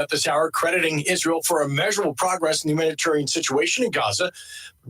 At this hour, crediting Israel for immeasurable progress in the humanitarian situation in Gaza,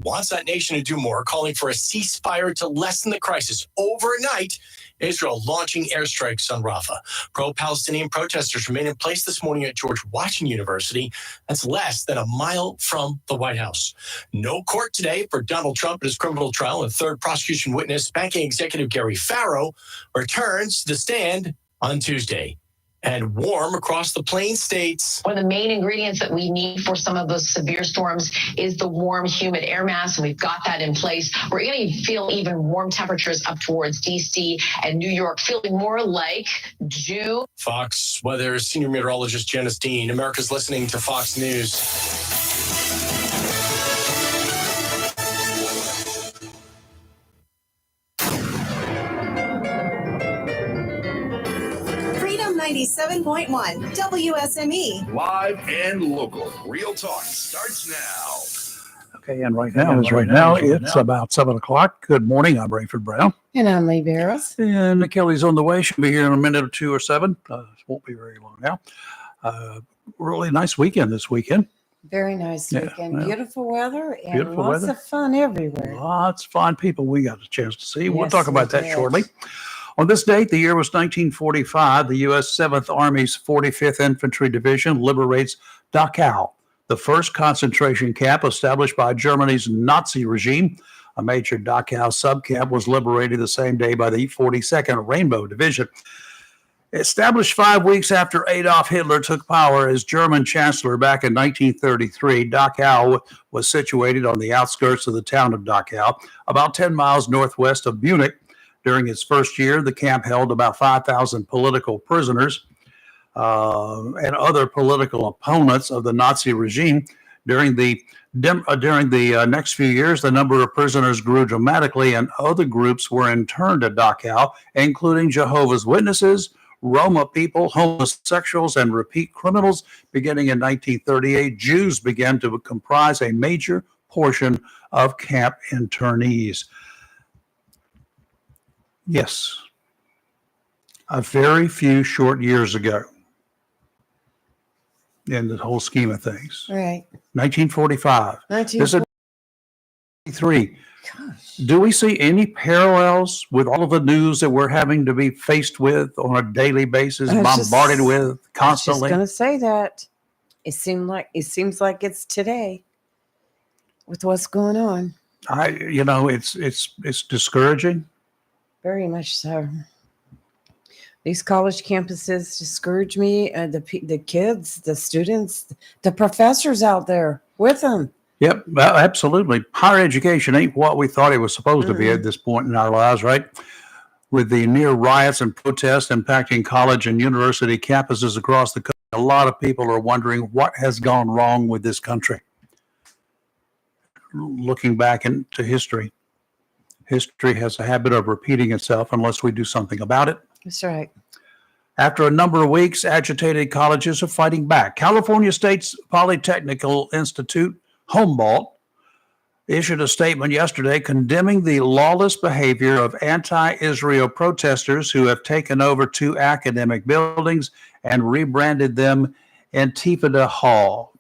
wants that nation to do more, calling for a ceasefire to lessen the crisis. Overnight, Israel launching airstrikes on Rafah. Pro-Palestinian protesters remain in place this morning at George Washington University. That's less than a mile from the White House. No court today for Donald Trump at his criminal trial. And third prosecution witness, banking executive Gary Farrow, returns to the stand on Tuesday. And warm across the Plains states. One of the main ingredients that we need for some of those severe storms is the warm, humid air mass, and we've got that in place. We're going to feel even warm temperatures up towards D.C. and New York, feeling more like June. Fox Weather senior meteorologist Janice Dean. America's listening to Fox News. 97.1 WSME. Live and local. Real talk starts now. Okay, and right now it's about 7 o'clock. Good morning. I'm Rayford Brown. And I'm Lee Barrows. And Kelly's on the way. She'll be here in a minute or two or seven. Won't be very long now. Really nice weekend this weekend. Very nice weekend. Yeah. Beautiful weather and Beautiful lots weather. of fun everywhere. Lots of fine people we got a chance to see. We'll Yes, talk about we that did. shortly. On this date, the year was 1945. The U.S. 7th Army's 45th Infantry Division liberates Dachau, the first concentration camp established by Germany's Nazi regime. A major Dachau subcamp was liberated the same day by the 42nd Rainbow Division. Established 5 weeks after Adolf Hitler took power as German chancellor back in 1933, Dachau was situated on the outskirts of the town of Dachau, about 10 miles northwest of Munich. During its first year, the camp held about 5,000 political prisoners and other political opponents of the Nazi regime. During the next few years, the number of prisoners grew dramatically, and other groups were interned at Dachau, including Jehovah's Witnesses, Roma people, homosexuals, and repeat criminals. Beginning in 1938, Jews began to comprise a major portion of camp internees. Yes, a very few short years ago in the whole scheme of things. Right. 1945. This is 1943. Gosh. Do we see any parallels with all of the news that we're having to be faced with on a daily basis, bombarded with I was just constantly? going to say that. It seems like it's today with what's going on. It's discouraging. Very much so. These college campuses discourage me. The kids, the students, the professors out there with them. Yep, well, absolutely. Higher education ain't what we thought it was supposed to be at this point in our lives, right? With the near riots and protests impacting college and university campuses across the country, a lot of people are wondering what has gone wrong with this country. Looking back into history, history has a habit of repeating itself unless we do something about it. That's right. After a number of weeks, agitated colleges are fighting back. California State's Polytechnical Institute, Humboldt, issued a statement yesterday condemning the lawless behavior of anti-Israel protesters who have taken over 2 academic buildings and rebranded them Intifada Hall.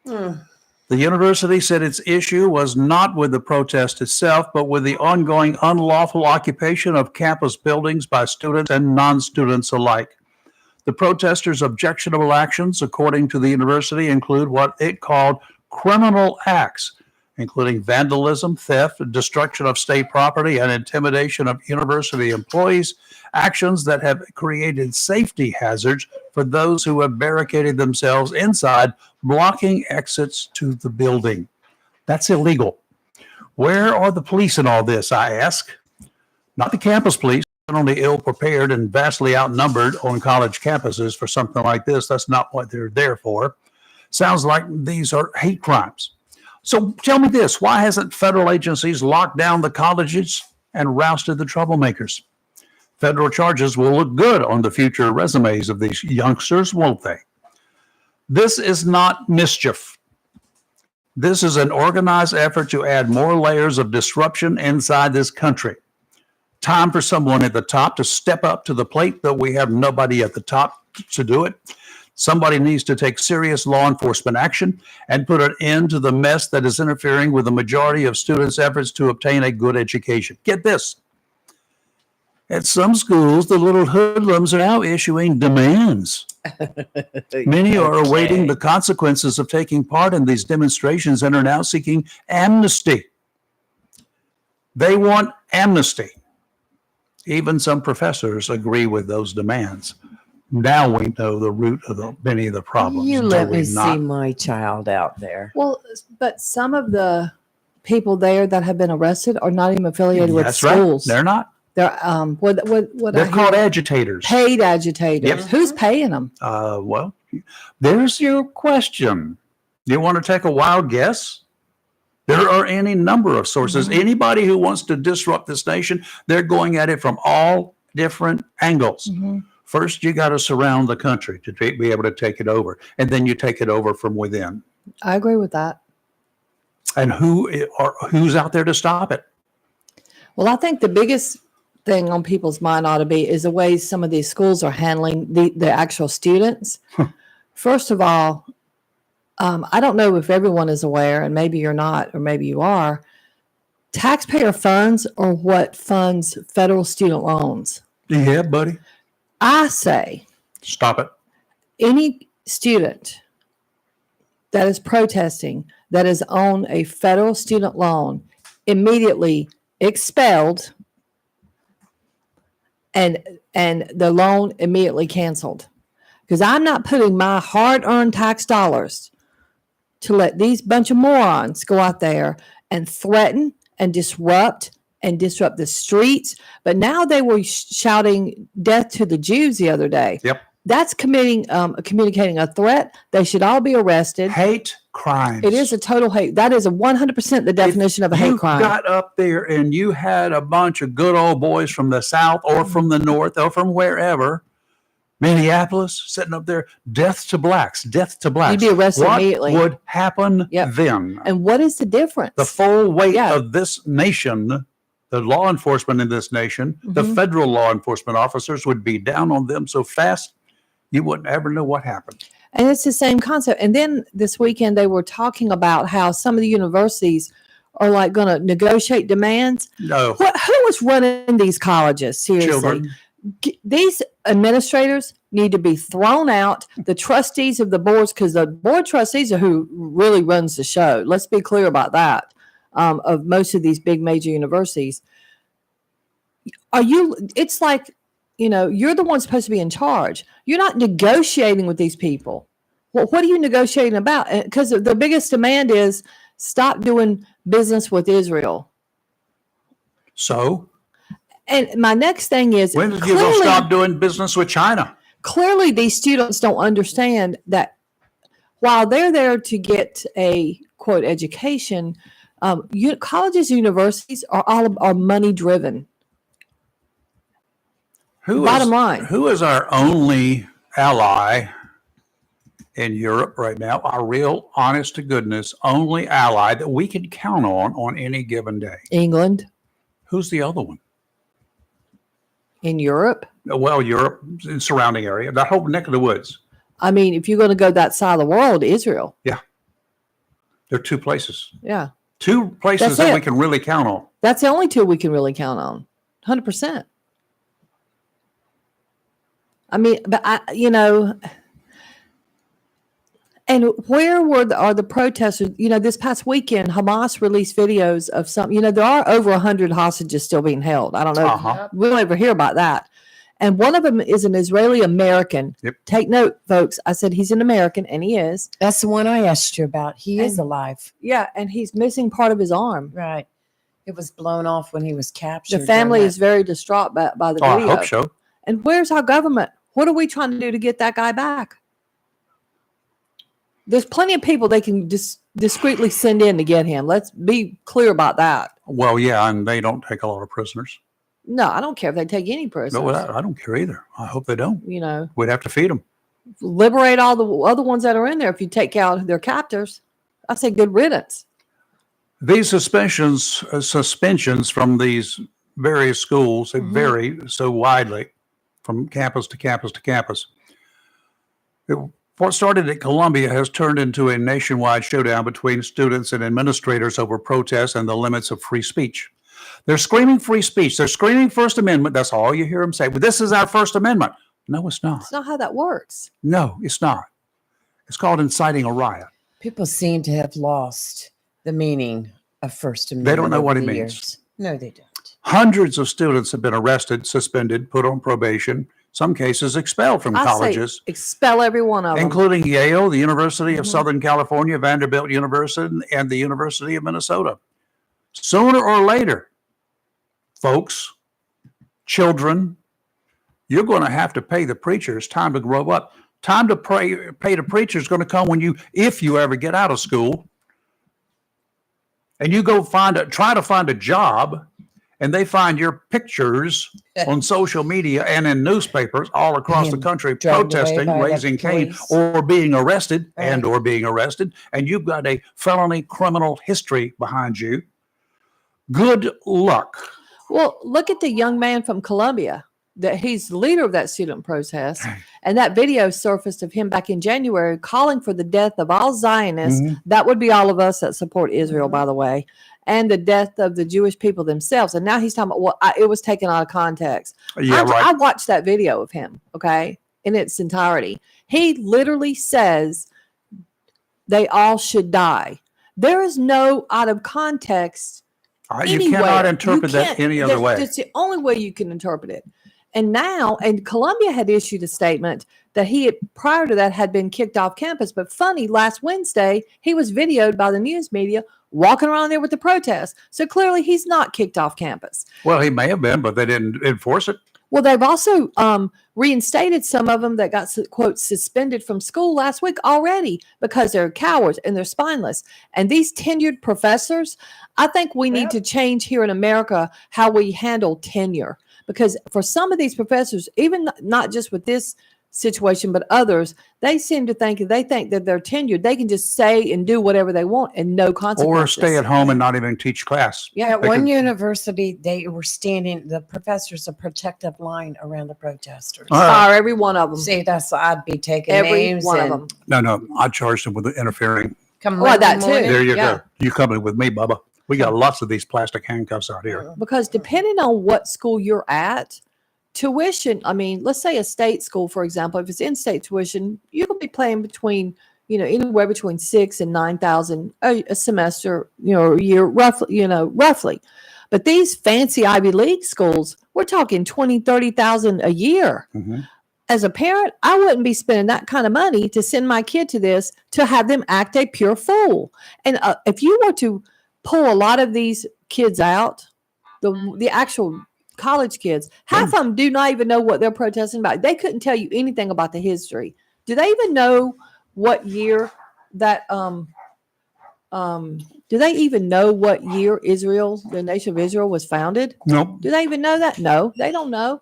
The university said its issue was not with the protest itself, but with the ongoing unlawful occupation of campus buildings by students and non-students alike. The protesters' objectionable actions, according to the university, include what it called criminal acts, including vandalism, theft, destruction of state property, and intimidation of university employees, actions that have created safety hazards for those who have barricaded themselves inside, blocking exits to the building. That's illegal. Where are the police in all this, I ask? Not the campus police, only ill-prepared and vastly outnumbered on college campuses for something like this. That's not what they're there for. Sounds like these are hate crimes. So tell me this, why hasn't federal agencies locked down the colleges and rousted the troublemakers? Federal charges will look good on the future resumes of these youngsters, won't they? This is not mischief. This is an organized effort to add more layers of disruption inside this country. Time for someone at the top to step up to the plate, though we have nobody at the top to do it. Somebody needs to take serious law enforcement action and put an end to the mess that is interfering with the majority of students' efforts to obtain a good education. Get this. At some schools, the little hoodlums are now issuing demands. Many are awaiting the consequences of taking part in these demonstrations and are now seeking amnesty. They want amnesty. Even some professors agree with those demands. Now we know the root of many of the problems. You do let we me see not? my child out there. Well, but some of the people there that have been arrested are not even affiliated with That's schools. right. They're not. They're what They're I called hear, agitators. paid agitators. Yep. Who's paying them? Well, there's your question. You want to take a wild guess? There are any number of sources. Anybody who wants to disrupt this nation, they're going at it from all different angles. First, you got to surround the country to be able to take it over. And then you take it over from within. I agree with that. And who's out there to stop it? Well, I think the biggest thing on people's mind ought to be is the way some of these schools are handling the actual students. First of all, I don't know if everyone is aware, and maybe you're not, or maybe you are. Taxpayer funds are what funds federal student loans. Yeah, buddy. I say Stop it. any student that is protesting that is on a federal student loan immediately expelled and the loan immediately canceled, because I'm not putting my hard-earned tax dollars to let these bunch of morons go out there and threaten and disrupt the streets. But now they were shouting death to the Jews the other day. Yep. That's communicating a threat. They should all be arrested. Hate crimes. It is a total hate. That is 100% the definition of a hate crime. You got up there and you had a bunch of good old boys from the South or from the North or from wherever, Minneapolis, sitting up there, death to blacks, death to blacks. You'd be arrested what immediately. Would happen Yep. then? And what is the difference? The full weight Yeah. of this nation, the law enforcement in this nation, the Mhm. federal law enforcement officers would be down on them so fast you wouldn't ever know what happened. And it's the same concept. And then this weekend, they were talking about how some of the universities are like going to negotiate demands. No, Who was running these colleges? Seriously. children. These administrators need to be thrown out. The trustees of the boards, because the board trustees are who really runs the show. Let's be clear about that. Of most of these big major universities, it's like, you're the one supposed to be in charge. You're not negotiating with these people. Well, what are you negotiating about? Because the biggest demand is stop doing business with Israel. So And my next thing is, when did you go stop doing business with China? clearly these students don't understand that while they're there to get a quote education, colleges and universities are money driven. Bottom line. Who is our only ally in Europe right now? Our real, honest to goodness, only ally that we can count on any given day. England, Who's the other one? in Europe. Well, Europe, and surrounding area, that whole neck of the woods. I mean, if you're going to go that side of the world, Israel. There are two places. Yeah. Two places That's that it. we can really count on. That's the only two we can really count on. 100%. I mean, but and where are the protesters? This past weekend, Hamas released videos of some, there are over 100 hostages still being held. I don't know. Uh-huh. We don't ever hear about that. And one of them is an Israeli American. Yep. Take note, folks. I said he's an American, and he is. That's the one I asked you about. He is And- alive. Yeah, and he's missing part of his arm. Right. It was blown off when he was captured. The family during is very distraught by the Oh, I video. hope so. And where's our government? What are we trying to do to get that guy back? There's plenty of people they can just discreetly send in to get him. Let's be clear about that. Well, yeah, and they don't take a lot of prisoners. No, I don't care if they take any prisoners. No, I don't care either. I hope they don't. We'd have to feed them. Liberate all the other ones that are in there if you take out their captors. I'd say good riddance. These suspensions from these various schools, they vary so widely from campus to campus to campus. What started at Columbia has turned into a nationwide showdown between students and administrators over protests and the limits of free speech. They're screaming free speech. They're screaming First Amendment. That's all you hear them say. But this is our First Amendment. No, it's not. It's not how that works. No, it's not. It's called inciting a riot. People seem to have lost the meaning of First Amendment. They don't know what over it the means. years. No, they don't. Hundreds of students have been arrested, suspended, put on probation, some cases expelled from I say colleges, expel every one of them. including Yale, the University of Mhm. Southern California, Vanderbilt University, and the University of Minnesota. Sooner or later, folks, children, you're going to have to pay the preacher. It's time to grow up. Time to pay the preacher is going to come if you ever get out of school and you go try to find a job, and they find your pictures on social media and in newspapers all across the Being country, dragged away protesting, by the raising Cain, police. or being arrested Right. or being arrested, and you've got a felony criminal history behind you. Good luck. Well, look at the young man from Columbia. That he's the leader of that student protest, and that video surfaced of him back in January calling for the death of all Zionists. Mhm. That would be all of us that support Israel, by the way, and the death of the Jewish people themselves. And now he's talking about it was taken out of context. Yeah, right. I watched that video of him, okay, in its entirety. He literally says they all should die. There is no out of context. You cannot interpret You that can't- any other way. It's the only way you can interpret it. And now, and Columbia had issued a statement that he had, prior to that, had been kicked off campus. But funny, last Wednesday, he was videoed by the news media walking around there with the protest. So clearly he's not kicked off campus. Well, he may have been, but they didn't enforce it. Well, they've also reinstated some of them that got, quote, suspended from school last week already because they're cowards and they're spineless. And these tenured professors, I think we need to change here in America how we handle tenure. Because for some of these professors, even not just with this situation, but others, they seem to think they think that they're tenured. They can just say and do whatever they want and no consequences. Or stay at home and not even teach class. Yeah, at They one could- university, they were standing, the professors, a protective line around the protesters. Fire every one of them. See, I'd be taking Every names one of and them. No, I charged him with interfering. come Well, that Monday too. morning. There you Yeah. go. You coming with me, Bubba. We got lots of these plastic handcuffs out here. Because depending on what school you're at, tuition, I mean, let's say a state school, for example, if it's in-state tuition, you could be paying between, anywhere between 6,000 and 9,000 a semester, or a year, roughly. But these fancy Ivy League schools, we're talking 20, 30,000 a year. Mhm. As a parent, I wouldn't be spending that kind of money to send my kid to this to have them act a pure fool. And if you were to pull a lot of these kids out, the actual college kids, half of them do not even know what they're protesting about. They couldn't tell you anything about the history. Do they even know what year that do they even know what year the nation of Israel was founded? Nope. Do they even know that? No, they don't know.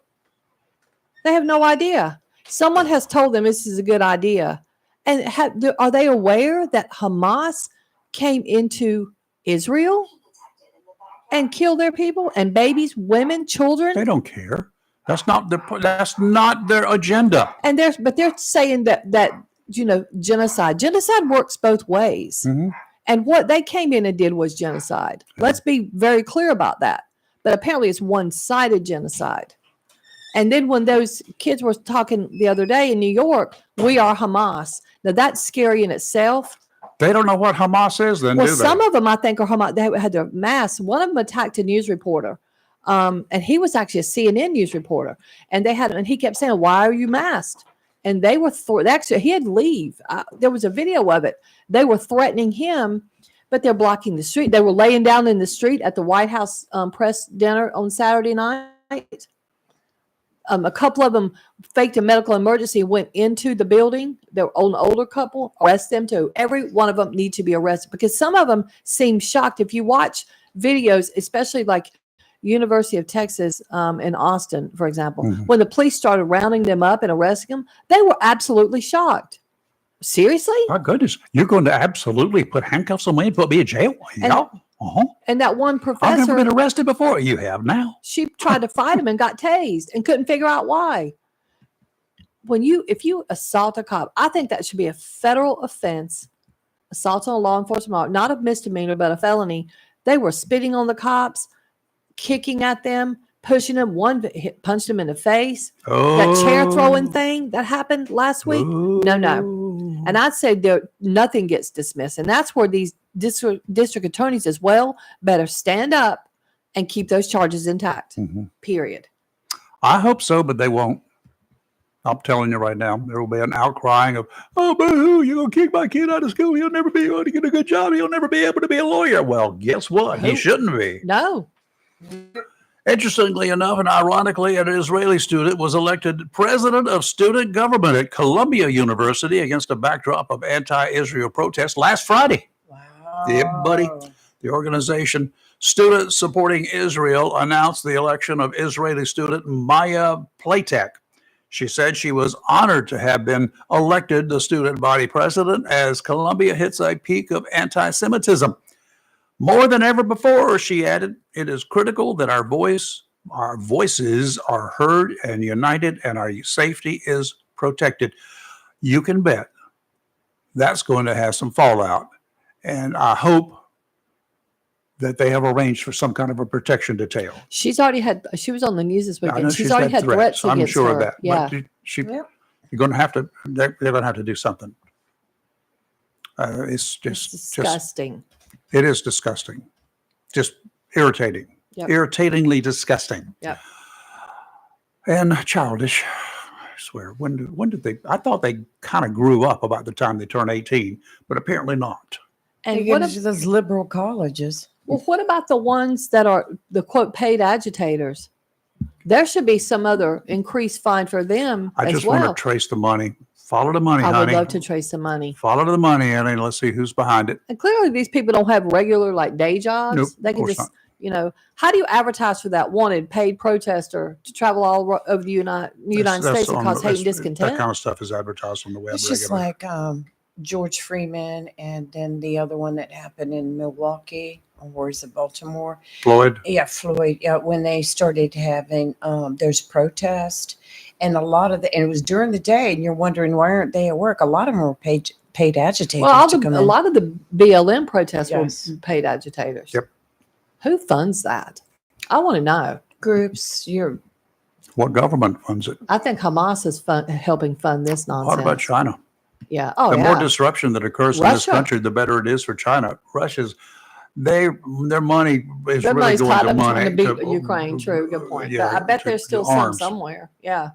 They have no idea. Someone has told them this is a good idea. And are they aware that Hamas came into Israel and killed their people and babies, women, children? They don't care. That's not their agenda. And they're saying that genocide. Genocide works both ways. Mhm. And what they came in and did was genocide. Let's be very clear about that. But apparently it's one-sided genocide. And then when those kids were talking the other day in New York, we are Hamas. Now that's scary in itself. They don't know what Hamas is, then, Well, do they? some of them I think are Hamas. They had their masks. One of them attacked a news reporter. And he was actually a CNN news reporter. And he kept saying, "Why are you masked?" And they were actually he had to leave. There was a video of it. They were threatening him, but they're blocking the street. They were laying down in the street at the White House press dinner on Saturday night. A couple of them faked a medical emergency, went into the building. They're an older couple. Arrest them too. Every one of them need to be arrested because some of them seem shocked. If you watch videos, especially like University of Texas in Austin, for example, when the police started rounding them up and arresting them, they were absolutely shocked. Seriously? My goodness, you're going to absolutely put handcuffs on me and put me in jail? Yeah. And that one I've never professor, been arrested before. You have now. she tried to fight him and got tased and couldn't figure out why. if you assault a cop, I think that should be a federal offense. Assault on a law enforcement, not a misdemeanor, but a felony. They were spitting on the cops, kicking at them, pushing them. One punched him in the face. That chair throwing thing that happened last week. No. And I'd say nothing gets dismissed. And that's where these district attorneys as well better stand up and keep those charges intact. Period. I hope so, but they won't. I'm telling you right now, there will be an outcrying of, oh, boo, you're going to kick my kid out of school. He'll never be able to get a good job. He'll never be able to be a lawyer. Well, guess what? He shouldn't be. No. Interestingly enough, and ironically, an Israeli student was elected president of student government at Columbia University against a backdrop of anti-Israel protests last Friday. Wow. Yeah, buddy. The organization Students Supporting Israel announced the election of Israeli student Maya Platek. She said she was honored to have been elected the student body president as Columbia hits a peak of anti-Semitism. More than ever before, she added, it is critical that our voices are heard and united and our safety is protected. You can bet that's going to have some fallout. And I hope that they have arranged for some kind of a protection detail. She was on the news this I know weekend. She's already had threats I'm against sure her. of that. Yeah. But you're going to have to, they're going to have to do something. It's Disgusting. It is disgusting. Just irritating. Yep. Irritatingly disgusting. Yep. And childish. I swear. When did they? I thought they kind of grew up about the time they turned 18, but apparently not. And And what those liberal colleges? what about the ones that are the quote paid agitators? There should be some other increased fine for them I as just well. want to trace the money. Follow the money, I would honey. love to trace the money. Follow the money, and let's see who's behind it. And clearly, these people don't have regular like day jobs. Nope, They of can course just, how do you advertise for that wanted paid protester to travel all over the United States and cause hate and discontent? That kind of stuff is advertised on the web. It's just like George Freeman, and then the other one that happened in Milwaukee, or is it Baltimore? Floyd. Yeah, Floyd. Yeah, when they started having there's protest, and a lot of and it was during the day, and you're wondering why aren't they at work? A lot of them were paid agitators. Well, to come a in. lot of the BLM protests Yes. were paid agitators. Yep. Who funds that? I want to know. Groups. What government funds it? I think Hamas is helping fund this nonsense. What about China? Yeah. Oh, The yeah. more disruption that occurs in this Russia. country, the better it is for China. Russia's, their money is Their really money's going tied to up money. trying to beat Ukraine. True. Good point. But I bet there's still some arms. somewhere. Yeah.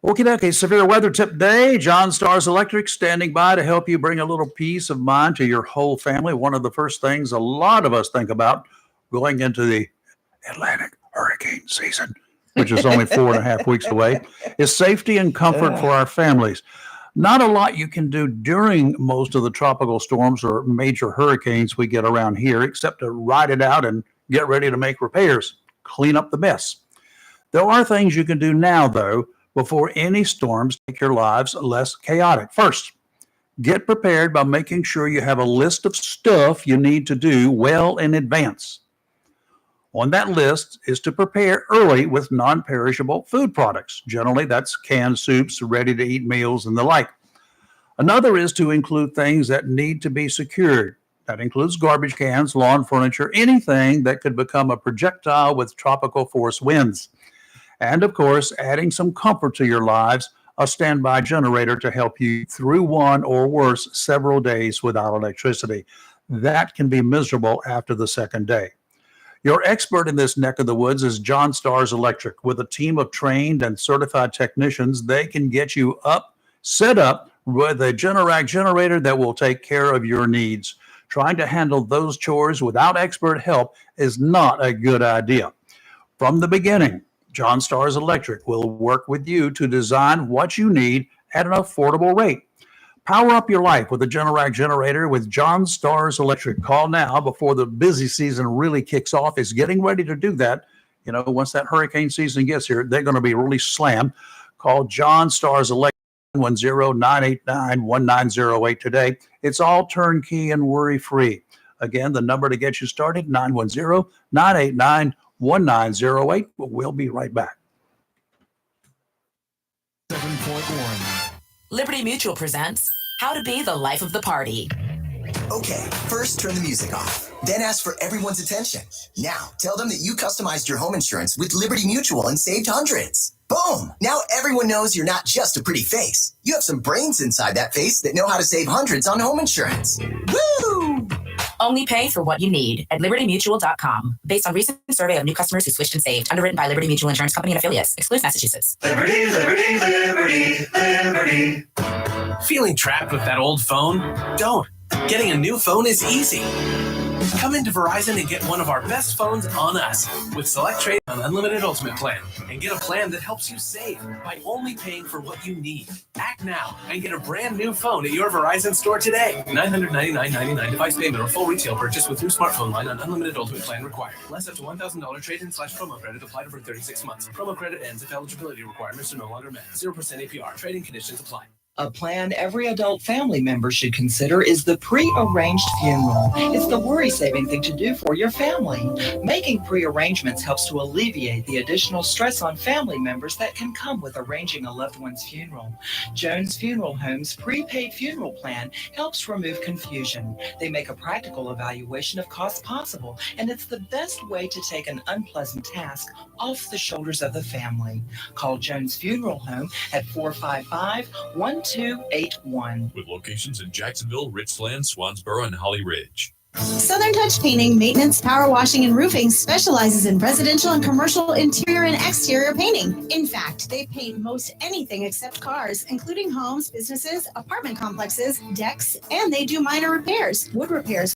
Okay, severe weather tip day. John Stars Electric standing by to help you bring a little peace of mind to your whole family. One of the first things a lot of us think about going into the Atlantic hurricane season, which is only 4.5 weeks away, is safety and comfort for our families. Not a lot you can do during most of the tropical storms or major hurricanes we get around here, except to ride it out and get ready to make repairs, clean up the mess. There are things you can do now, though, before any storms make your lives less chaotic. First, get prepared by making sure you have a list of stuff you need to do well in advance. On that list is to prepare early with non-perishable food products. Generally, that's canned soups, ready-to-eat meals, and the like. Another is to include things that need to be secured. That includes garbage cans, lawn furniture, anything that could become a projectile with tropical force winds. And of course, adding some comfort to your lives, a standby generator to help you through one or worse, several days without electricity. That can be miserable after the second day. Your expert in this neck of the woods is John Stars Electric. With a team of trained and certified technicians, they can get you set up with a Generac generator that will take care of your needs. Trying to handle those chores without expert help is not a good idea. From the beginning, John Stars Electric will work with you to design what you need at an affordable rate. Power up your life with a Generac generator with John Stars Electric. Call now before the busy season really kicks off. It's getting ready to do that. Once that hurricane season gets here, they're going to be really slammed. Call John Stars Electric 910-989-1908 today. It's all turnkey and worry-free. Again, the number to get you started, 910-989-1908. We'll be right back. Fort Warren. Liberty Mutual presents How to Be the Life of the Party. Okay, first turn the music off. Then ask for everyone's attention. Now, tell them that you customized your home insurance with Liberty Mutual and saved hundreds. Boom! Now everyone knows you're not just a pretty face. You have some brains inside that face that know how to save hundreds on home insurance. Woo! Only pay for what you need at libertymutual.com. Based on recent survey of new customers who switched and saved. Underwritten by Liberty Mutual Insurance Company and affiliates. Excludes Massachusetts. Liberty, liberty, liberty, liberty. Feeling trapped with that old phone? Don't. Getting a new phone is easy. Come into Verizon and get one of our best phones on us with Select Trade on Unlimited Ultimate Plan and get a plan that helps you save by only paying for what you need. Act now and get a brand new phone at your Verizon store today. $999.99 device payment or full retail purchase with new smartphone line on Unlimited Ultimate Plan required. Less up to $1,000 trade-in/promo credit applied over 36 months. Promo credit ends if eligibility requirements are no longer met. 0% APR. Trading conditions apply. A plan every adult family member should consider is the pre-arranged funeral. It's the worry-saving thing to do for your family. Making pre-arrangements helps to alleviate the additional stress on family members that can come with arranging a loved one's funeral. Jones Funeral Home's prepaid funeral plan helps remove confusion. They make a practical evaluation of costs possible, and it's the best way to take an unpleasant task off the shoulders of the family. Call Jones Funeral Home at 455-1281. With locations in Jacksonville, Richland, Swansboro, and Holly Ridge. Southern Touch Painting, Maintenance, Power Washing, and Roofing specializes in residential and commercial interior and exterior painting. In fact, they paint most anything except cars, including homes, businesses, apartment complexes, decks, and they do minor repairs, wood repairs,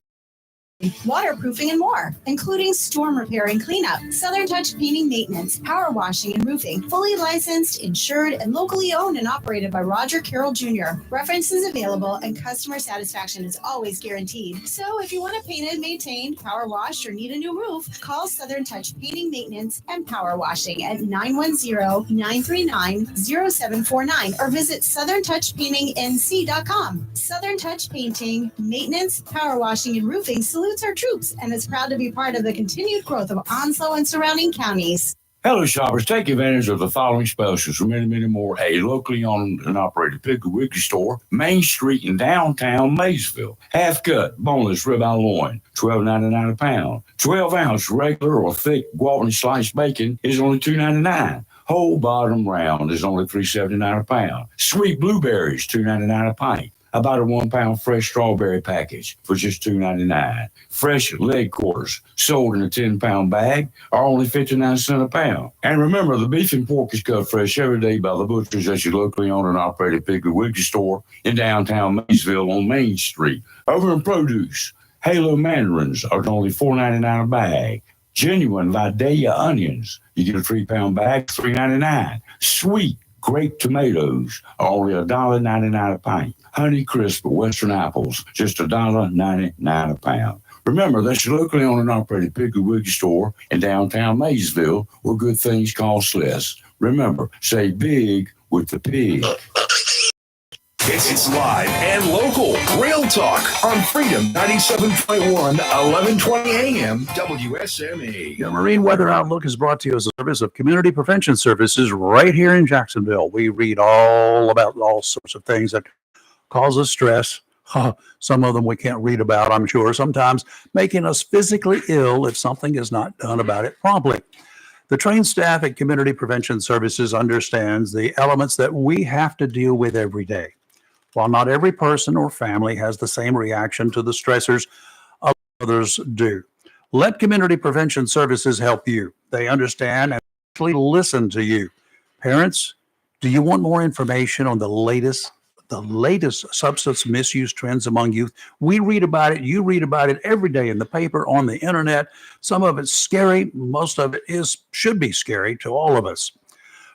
waterproofing, and more, including storm repair and cleanup. Southern Touch Painting, Maintenance, Power Washing, and Roofing, fully licensed, insured, and locally owned and operated by Roger Carroll Jr. References available and customer satisfaction is always guaranteed. So if you want it painted, maintained, power washed, or need a new roof, call Southern Touch Painting, Maintenance, and Power Washing at 910-939-0749 or visit southerntouchpaintingnc.com. Southern Touch Painting, Maintenance, Power Washing, and Roofing salutes our troops and is proud to be part of the continued growth of Onslow and surrounding counties. Hello, shoppers. Take advantage of the following specials for many, many more. A locally owned and operated Piggly Wiggly store, Main Street in downtown Maysville. Half cut, boneless ribeye loin, $12.99 a pound. 12-ounce regular or thick Gwaltney sliced bacon is only $2.99. Whole bottom round is only $3.79 a pound. Sweet blueberries, $2.99 a pint. About a 1 pound fresh strawberry package for just $2.99. Fresh leg quarters sold in a 10-pound bag are only 59 cents a pound. And remember, the beef and pork is cut fresh every day by the butchers at your locally owned and operated Piggly Wiggly store in downtown Maysville on Main Street. Over in produce, Halo mandarins are only $4.99 a bag. Genuine Vidalia onions, you get a 3-pound bag, $3.99. Sweet grape tomatoes are only $1.99 a pint. Honey Crisp Western apples, just $1.99 a pound. Remember, that's your locally owned and operated Piggly Wiggly store in downtown Maysville, where good things cost less. Remember, say big with the pig. It's live and local. Real Talk on Freedom 97.1, 1120 AM, WSME. The Marine Weather Outlook is brought to you as a service of Community Prevention Services right here in Jacksonville. We read all about all sorts of things that cause us stress. Some of them we can't read about, I'm sure. Sometimes making us physically ill if something is not done about it promptly. The trained staff at Community Prevention Services understands the elements that we have to deal with every day. While not every person or family has the same reaction to the stressors others do, let Community Prevention Services help you. They understand and actually listen to you. Parents, do you want more information on the latest substance misuse trends among youth? We read about it. You read about it every day in the paper, on the internet. Some of it's scary. Most of it should be scary to all of us.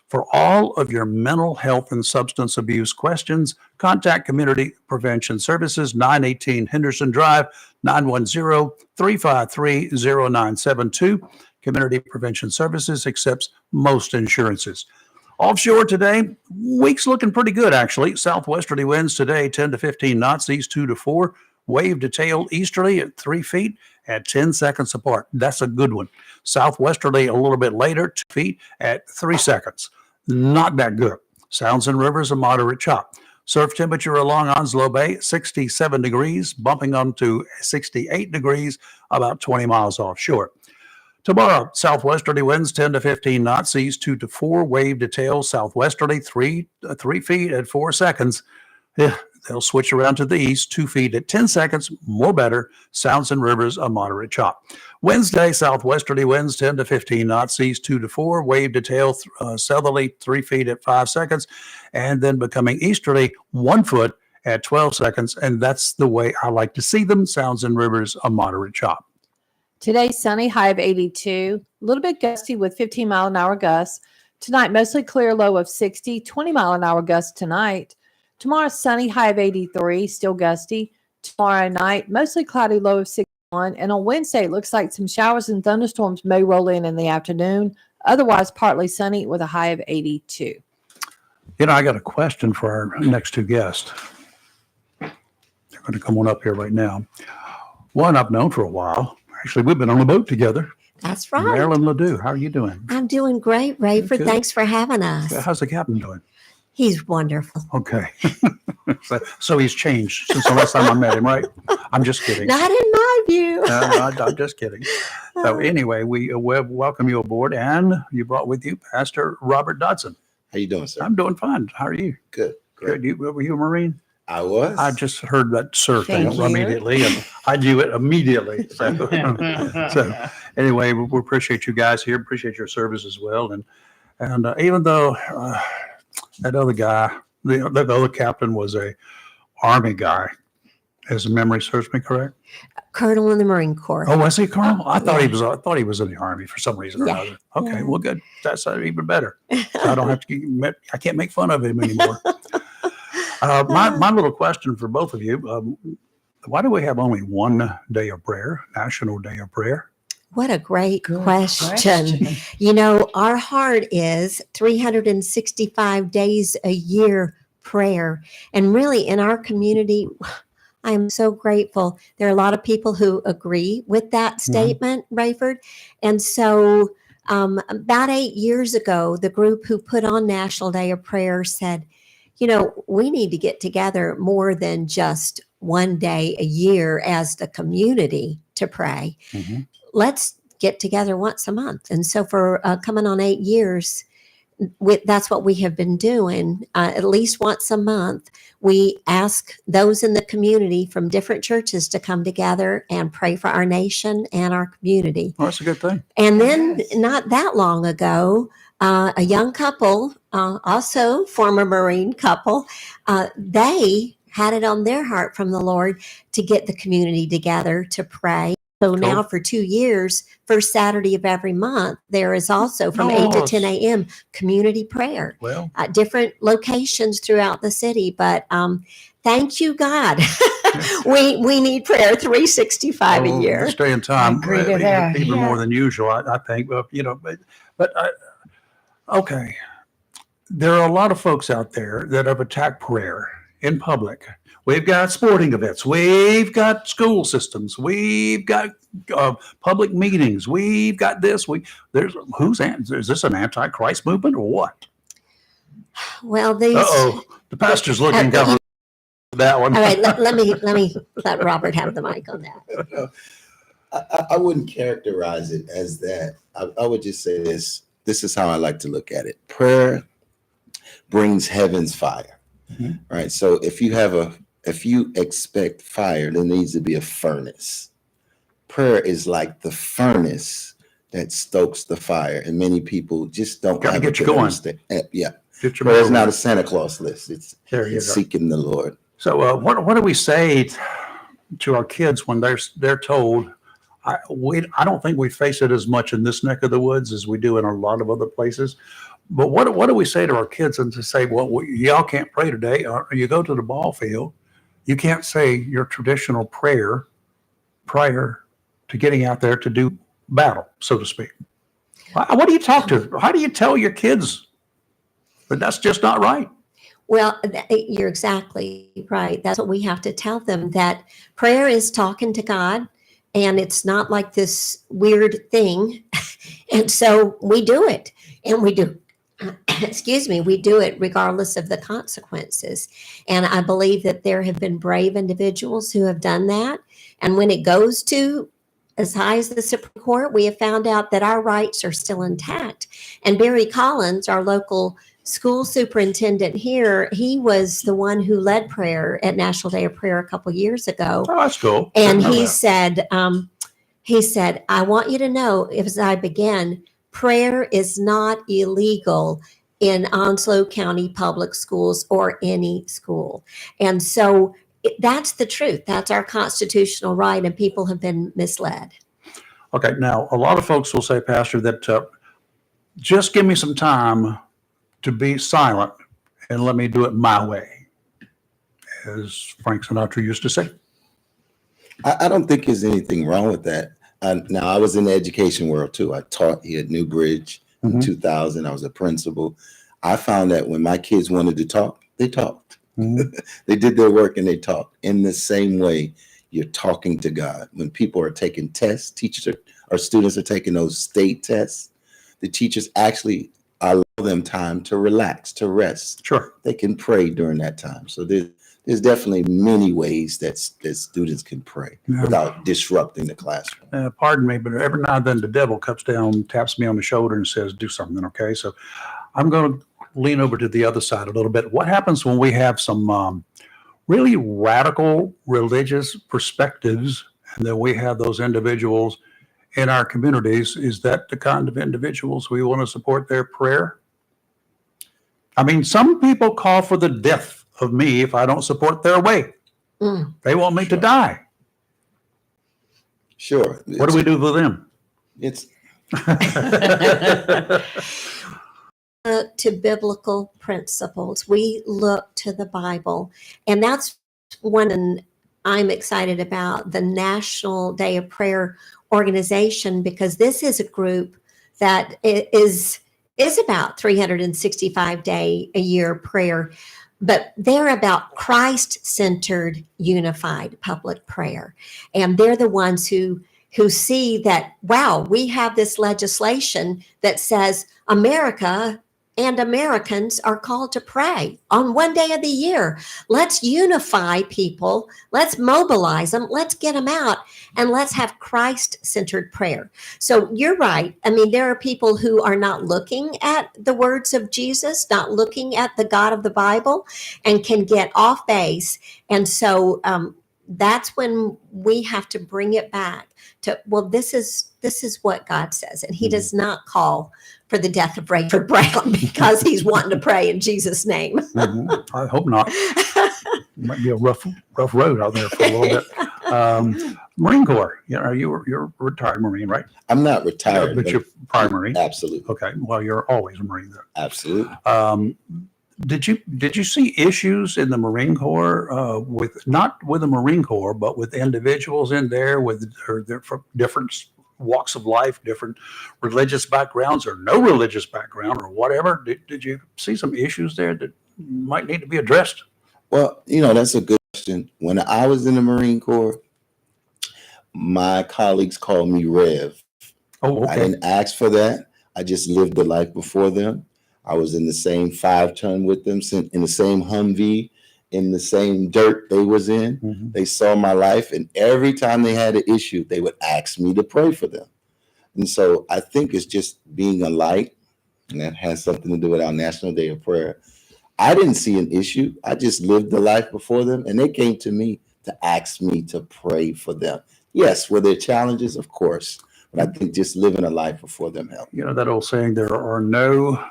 For all of your mental health and substance abuse questions, contact Community Prevention Services, 918 Henderson Drive, 910-353-0972. Community Prevention Services accepts most insurances. Offshore today, week's looking pretty good, actually. Southwesterly winds today, 10 to 15 knots, east 2 to 4. Wave to tail easterly at 3 feet at 10 seconds apart. That's a good one. Southwesterly a little bit later, 2 feet at 3 seconds. Not that good. Sounds and Rivers, a moderate chop. Surf temperature along Onslow Bay, 67 degrees, bumping on to 68 degrees, about 20 miles offshore. Tomorrow, southwesterly winds 10 to 15 knots, seas 2 to 4, wave detail southwesterly 3 feet at 4 seconds. Yeah, they'll switch around to the east, 2 feet at 10 seconds, more better. Sounds and Rivers, a moderate chop. Wednesday, southwesterly winds 10 to 15 knots, seas 2 to 4, wave detail southerly 3 feet at 5 seconds, and then becoming easterly 1 foot at 12 seconds. And that's the way I like to see them. Sounds and Rivers, a moderate chop. Today, sunny, high of 82. A little bit gusty with 15-mile-an-hour gusts. Tonight, mostly clear, low of 60. 20-mile-an-hour gusts tonight. Tomorrow, sunny, high of 83. Still gusty. Tomorrow night, mostly cloudy, low of 61. And on Wednesday, it looks like some showers and thunderstorms may roll in the afternoon. Otherwise, partly sunny with a high of 82. You know, I got a question for our next two guests. They're going to come on up here right now. One I've known for a while. Actually, we've been on a boat together. That's right. Marilyn Ledoux, how are you doing? I'm doing great, Rayford. Good. Thanks for having us. How's the captain doing? He's wonderful. Okay. So he's changed since the last time I met him, right? I'm just kidding. Not in my view. I'm just kidding. So anyway, we welcome you aboard, and you brought with you Pastor Robert Dodson. How you doing, sir? I'm doing fine. How are you? Good. Great. Good. Were you a Marine? I was. I just heard that sir Thank thing you. immediately, and I knew it immediately. So anyway, we appreciate you guys here. Appreciate your service as well. And even though that other guy, the other captain, was a Army guy, as memory serves me correct. Colonel in the Marine Corps. Oh, was he Colonel? I thought he was. I thought he was in the Army for some reason or Yeah. another. Okay, Yeah. well, good. That's even better. I don't have to. I can't make fun of him anymore. My little question for both of you: why do we have only one day of prayer, National Day of Prayer? What a great question. You know, our heart is 365 days a year prayer. And really, in our community, I am so grateful. There are a lot of people who agree with that statement, Rayford. And so about 8 years ago, the group who put on National Day of Prayer said, you know, we need to get together more than just one day a year as the community to pray. Mm-hmm. Let's get together once a month. And so for coming on 8 years, that's what we have been doing. At least once a month, we ask those in the community from different churches to come together and pray for our nation and our community. Well, that's a good thing. And then not that long ago, a young couple, also former Marine couple, they had it on their heart from the Lord to get the community together to pray. So now for 2 years, first Saturday of every month, there is also from 8 to 10 a.m. community prayer. Well, At different locations throughout the city. But thank you, God. we need prayer 365 a year. Stay in time, agree to that. even Yeah. more than usual, I think. Okay. There are a lot of folks out there that have attacked prayer in public. We've got sporting events. We've got school systems. We've got public meetings. We've got this. Is this an anti-Christ movement or what? Well, these. The pastor's looking cover that one. All right, let me let Robert have the mic on that. I wouldn't characterize it as that. I would just say this. This is how I like to look at it. Prayer brings heaven's fire, right? So if you expect fire, there needs to be a furnace. Prayer is like the furnace that stokes the fire, and many people just don't Gotta have get a you good going. understanding. Yeah, Get your prayer is motor not running. a Santa Claus list. It's There you go. seeking the Lord. So what do we say to our kids when they're told? I don't think we face it as much in this neck of the woods as we do in a lot of other places. But what do we say to our kids and to say, well, y'all can't pray today, or you go to the ball field, you can't say your traditional prayer prior to getting out there to do battle, so to speak. What do you talk to? How do you tell your kids that that's just not right? Well, you're exactly right. That's what we have to tell them, that prayer is talking to God, and it's not like this weird thing. And so we do it, and we do excuse me, we do it regardless of the consequences. And I believe that there have been brave individuals who have done that. And when it goes to as high as the Supreme Court, we have found out that our rights are still intact. And Barry Collins, our local school superintendent here, he was the one who led prayer at National Day of Prayer a couple years ago. Oh, that's cool. And he said, I want you to know, as I begin, prayer is not illegal in Onslow County Public Schools or any school. And so that's the truth. That's our constitutional right, and people have been misled. Okay, now a lot of folks will say, Pastor, that just give me some time to be silent and let me do it my way, as Frank Sinatra used to say. I don't think there's anything wrong with that. Now, I was in the education world too. I taught here at Newbridge in 2000. I was a principal. I found that when my kids wanted to talk, they talked. They did their work and they talked. In the same way, you're talking to God. When people are taking tests, teachers or students are taking those state tests, the teachers actually allow them time to relax, to rest. Sure. They can pray during that time. So there's definitely many ways that students can pray without disrupting the classroom. Pardon me, but every now and then the devil comes down, taps me on the shoulder and says, do something, okay? So I'm going to lean over to the other side a little bit. What happens when we have some really radical religious perspectives, and then we have those individuals in our communities? Is that the kind of individuals we want to support their prayer? I mean, some people call for the death of me if I don't support their way. They want me to die. Sure. What do we do with them? It's look to biblical principles. We look to the Bible. And that's one I'm excited about, the National Day of Prayer organization, because this is a group that is about 365 day a year prayer, but they're about Christ-centered, unified public prayer. And they're the ones who see that, wow, we have this legislation that says America and Americans are called to pray on one day of the year. Let's unify people. Let's mobilize them. Let's get them out, and let's have Christ-centered prayer. So you're right. I mean, there are people who are not looking at the words of Jesus, not looking at the God of the Bible, and can get off base. And so that's when we have to bring it back to, well, this is what God says. And he does not call for the death of Rayford Brown because he's wanting to pray in Jesus' name. I hope not. It might be a rough road out there for a little bit. Marine Corps, you're a retired Marine, right? I'm not retired, but you're prior Marine. Absolutely. Okay. Well, you're always a Marine, though. Absolutely. Did you see issues in the Marine Corps with not with the Marine Corps, but with individuals in there with from different walks of life, different religious backgrounds, or no religious background, or whatever? Did you see some issues there that might need to be addressed? Well, that's a good question. When I was in the Marine Corps, my colleagues called me Rev. Oh, okay. I didn't ask for that. I just lived the life before them. I was in the same 5-ton with them, in the same Humvee, in the same dirt they was in. They saw my life, and every time they had an issue, they would ask me to pray for them. And so I think it's just being a light, and that has something to do with our National Day of Prayer. I didn't see an issue. I just lived the life before them, and they came to me to ask me to pray for them. Yes, were there challenges? Of course. But I think just living a life before them helped. You know that old saying, there are no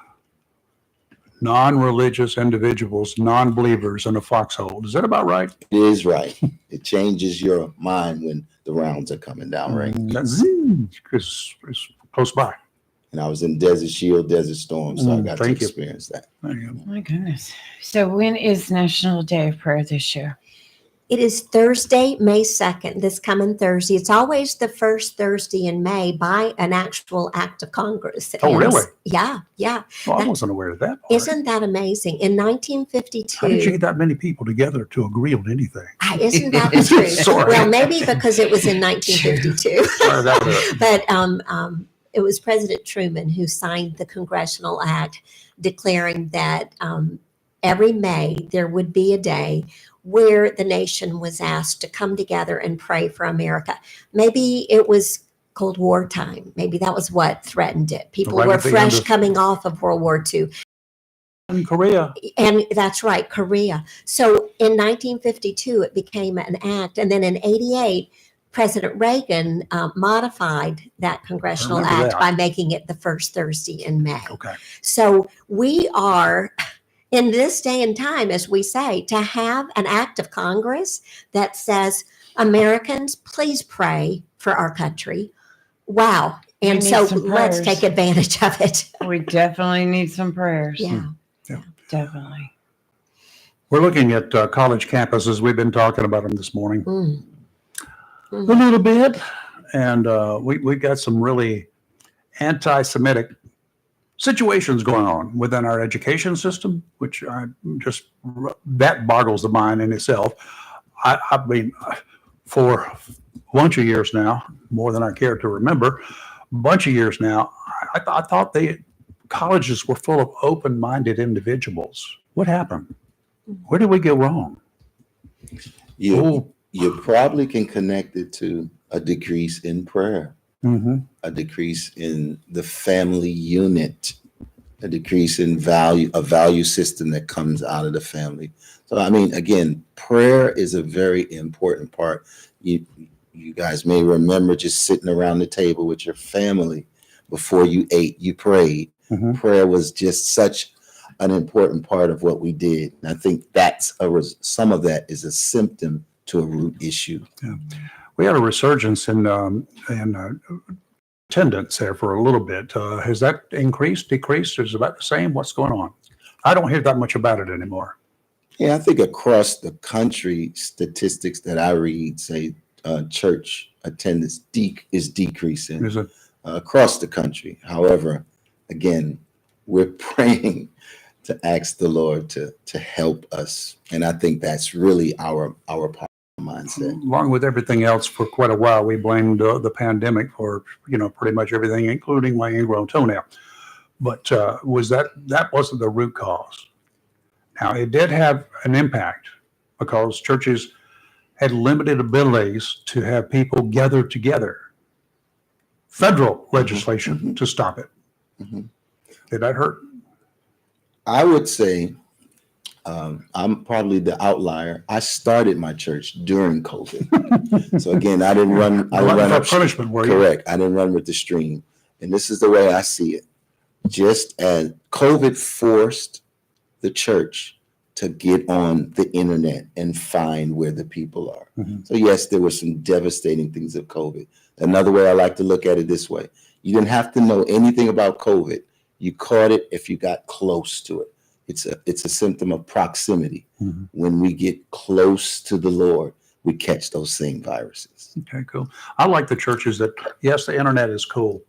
non-religious individuals, non-believers in a foxhole. Is that about right? It is right. It changes your mind when the rounds are coming down, right? It's close by. And I was in Desert Shield, Desert Storm, so I got to experience that. My goodness. So when is National Day of Prayer this year? It is Thursday, May 2nd, this coming Thursday. It's always the first Thursday in May by an actual act of Congress. Oh, really? Yeah. Well, I wasn't aware of that part. Isn't that amazing? In 1952. How did you get that many people together to agree on anything? Isn't that true? Sorry. Well, maybe because it was in 1952. But it was President Truman who signed the Congressional Act declaring that every May there would be a day where the nation was asked to come together and pray for America. Maybe it was Cold War time. Maybe that was what threatened it. People Right were at the fresh end of- coming off of World War II. In Korea. And that's right, Korea. So in 1952, it became an act. And then in 88, President Reagan modified that congressional remember act that. by making it the first Thursday in May. Okay. So we are, in this day and time, as we say, to have an act of Congress that says, Americans, please pray for our country. Wow. We And need so some let's prayers. take advantage of it. We definitely need some prayers. Yeah. Definitely. We're looking at college campuses. We've been talking about them this morning a Mhm. little bit. And we've got some really anti-Semitic situations going on within our education system, which that boggles the mind in itself. I mean, for a bunch of years now, more than I care to remember, a bunch of years now, I thought colleges were full of open-minded individuals. What happened? Where did we go wrong? You probably can connect it to a decrease in prayer, a decrease in the family unit, a decrease in a value system that comes out of the family. So, I mean, again, prayer is a very important part. You guys may remember just sitting around the table with your family before you ate, you prayed. Prayer was just such an important part of what we did. And I think some of that is a symptom to a root issue. Yeah. We had a resurgence in attendance there for a little bit. Has that increased, decreased, or is it about the same? What's going on? I don't hear that much about it anymore. Yeah, I think across the country, statistics that I read say church attendance is decreasing Is it? Across the country. However, again, we're praying to ask the Lord to help us, and I think that's really our mindset. Along with everything else, for quite a while, we blamed the pandemic for pretty much everything, including my ingrown toenail. But that wasn't the root cause. Now, it did have an impact because churches had limited abilities to have people gather together. Federal legislation to stop it. Did that hurt? I would say I'm probably the outlier. I started my church during COVID. So again, I didn't run. Punishment, were you? Correct. I didn't run with the stream. And this is the way I see it. Just as COVID forced the church to get on the internet and find where the people are. So yes, there were some devastating things of COVID. Another way I like to look at it this way. You didn't have to know anything about COVID. You caught it if you got close to it. It's a symptom of proximity. When we get close to the Lord, we catch those same viruses. Okay, cool. I like the churches that, yes, the internet is cool.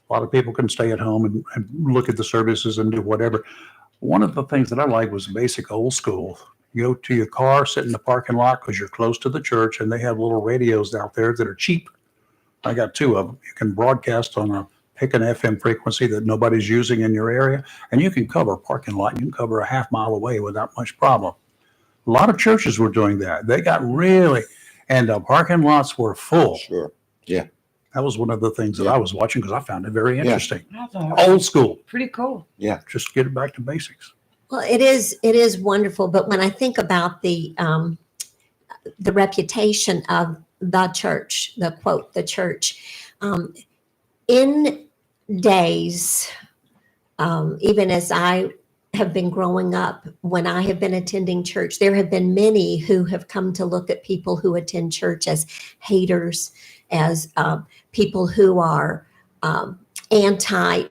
A lot of people can stay at home and look at the services and do whatever. One of the things that I like was basic old school. You go to your car, sit in the parking lot because you're close to the church, and they have little radios out there that are cheap. I got 2 of them. You can broadcast on pick an FM frequency that nobody's using in your area, and you can cover a parking lot. You can cover a half mile away without much problem. A lot of churches were doing that. They got and the parking lots were full. Sure. Yeah. That was one of the things that I was watching because I found it very interesting. Yeah. Old school. Pretty cool. Yeah. Just get it back to basics. Well, it is wonderful. But when I think about the reputation of the church, the church, in days, even as I have been growing up, when I have been attending church, there have been many who have come to look at people who attend church as haters, as people who are anti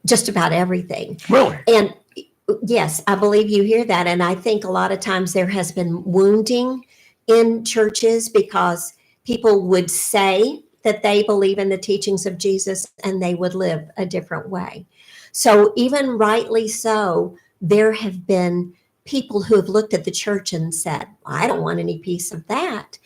just about everything. Really? And yes, I believe you hear that. And I think a lot of times there has been wounding in churches because people would say that they believe in the teachings of Jesus and they would live a different way. So even rightly so, there have been people who have looked at the church and said, I don't want any piece of that.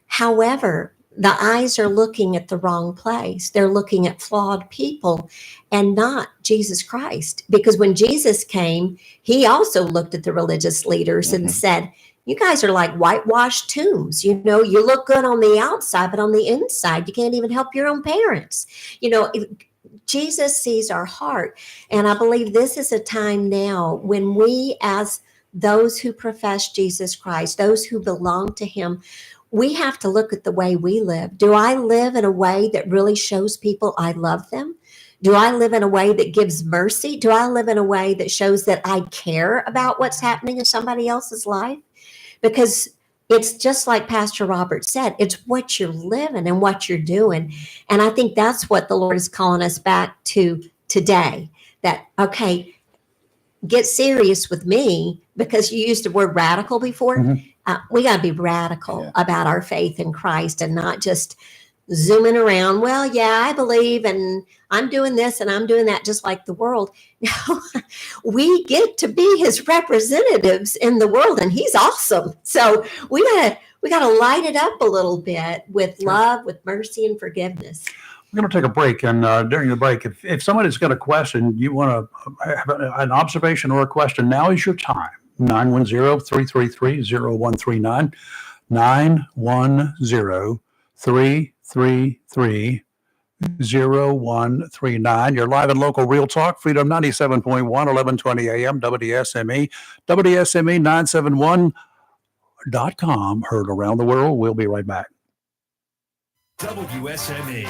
However, the eyes are looking at the wrong place. They're looking at flawed people and not Jesus Christ. Because when Jesus came, he also looked at the religious leaders and said, you guys are like whitewashed tombs. You know, you look good on the outside, but on the inside, you can't even help your own parents. You know, Jesus sees our heart. And I believe this is a time now when we, as those who profess Jesus Christ, those who belong to him, we have to look at the way we live. Do I live in a way that really shows people I love them? Do I live in a way that gives mercy? Do I live in a way that shows that I care about what's happening in somebody else's life? Because it's just like Pastor Robert said, it's what you're living and what you're doing. And I think that's what the Lord is calling us back to today. That, okay, get serious with me, because you used the word radical before. We got to be radical about our faith in Christ and not just zooming around. Well, yeah, I believe and I'm doing this and I'm doing that, just like the world. No, we get to be his representatives in the world, and he's awesome. So we gotta light it up a little bit with love, with mercy and forgiveness. We're going to take a break, and during the break, if somebody's got a question, you want to have an observation or a question, now is your time. 910-333-0139, 910-333-0139. You're live in local Real Talk, Freedom 97.1, 1120 AM, WSME, WSME971.com, heard around the world. We'll be right back. WSME.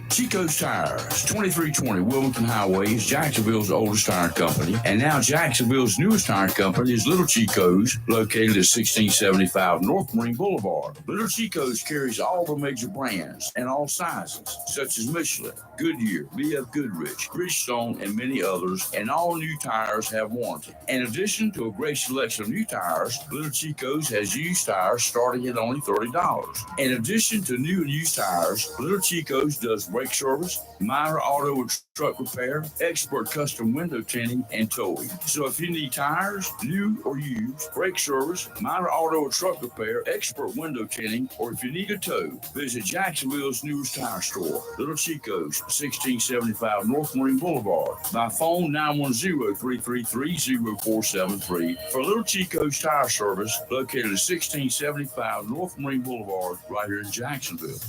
Chico's Tires, 2320 Wilmington Highway is Jacksonville's oldest tire company, and now Jacksonville's newest tire company is Little Chico's, located at 1675 North Marine Boulevard. Little Chico's carries all the major brands and all sizes, such as Michelin, Goodyear, B.F. Goodrich, Bridgestone, and many others, and all new tires have warranty. In addition to a great selection of new tires, Little Chico's has used tires starting at only $30. In addition to new and used tires, Little Chico's does brake service, minor auto and truck repair, expert custom window tinting, and towing. So if you need tires, new or used, brake service, minor auto or truck repair, expert window tinting, or if you need a tow, visit Jacksonville's newest tire store, Little Chico's, 1675 North Marine Boulevard. By phone, 910-333-0473 for Little Chico's Tire Service, located at 1675 North Marine Boulevard, right here in Jacksonville.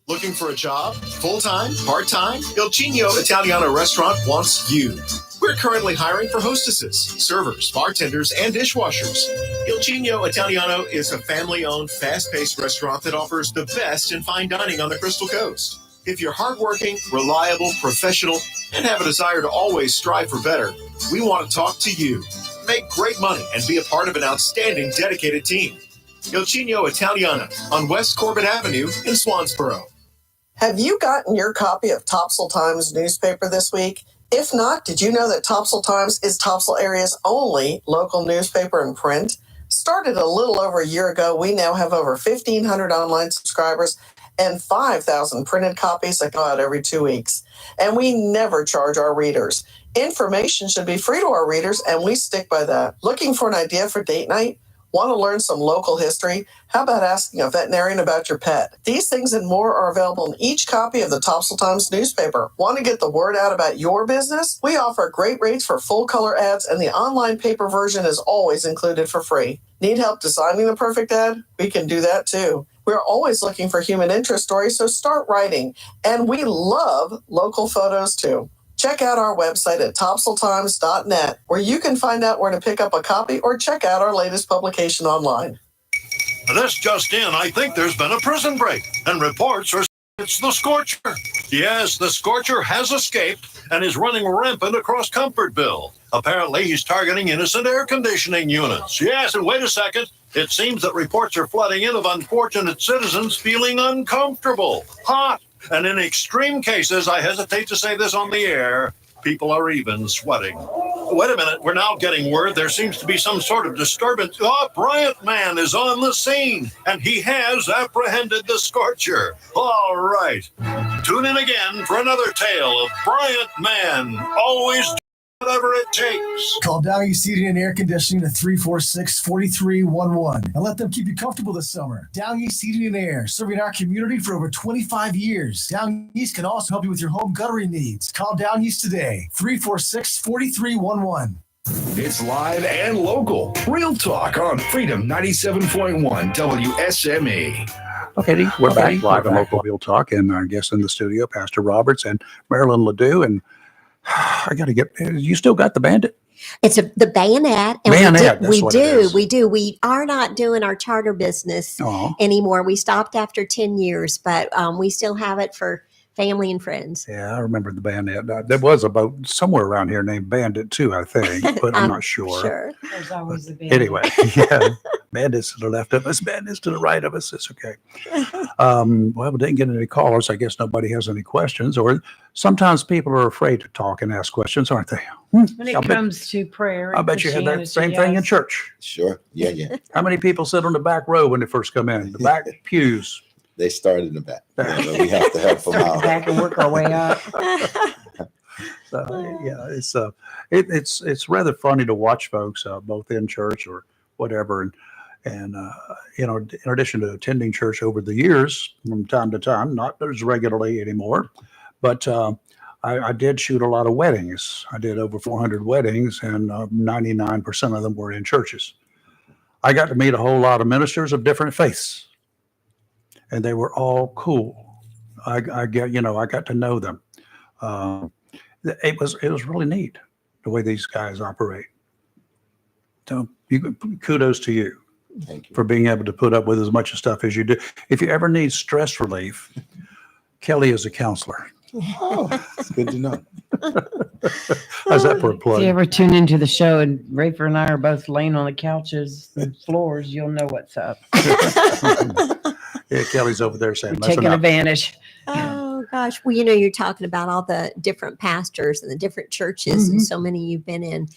Looking for a job? Full-time? Part-time? Il Cigno Italiano Restaurant wants you. We're currently hiring for hostesses, servers, bartenders, and dishwashers. Il Cigno Italiano is a family-owned, fast-paced restaurant that offers the best in fine dining on the Crystal Coast. If you're hardworking, reliable, professional, and have a desire to always strive for better, we want to talk to you. Make great money and be a part of an outstanding, dedicated team. Il Cigno Italiano on West Corbett Avenue in Swansboro. Have you gotten your copy of Topsail Times newspaper this week? If not, did you know that Topsail Times is Topsail area's only local newspaper in print? Started a little over a year ago, we now have over 1,500 online subscribers and 5,000 printed copies that go out every 2 weeks. And we never charge our readers. Information should be free to our readers, and we stick by that. Looking for an idea for date night? Want to learn some local history? How about asking a veterinarian about your pet? These things and more are available in each copy of the Topsail Times newspaper. Want to get the word out about your business? We offer great rates for full color ads, and the online paper version is always included for free. Need help designing the perfect ad? We can do that too. We're always looking for human interest stories, so start writing. And we love local photos too. Check out our website at topsailtimes.net, where you can find out where to pick up a copy or check out our latest publication online. This just in, I think there's been a prison break, and reports are it's the Scorcher. Yes, the Scorcher has escaped and is running rampant across Comfortville. Apparently, he's targeting innocent air conditioning units. Yes, and wait a second. It seems that reports are flooding in of unfortunate citizens feeling uncomfortable, hot, and in extreme cases, I hesitate to say this on the air, people are even sweating. Wait a minute, we're now getting word there seems to be some sort of disturbance. Bryant Man is on the scene, and he has apprehended the Scorcher. All right. Tune in again for another tale of Bryant Man, always whatever it takes. Call Down East Heating and Air Conditioning at 346-4311 and let them keep you comfortable this summer. Down East Heating and Air, serving our community for over 25 years. Down East can also help you with your home guttering needs. Call Down East today, 346-4311. It's live and local. Real talk on Freedom 97.1 WSME. Okay, we're back live and local Real Talk, and our guests in the studio, Pastor Roberts and Marilyn Ledoux. And I got to get, you still got the Bandit? It's the bayonet. And Bayonet, we do. We are not doing our charter business anymore. We stopped after 10 years, but we still have it for family and friends. Yeah, I remember the Bayonet. There was a boat somewhere around here named Bandit too, I think, but I'm not sure. Sure. There's always a bandit. Anyway, yeah, bandits to the left of us, bandits to the right of us. It's okay. Well, we didn't get any callers. I guess nobody has any questions, or sometimes people are afraid to talk and ask questions, aren't they? When it comes to prayer, I bet you had that same thing in church. Sure. Yeah. How many people sit on the back row when they first come in? The back pews. They started in the back. Yeah, but we have to help them out. Back and work our way up. Yeah, it's rather funny to watch folks both in church or whatever, and in addition to attending church over the years from time to time, not as regularly anymore, but I did shoot a lot of weddings. I did over 400 weddings, and 99% of them were in churches. I got to meet a whole lot of ministers of different faiths, and they were all cool. I got to know them. It was really neat the way these guys operate. So kudos to you for being able to put up with as much stuff as you do. If you ever need stress relief, Kelly is a counselor. Oh, it's good to know. How's that for a plug? If you ever tune into the show and Rafer and I are both laying on the couches and floors, you'll know what's up. Yeah, Kelly's over there saying, taking advantage. Oh gosh. Well, you're talking about all the different pastors and the different churches and so many you've been in.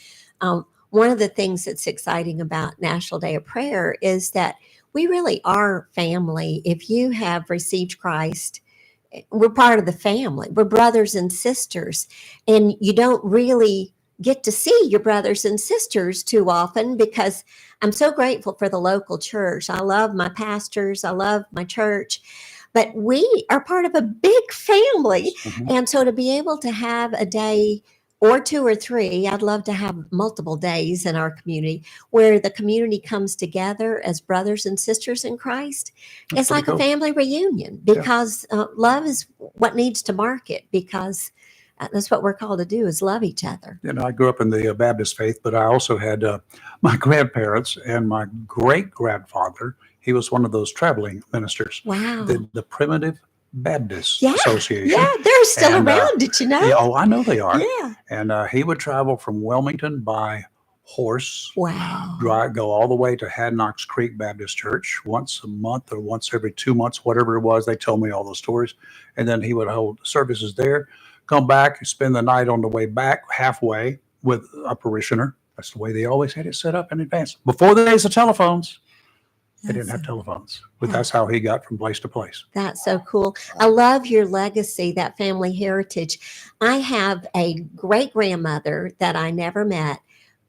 One of the things that's exciting about National Day of Prayer is that we really are family. If you have received Christ, we're part of the family. We're brothers and sisters, and you don't really get to see your brothers and sisters too often, because I'm so grateful for the local church. I love my pastors. I love my church, but we are part of a big family. And so to be able to have a day or two or three, I'd love to have multiple days in our community where the community comes together as brothers and sisters in Christ. It's like a family reunion, because love is what needs to mark it, because that's what we're called to do, is love each other. I grew up in the Baptist faith, but I also had my grandparents and my great-grandfather. He was one of those traveling ministers. Wow. The Primitive Baptist Association. Yeah, they're still around. Did you know? Yeah, I know they are. Yeah. And he would travel from Wilmington by horse. Wow. Go all the way to Hadnocks Creek Baptist Church once a month or once every 2 months, whatever it was. They told me all those stories. And then he would hold services there, come back, spend the night on the way back halfway with a parishioner. That's the way they always had it set up in advance. Before the days of telephones, they didn't have telephones, but that's how he got from place to place. That's so cool. I love your legacy, that family heritage. I have a great grandmother that I never met,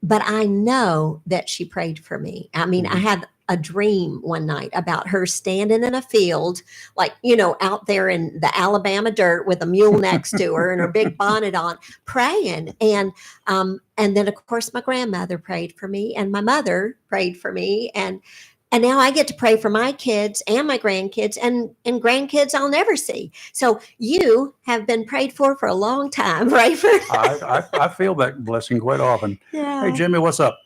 but I know that she prayed for me. I mean, I had a dream one night about her standing in a field, like, out there in the Alabama dirt with a mule next to her and her big bonnet on, praying. And then, of course, my grandmother prayed for me, and my mother prayed for me. And now I get to pray for my kids and my grandkids and grandkids I'll never see. So you have been prayed for a long time, right? I feel that blessing quite often. Yeah. Hey, Jimmy, what's up?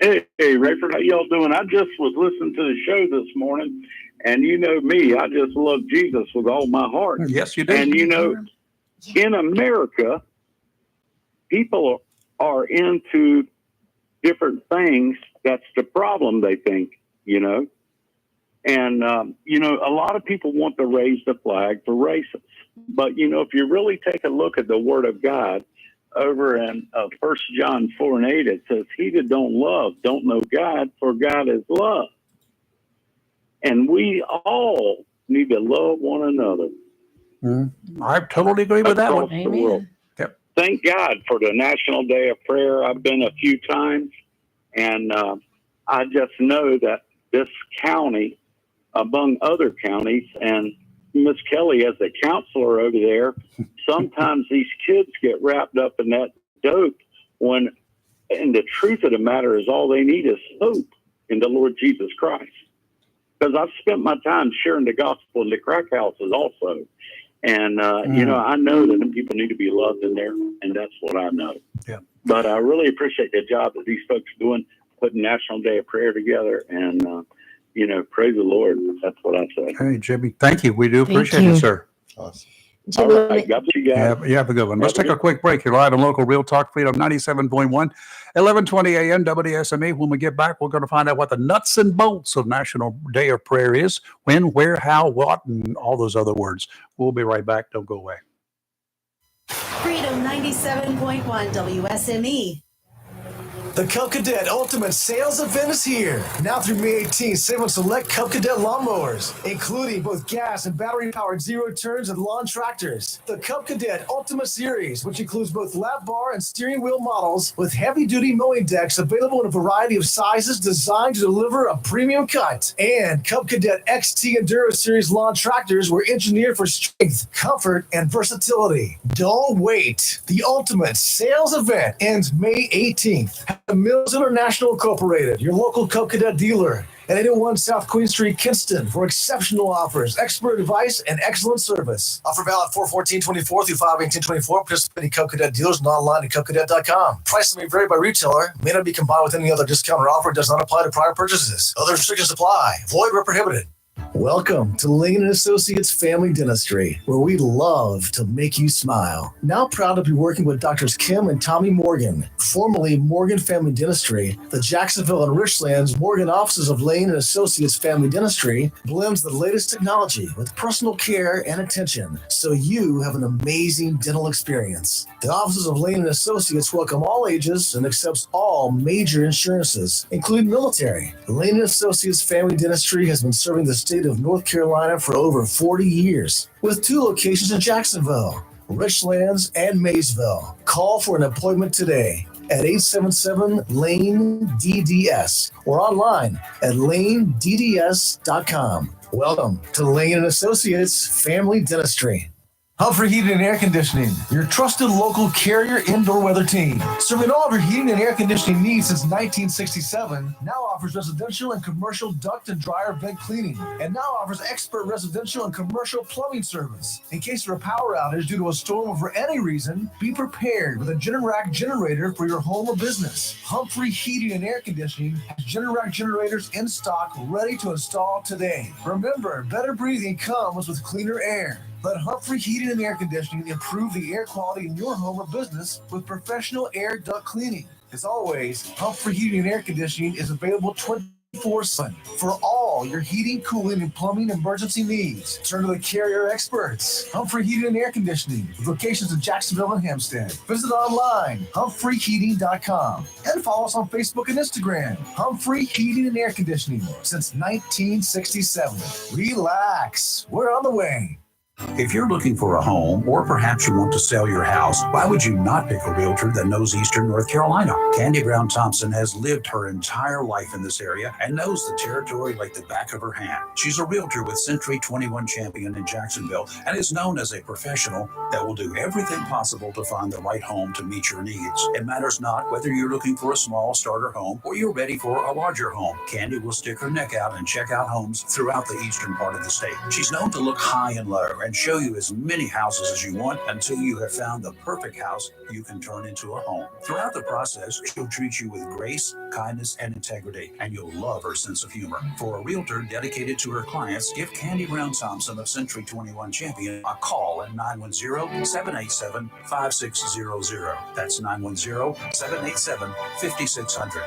Hey, Rayford, how y'all doing? I just was listening to the show this morning, and you know me, I just love Jesus with all my heart. Yes, you do. And in America, people are into different things. That's the problem, they think, And, a lot of people want to raise the flag for racists. But, if you really take a look at the Word of God, over in 1 John 4:8, it says, he that don't love don't know God, for God is love. And we all need to love one another. I totally agree with that one. Across the world. Yep. thank God for the National Day of Prayer. I've been a few times, and I just know that this county, among other counties, and Miss Kelly as a counselor over there, sometimes these kids get wrapped up in that dope when, and the truth of the matter is all they need is hope in the Lord Jesus Christ. Because I've spent my time sharing the gospel in the crack houses also. And, you know, I know that the people need to be loved in there, and that's what I know. Yeah. But I really appreciate the job that these folks are doing, putting National Day of Prayer together, and, you know, praise the Lord. That's what I say. Hey, Jimmy, thank you. We do Thank appreciate you. it, sir. Awesome. All right, God bless you guys. You have a good one. Let's take a quick break. You're live on Local Real Talk Freedom 97.1, 1120 a.m. WSME. When we get back, we're going to find out what the nuts and bolts of National Day of Prayer is, when, where, how, what, and all those other words. We'll be right back. Don't go away. Freedom 97.1 WSME. The Cub Cadet Ultimate Sales Event is here. Now through May 18th, save on select Cub Cadet lawnmowers, including both gas and battery-powered zero-turns and lawn tractors. The Cub Cadet Ultimate Series, which includes both lap bar and steering wheel models with heavy-duty mowing decks available in a variety of sizes designed to deliver a premium cut. And Cub Cadet XT Enduro Series lawn tractors were engineered for strength, comfort, and versatility. Don't wait. The Ultimate Sales Event ends May 18th. Mills International Incorporated, your local Cub Cadet dealer, at 801 South Queen Street, Kinston, for exceptional offers, expert advice, and excellent service. Offer valid 4/14/24 through 5/18/24. Participating Cub Cadet dealers and online at cubcadet.com. Prices may vary by retailer, may not be combined with any other discount or offer, does not apply to prior purchases. Other restrictions apply. Void where prohibited. Welcome to Lane & Associates Family Dentistry, where we love to make you smile. Now proud to be working with Doctors Kim and Tommy Morgan, formerly Morgan Family Dentistry. The Jacksonville and Richlands Morgan offices of Lane & Associates Family Dentistry blends the latest technology with personal care and attention, so you have an amazing dental experience. The offices of Lane & Associates welcome all ages and accepts all major insurances, including military. Lane & Associates Family Dentistry has been serving the state of North Carolina for over 40 years, with 2 locations in Jacksonville, Richlands, and Maysville. Call for an appointment today at 877-LANE-DDS or online at lanedds.com. Welcome to Lane & Associates Family Dentistry. Humphrey Heating and Air Conditioning, your trusted local Carrier indoor weather team. Serving all of your heating and air conditioning needs since 1967, now offers residential and commercial duct and dryer vent cleaning, and now offers expert residential and commercial plumbing service. In case of a power outage due to a storm or for any reason, be prepared with a Generac generator for your home or business. Humphrey Heating and Air Conditioning has Generac generators in stock ready to install today. Remember, better breathing comes with cleaner air. Let Humphrey Heating and Air Conditioning improve the air quality in your home or business with professional air duct cleaning. As always, Humphrey Heating and Air Conditioning is available 24/7 for all your heating, cooling, and plumbing emergency needs. Turn to the Carrier experts. Humphrey Heating and Air Conditioning, with locations in Jacksonville and Hampstead. Visit online, humphreyheating.com, and follow us on Facebook and Instagram. Humphrey Heating and Air Conditioning since 1967. Relax, we're on the way. If you're looking for a home, or perhaps you want to sell your house, why would you not pick a realtor that knows Eastern North Carolina? Candy Brown Thompson has lived her entire life in this area and knows the territory like the back of her hand. She's a realtor with Century 21 Champion in Jacksonville and is known as a professional that will do everything possible to find the right home to meet your needs. It matters not whether you're looking for a small starter home or you're ready for a larger home. Candy will stick her neck out and check out homes throughout the eastern part of the state. She's known to look high and low and show you as many houses as you want until you have found the perfect house you can turn into a home. Throughout the process, she'll treat you with grace, kindness, and integrity, and you'll love her sense of humor. For a realtor dedicated to her clients, give Candy Brown Thompson of Century 21 Champion a call at 910-787-5600. That's 910-787-5600.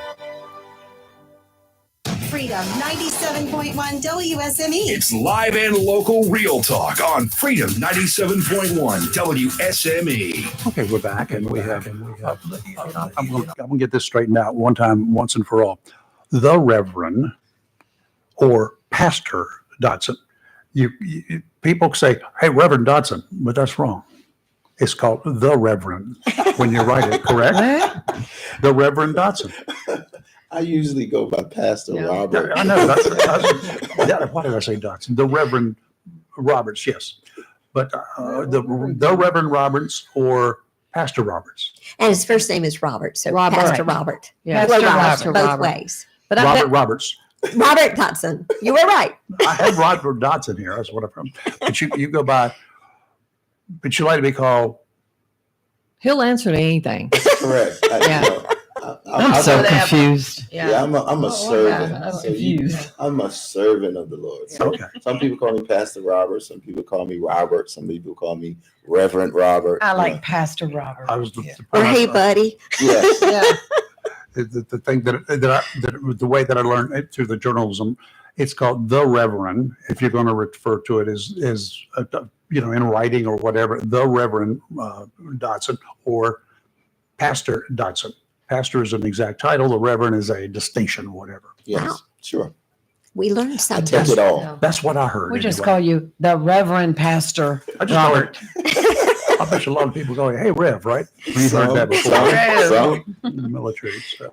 Freedom 97.1 WSME. It's live and local Real Talk on Freedom 97.1 WSME. Okay, we're back, and we have. I'm going to get this straightened out one time, once and for all. The Reverend or Pastor Dodson. You people say, "Hey, Reverend Dodson," but that's wrong. It's called the Reverend. when you write it, correct? The Reverend Dotson. I usually go by Pastor Robert. I know. Why did I say Dotson? The Reverend Roberts, yes. But the Reverend Roberts or Pastor Roberts. And his first name is Robert, so Pastor Robert. Yeah, You were right, Pastor both Robert. ways. But Robert Roberts. Robert Dotson. You were right. I have Robert Dotson here. That's what I'm from. But you go by, but you like to be called. He'll answer to anything. Correct. I'm so confused. Yeah, I'm a servant. I'm So confused. I'm a servant of the Lord. So some people call me Pastor Robert. Some people call me Robert. Some people call me Reverend Robert. I like Pastor Robert. I was Or hey, buddy. Yes. The thing that the way that I learned it through the journalism, it's called the Reverend. If you're going to refer to it as in writing or whatever, the Reverend Dotson or Pastor Dotson. Pastor is an exact title. The Reverend is a distinction, whatever. Yes, sure. We learned I something. take it all. That's what I heard. We just anyway. call you the Reverend Pastor I just call Robert. I bet you a lot of people go, "Hey, Rev," right? You've heard that before. In the military. So.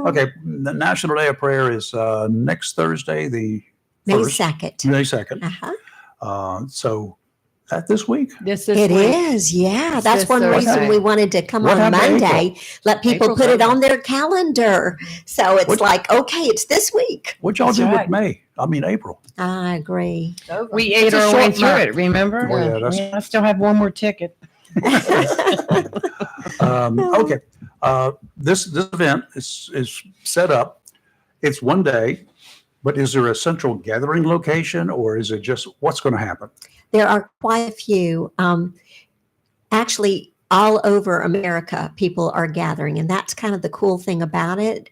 Okay, the National Day of Prayer is next Thursday, the May 1st. 2nd. May 2nd. So that this week. This It is, yeah. That's this one reason Thursday. we wanted to come What on happened to Monday. Let people April put it 3rd. on their calendar. So it's like, okay, it's this week. What y'all That's do right. with April? I agree. We It's ate a our way short through month. it, remember? Oh, yeah, that's- I still have one more ticket. Okay. This event is set up. It's one day, but is there a central gathering location or is it just what's going to happen? There are quite a few. Actually, all over America, people are gathering, and that's kind of the cool thing about it.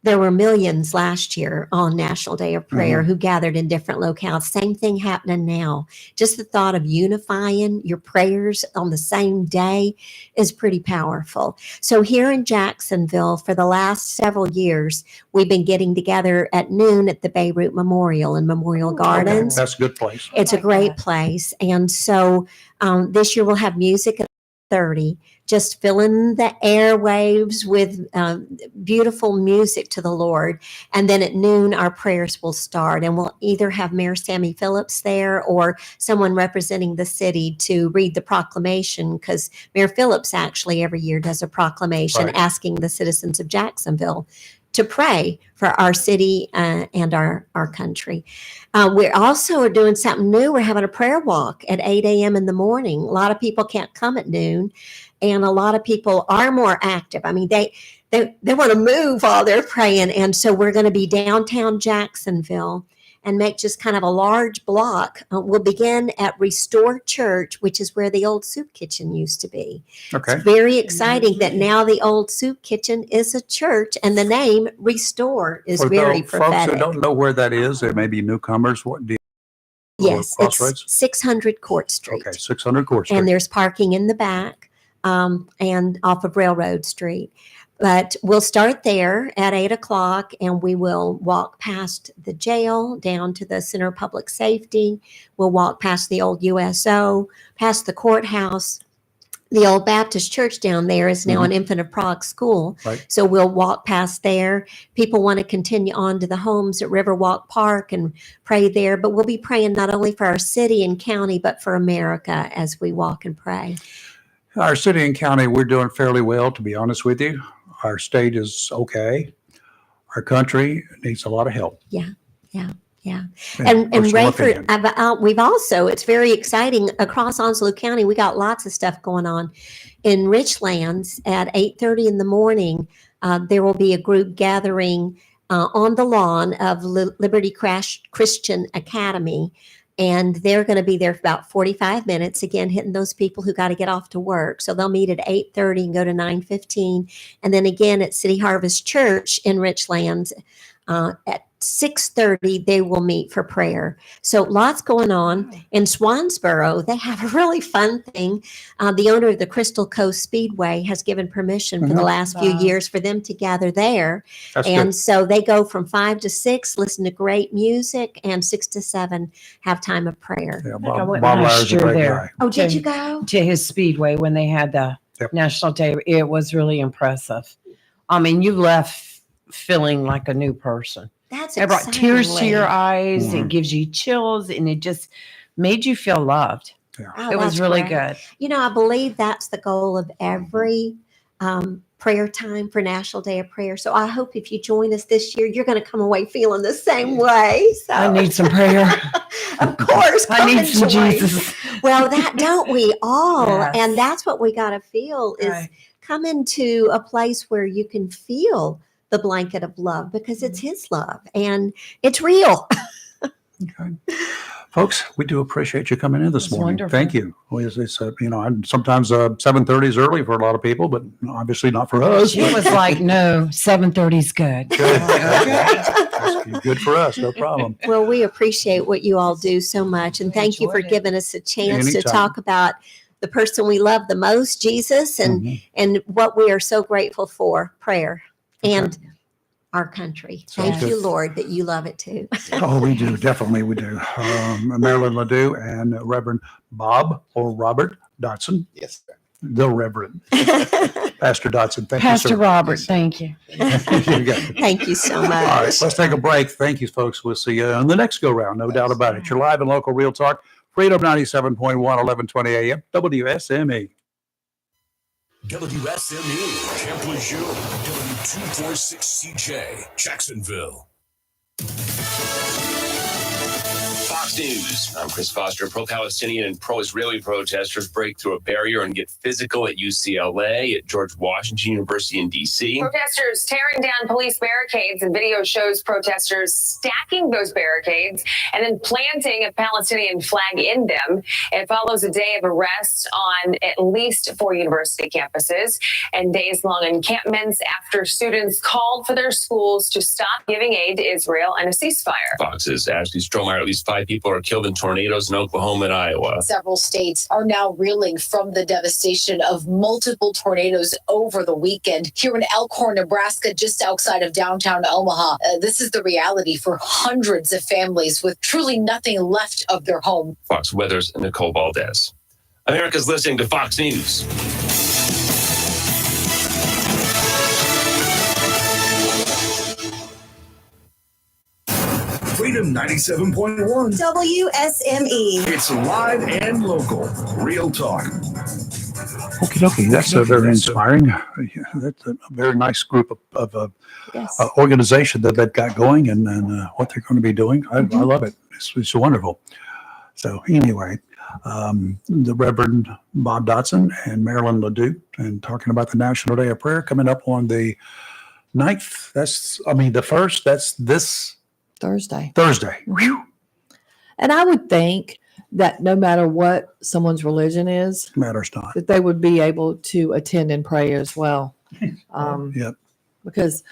There were millions last year on National Day of Prayer who gathered in different locales. Same thing happening now. Just the thought of unifying your prayers on the same day is pretty powerful. So here in Jacksonville, for the last several years, we've been getting together at noon at the Beirut Memorial in Memorial Gardens. That's a good place. It's a great place. And so this year we'll have music at 30, just filling the airwaves with beautiful music to the Lord. And then at noon, our prayers will start. And we'll either have Mayor Sammy Phillips there or someone representing the city to read the proclamation, because Mayor Phillips actually every year does a proclamation Right. asking the citizens of Jacksonville to pray for our city and our country. We also are doing something new. We're having a prayer walk at 8 a.m. in the morning. A lot of people can't come at noon, and a lot of people are more active. I mean, they want to move while they're praying, and so we're going to be downtown Jacksonville and make just kind of a large block. We'll begin at Restore Church, which is where the old soup kitchen used to be. Okay. It's very exciting that now the old soup kitchen is a church, and the name Restore is For very those folks who prophetic. don't know where that is, there may be newcomers. What do Yes, Crossroads? it's 600 Court Street. Okay, 600 Court Street. And there's parking in the back and off of Railroad Street. But we'll start there at 8 o'clock, and we will walk past the jail down to the Center of Public Safety. We'll walk past the old USO, past the courthouse. The old Baptist church down there is now an Infant of Prague school. Right. So we'll walk past there. People want to continue on to the homes at Riverwalk Park and pray there. But we'll be praying not only for our city and county, but for America as we walk and pray. Our city and county, we're doing fairly well, to be honest with you. Our state is okay. Our country needs a lot of help. Yeah. Yeah, And personal Rayford, opinion. we've also, it's very exciting across Onslow County. We got lots of stuff going on. In Richlands at 8:30 in the morning, there will be a group gathering on the lawn of Liberty Christian Academy. And they're going to be there for about 45 minutes, again, hitting those people who got to get off to work. So they'll meet at 8:30 and go to 9:15. And then again at City Harvest Church in Richlands at 6:30, they will meet for prayer. So lots going on. In Swansboro, they have a really fun thing. The owner of the Crystal Coast Speedway has given permission for the last few years for them to gather there. That's and good. so they go from 5 to 6, listen to great music, and 6 to 7 have time of prayer. Yeah, I Bob went Lyre's last a year great there. guy. Oh, did you go? To his speedway when they had the National Day. It was really impressive. I mean, you left feeling like a new person. That's It brought tears to your eyes. Mhm. It gives you chills, and it just made you feel loved. Oh, It was that's really great. good. You know, I believe that's the goal of every prayer time for National Day of Prayer. So I hope if you join us this year, you're going to come away feeling the same way. So I need some prayer. Of course, I come need and some join. Jesus. Well, that don't we all? Yes. And that's what we got to feel is Right. come into a place where you can feel the blanket of love because it's His love and it's real. Folks, we do appreciate you coming in this It's morning. wonderful. Thank you. Well, as I said, sometimes 7:30 is early for a lot of people, but obviously not for us. She was like, no, 7:30 is good. Good for us, no problem. Well, we appreciate what you all do so much. And thank you for enjoyed it. giving us a chance to Anytime. talk about the person we love the most, Jesus, and what we are so grateful for, prayer and our country. Sounds Thank you, good. Lord, that you love it too. Oh, we do. Definitely we do. Marilyn Ledoux and Reverend Bob or Robert Dotson. Yes, sir. The Reverend. Pastor Dotson. Thank Pastor you, sir. Robert, thank you. You got it. Thank you so much. All right, let's take a break. Thank you, folks. We'll see you on the next go round. No doubt about it. You're live and local Real Talk. Freedom 97.1, 1120 AM, WSME. WSME, Camp Lejeune, W246CJ, Jacksonville. Fox News. I'm Chris Foster. Pro-Palestinian and pro-Israeli protesters break through a barrier and get physical at UCLA, at George Washington University in D.C. Protesters tearing down police barricades, and video shows protesters stacking those barricades and then planting a Palestinian flag in them. It follows a day of arrests on at least 4 university campuses and days-long encampments after students called for their schools to stop giving aid to Israel and a ceasefire. Fox's Ashley Strohmeyer. At least 5 people are killed in tornadoes in Oklahoma and Iowa. Several states are now reeling from the devastation of multiple tornadoes over the weekend. Here in Elkhorn, Nebraska, just outside of downtown Omaha, this is the reality for hundreds of families with truly nothing left of their home. Fox Weather's Nicole Valdez. America's listening to Fox News. Freedom 97.1. WSME. It's live and local. Real talk. Okie dokie. That's very inspiring. That's a very nice group of organization that they've got going and what they're going to be doing. I love it. It's wonderful. So anyway, the Reverend Bob Dotson and Marilyn Ledoux and talking about the National Day of Prayer coming up on the 9th. The 1st. That's this Thursday. Whew. And I would think that no matter what someone's religion is, Matters not. that they would be able to attend and pray as well. Yep. Because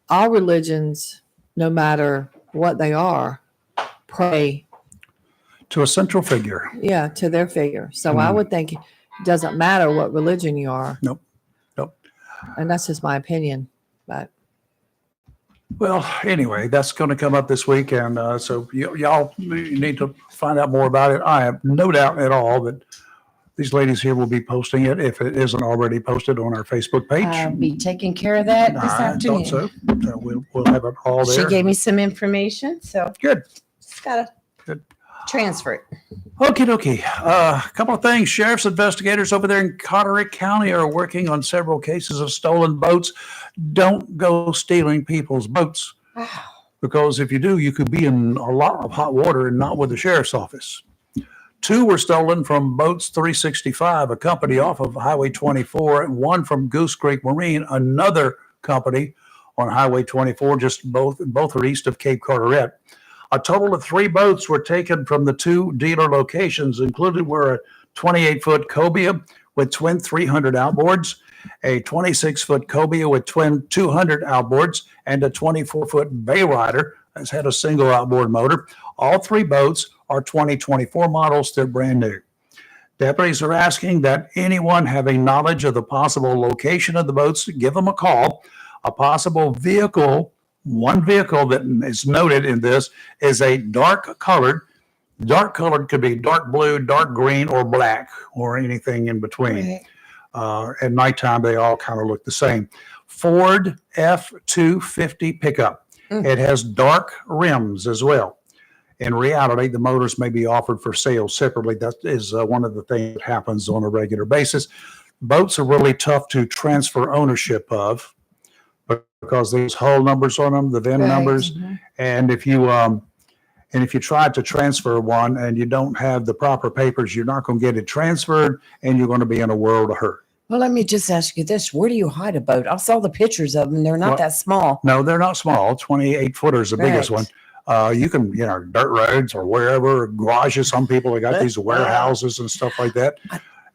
all religions, no matter what they are, pray To a central figure. to their figure. So I would think it doesn't matter what religion you are. Nope. And that's just my opinion. But Well, anyway, that's going to come up this week, and so y'all need to find out more about it. I have no doubt at all that these ladies here will be posting it if it isn't already posted on our Facebook page. I'll be taking care of that this I afternoon. thought so. So we'll have it all there. She gave me some information, so Good. just gotta transfer it. Okie dokie. A couple of things. Sheriff's investigators over there in Carteret County are working on several cases of stolen boats. Don't go stealing people's boats, because if you do, you could be in a lot of hot water and not with the sheriff's office. 2 were stolen from Boats 365, a company off of Highway 24, and 1 from Goose Creek Marine, another company on Highway 24, just both are east of Cape Carteret. A total of 3 boats were taken from the 2 dealer locations. Included were a 28-foot cobia with twin 300 outboards, a 26-foot cobia with twin 200 outboards, and a 24-foot Bay Rider that's had a single outboard motor. All 3 boats are 2024 models. They're brand new. Deputies are asking that anyone having knowledge of the possible location of the boats, give them a call. A possible vehicle, one vehicle that is noted in this is a dark colored could be dark blue, dark green, or black, or anything in between. At nighttime, they all kind of look the same. Ford F-250 pickup. It has dark rims as well. In reality, the motors may be offered for sale separately. That is one of the things that happens on a regular basis. Boats are really tough to transfer ownership of because there's hull numbers on them, the VIN numbers, and if you try to transfer one and you don't have the proper papers, you're not going to get it transferred, and you're going to be in a world of hurt. Well, let me just ask you this. Where do you hide a boat? I saw the pictures of them. They're not that small. No, they're not small. 28 footers, the biggest one. You can, dirt roads or wherever, garages. Some people have got these warehouses and stuff like that.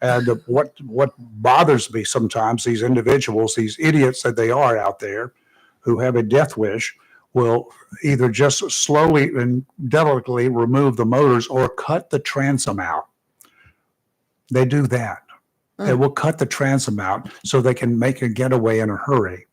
And what bothers me sometimes, these individuals, these idiots that they are out there who have a death wish, will either just slowly and delicately remove the motors or cut the transom out. They do that. They will cut the transom out so they can make a getaway in a hurry.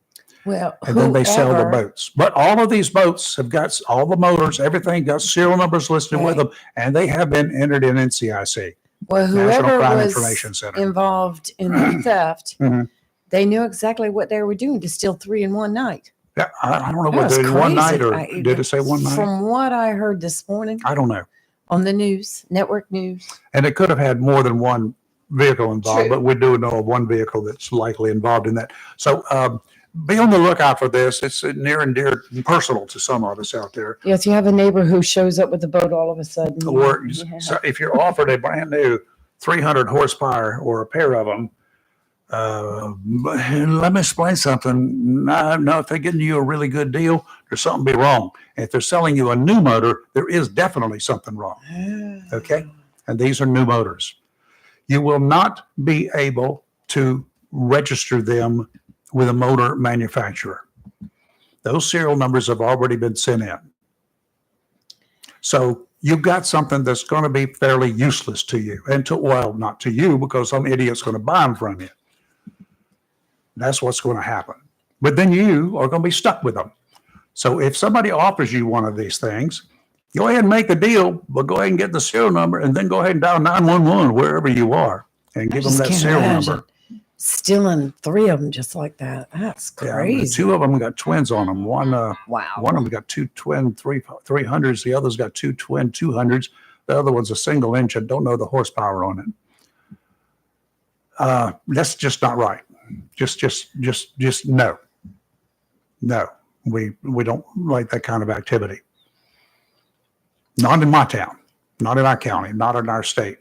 Well, and then they sell the boats. But all of these boats have got all the motors, everything, got serial numbers listed with them, and they have been entered in NCIC. Well, National whoever Crime was Information Center. involved in the theft, they knew exactly what they were doing to steal 3 in one night. Yeah, I don't know That whether was it's one night crazy. or did it say one night? From what I heard this morning I don't know. on the news, network news. And it could have had more than one vehicle involved, True. but we do know of one vehicle that's likely involved in that. So be on the lookout for this. It's near and dear and personal to some of us out there. Yes, you have a neighbor who shows up with a boat all of a sudden. Or Yeah. so if you're offered a brand new 300 horsepower or a pair of them, let me explain something. No, if they're getting you a really good deal, there's something be wrong. If they're selling you a new motor, there is definitely something wrong. Okay? And these are new motors. You will not be able to register them with a motor manufacturer. Those serial numbers have already been sent in. So you've got something that's going to be fairly useless to you. And not to you, because some idiot's going to buy them from you. That's what's going to happen. But then you are going to be stuck with them. So if somebody offers you one of these things, go ahead and make the deal, but go ahead and get the serial number and then go ahead and dial 911 wherever you are and give them that serial number. Stealing 3 of them just like that. That's crazy. Yeah, 2 of them got twins on them. One of them got 2 twin 300s. The other's got 2 twin 200s. The other one's a single engine. Don't know the horsepower on it. That's just not right. Just no. No, we don't like that kind of activity. Not in my town, not in our county, not in our state.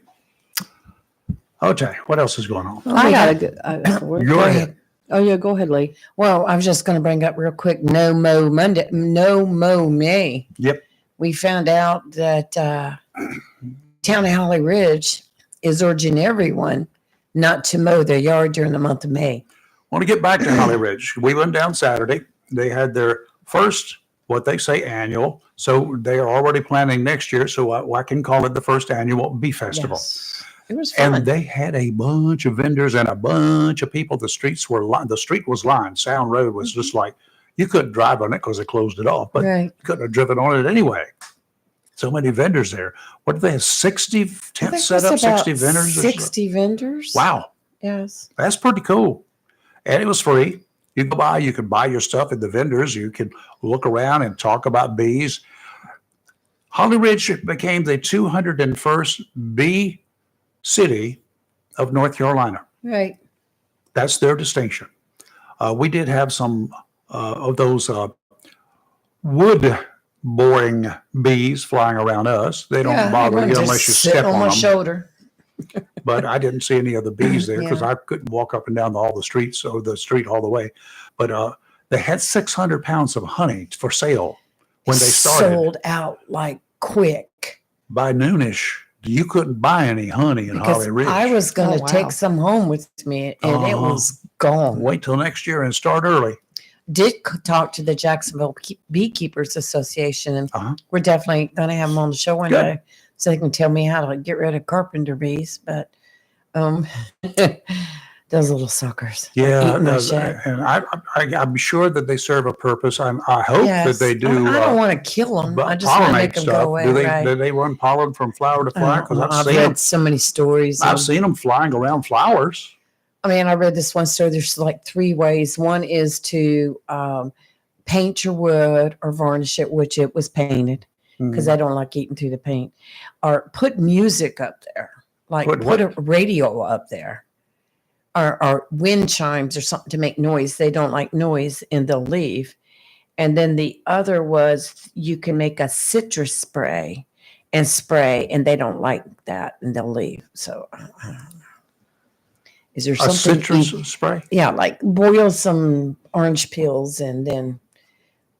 Okay, what else is going on? I got a good. Go ahead. Oh yeah, go ahead, Lee. Well, I was just going to bring up real quick. No Mow Monday. No Mow May. Yep. We found out that Town of Holly Ridge is urging everyone not to mow their yard during the month of May. I want to get back to Holly Ridge. We went down Saturday. They had their first, what they say, annual. So they are already planning next year. So I can call it the first annual Bee Festival. Yes. It was fun. And they had a bunch of vendors and a bunch of people. The streets were lined. The street was lined. Sound Road was just like, you couldn't drive on it because they closed it off, but you couldn't have driven on it anyway. So many vendors there. What did they have? 60 tents set up, 60 vendors? 60 vendors. Wow. Yes. That's pretty cool. And it was free. You go by, you could buy your stuff at the vendors. You could look around and talk about bees. Holly Ridge became the 201st bee city of North Carolina. Right. That's their distinction. We did have some of those wood boring bees flying around us. They don't bother you unless you step on my them. shoulder. But I didn't see any of the bees there because I couldn't walk up and down all the streets or the street all the way. But they had 600 pounds of honey for sale when they started. Sold out like quick. By noonish, you couldn't buy any honey in Holly Ridge. I was going to take some home with me, and it was gone. Wait till next year and start early. Did talk to the Jacksonville Beekeepers Association, and we're definitely going to have them on the show one day so they can tell me how to get rid of carpenter bees. But those little suckers. Yeah, eating my shit. and I'm sure that they serve a purpose. I hope that they do. I don't want to kill them. I just want to make them go away. Do they run pollen from flower to flower? Because I've read so many stories. I've seen them flying around flowers. I mean, I read this one story. There's like 3 ways. One is to paint your wood or varnish it, which it was painted because I don't like eating through the paint. Or put music up there, like put a radio up there, or wind chimes or something to make noise. They don't like noise, and they'll leave. And then the other was you can make a citrus spray, and they don't like that, and they'll leave. So I don't know. Is there A something? citrus spray? Yeah, like boil some orange peels and then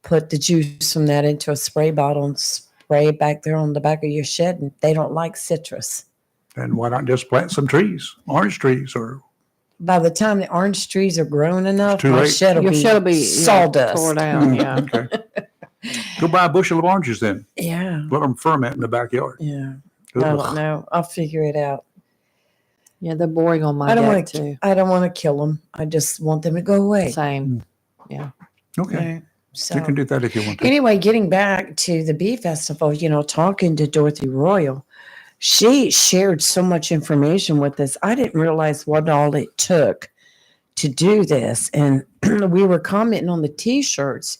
put the juice from that into a spray bottle and spray it back there on the back of your shed. And they don't like citrus. And why not just plant some trees, orange trees, or By the time the orange trees are grown enough, too my late? shed will Your be, shed will be sawdust. tore down. Yeah. Okay. Go buy a bushel of oranges then. Yeah. Let them ferment in the backyard. Yeah. Ugh. I don't know. I'll figure it out. Yeah, they're boring on my I don't deck want too. I don't want to kill them. I just want them to go away. Same. Yeah. Okay. Right. So You can do that if you want to. anyway, getting back to the bee festival, talking to Dorothy Royal, she shared so much information with us. I didn't realize what all it took to do this. And we were commenting on the t-shirts,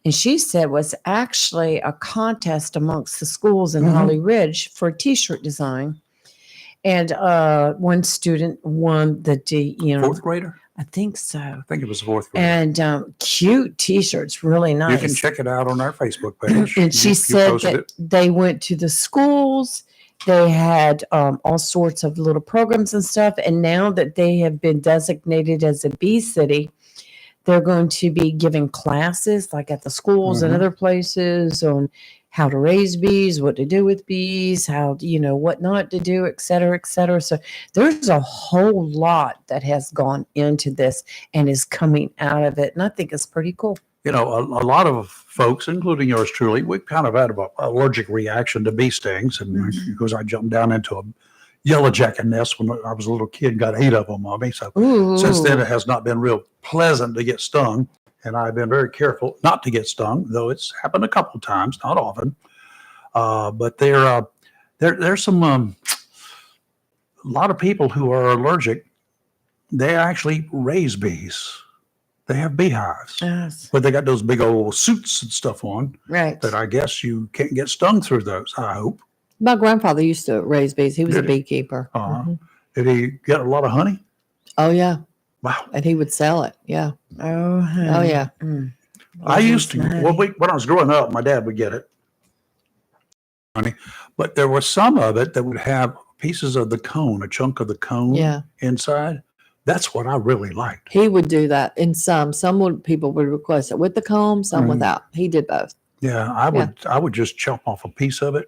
and she said was actually a contest amongst the schools in Holly Ridge for t-shirt design. And one student won the Fourth grader? I think so. I think it was fourth grader. And cute t-shirts, really nice. You can check it out on our Facebook page. And she You said posted that it. they went to the schools. They had all sorts of little programs and stuff. And now that they have been designated as a bee city, they're going to be giving classes like at the schools and other places on how to raise bees, what to do with bees, how, what not to do, et cetera, et cetera. So there's a whole lot that has gone into this and is coming out of it. And I think it's pretty cool. A lot of folks, including yours truly, we kind of had an allergic reaction to bee stings. And because I jumped down into a yellow jacket nest when I was a little kid, got 8 of them on me. So since then, it has not been real pleasant to get stung. And I've been very careful not to get stung, though it's happened a couple of times, not often. But there's some a lot of people who are allergic. They actually raise bees. They have beehives, Yes. but they got those big old suits and stuff on. Right. That I guess you can't get stung through those. I hope. My grandfather used to raise bees. He was a Did he? beekeeper. Did he get a lot of honey? Oh yeah. Wow. And he would sell it. Yeah. Oh, Oh yeah. I used to, when I was growing up, my dad would get it. Honey. But there was some of it that would have pieces of the cone, a chunk of the cone Yeah. inside. That's what I really liked. He would do that in some. People would request it with the comb, some Mhm. without. He did both. Yeah, I would just chop off a piece of it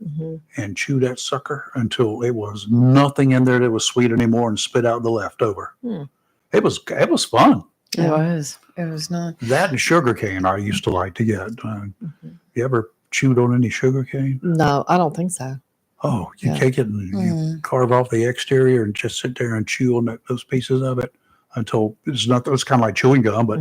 and chew that sucker until it was nothing in there that was sweet anymore and spit out the leftover. Hmm. It was fun. It was. It was not. That and sugar cane I used to like to get. You ever chewed on any sugar cane? No, I don't think so. Oh, you Yeah. take it and you carve off the exterior and just sit there and chew on those pieces of it until it's nothing. It's kind of like chewing gum, but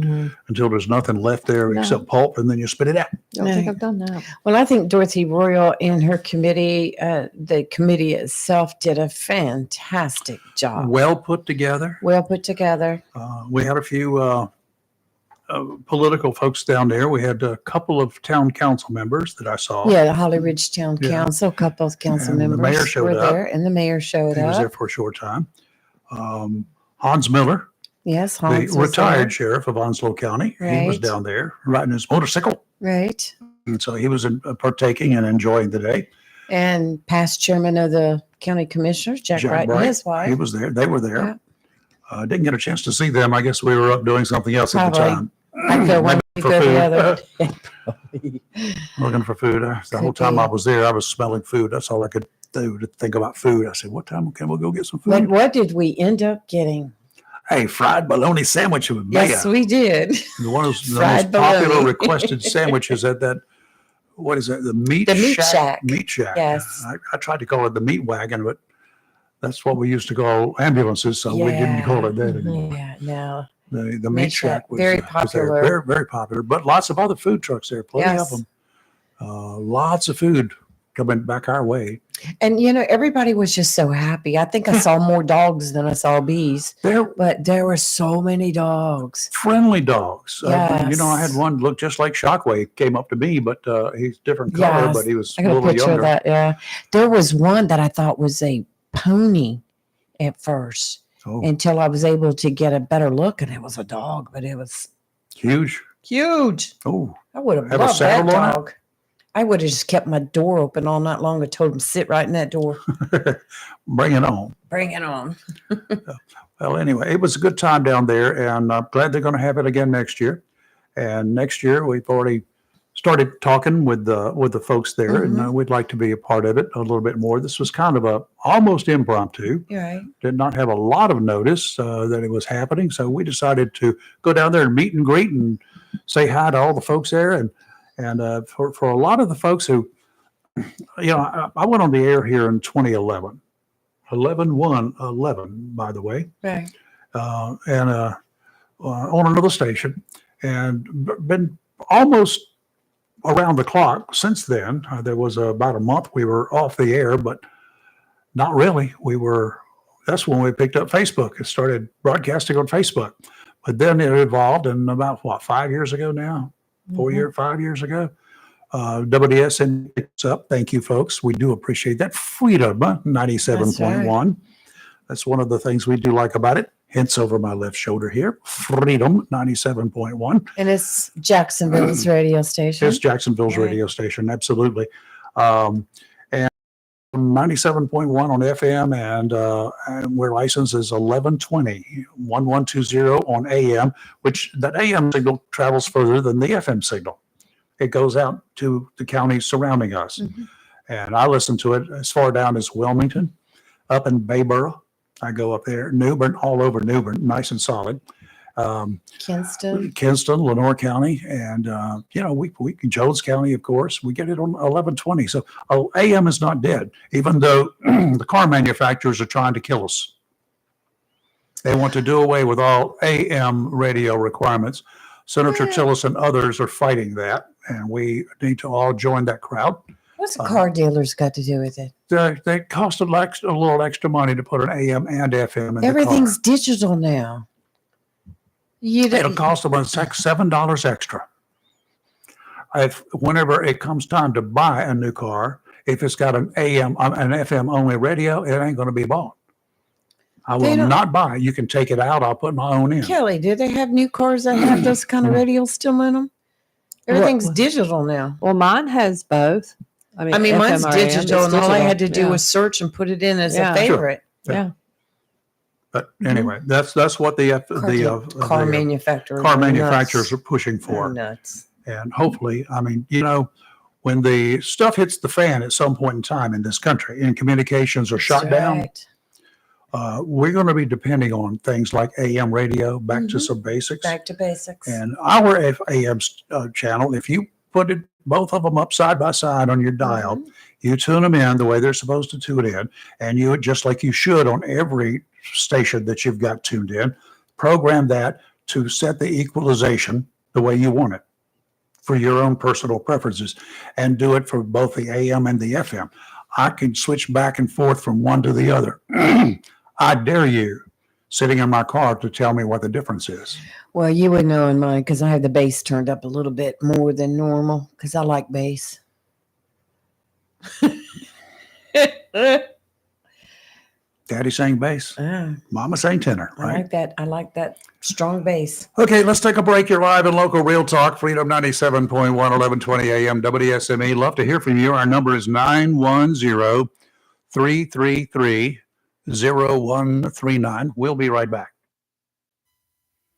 until there's nothing left there No. except pulp, and then you spit it out. Don't think I've done that. Well, I think Dorothy Royal and her committee, the committee itself, did a fantastic job. Well put together. Well put together. We had a few political folks down there. We had a couple of town council members that I saw. Yeah, the Holly Ridge Town Yeah. Council, a couple of council And the members mayor showed were up. there, and the mayor showed He was there up. for a short time. Hans Miller, Yes, Hans the was retired there. sheriff of Onslow County, he was Right. down there riding his motorcycle. Right. And so he was partaking and enjoying the day. And past chairman of the county commissioners, Jack Wright and his wife. He was there. They were there. Yeah. Didn't get a chance to see them. I guess we were up doing something else at the Probably. time. I go one, you For go the food. other. Looking for food. The whole Could time be. I was there, I was smelling food. That's all I could do to think about food. I said, what time can we go get some food? What did we end up getting? Hey, fried bologna sandwich with mayo. Yes, we did. One of the Fried most popular bologna. requested sandwiches at that, what is it? The Meat Shack. Meat Shack. Yes. I tried to call it the Meat Wagon, but that's what we used to call ambulances, so we didn't call it that anymore. Yeah, no. The Meat Shack was very was there. popular. Very, very popular. But lots of other food trucks there, plenty Yes. of them. Lots of food coming back our way. And everybody was just so happy. I think I saw more dogs than I saw bees. But there were so many dogs. Friendly dogs. Yes. I had one look just like Shockwave, came up to me, but he's different color, Yes. but he was I a got a little picture younger. of that. Yeah. There was one that I thought was a pony at first until I was able to get a better look, and it was a dog, but it was Huge. huge. Oh, I would have Have a loved that saddle on it? dog. I would have just kept my door open all night long and told him sit right in that door. Bring it on. Bring it on. Well, anyway, it was a good time down there, and I'm glad they're going to have it again next year. And next year, we've already started talking with the folks there, and we'd like to be a part of it a little bit more. This was kind of a almost impromptu. You're right. Did not have a lot of notice that it was happening, so we decided to go down there and meet and greet and say hi to all the folks there. And for a lot of the folks who, I went on the air here in 2011, 11/1/11, by the way, Right. and on another station, and been almost around the clock since then. There was about a month we were off the air, but not really. That's when we picked up Facebook and started broadcasting on Facebook. But then it evolved, and about 5 years ago now, 5 years ago, WDSN picks up. Thank you, folks. We do appreciate that. Freedom 97.1. That's one of the things we do like about it. Hence over my left shoulder here. Freedom 97.1. And it's Jacksonville's radio station. It's Jacksonville's Right. radio station, absolutely. And 97.1 on FM, and where license is 1120, 1120 on AM, which that AM signal travels further than the FM signal. It goes out to the counties surrounding us. And I listen to it as far down as Wilmington, up in Bayboro. I go up there, Newbern, all over Newbern, nice and solid. Kinston. Lenore County, and we Jones County, of course. We get it on 1120. So AM is not dead, even though the car manufacturers are trying to kill us. They want to do away with all AM radio requirements. Senator Tillis and others are fighting that, and we need to all join that crowd. What's the car dealers got to do with it? They cost a little extra money to put an AM and FM in Everything's digital now. It'll cost them $7 extra. Whenever it comes time to buy a new car, if it's got an AM, an FM only radio, it ain't going to be bought. I will not buy. You can take it out. I'll put my own in. Kelly, do they have new cars that have those kind of radios still in them? Everything's digital now. Well, mine has both. I mean mine's FM or AM, digital, it's and all I digital. had to do Yeah. was search and put it in as Yeah. a favorite. Sure. Yeah. But anyway, that's what the Car manufacturers car are manufacturers nuts. are pushing for. They're nuts. And hopefully, when the stuff hits the fan at some point in time in this country and communications are shut down, we're going to be depending on things like AM radio, back to some basics. Back to basics. And our AM channel, if you put both of them up side by side on your dial, you tune them in the way they're supposed to tune in, and you, just like you should on every station that you've got tuned in, program that to set the equalization the way you want it for your own personal preferences, and do it for both the AM and the FM. I can switch back and forth from one to the other. I dare you, sitting in my car, to tell me what the difference is. Well, you would know in mine because I have the bass turned up a little bit more than normal because I like bass. Daddy sang bass, Mama sang tenor, right? I like that strong bass. Okay, let's take a break. You're live in local Real Talk, Freedom 97.1, 1120 AM, WSME. Love to hear from you. Our number is 910-333-0139. We'll be right back.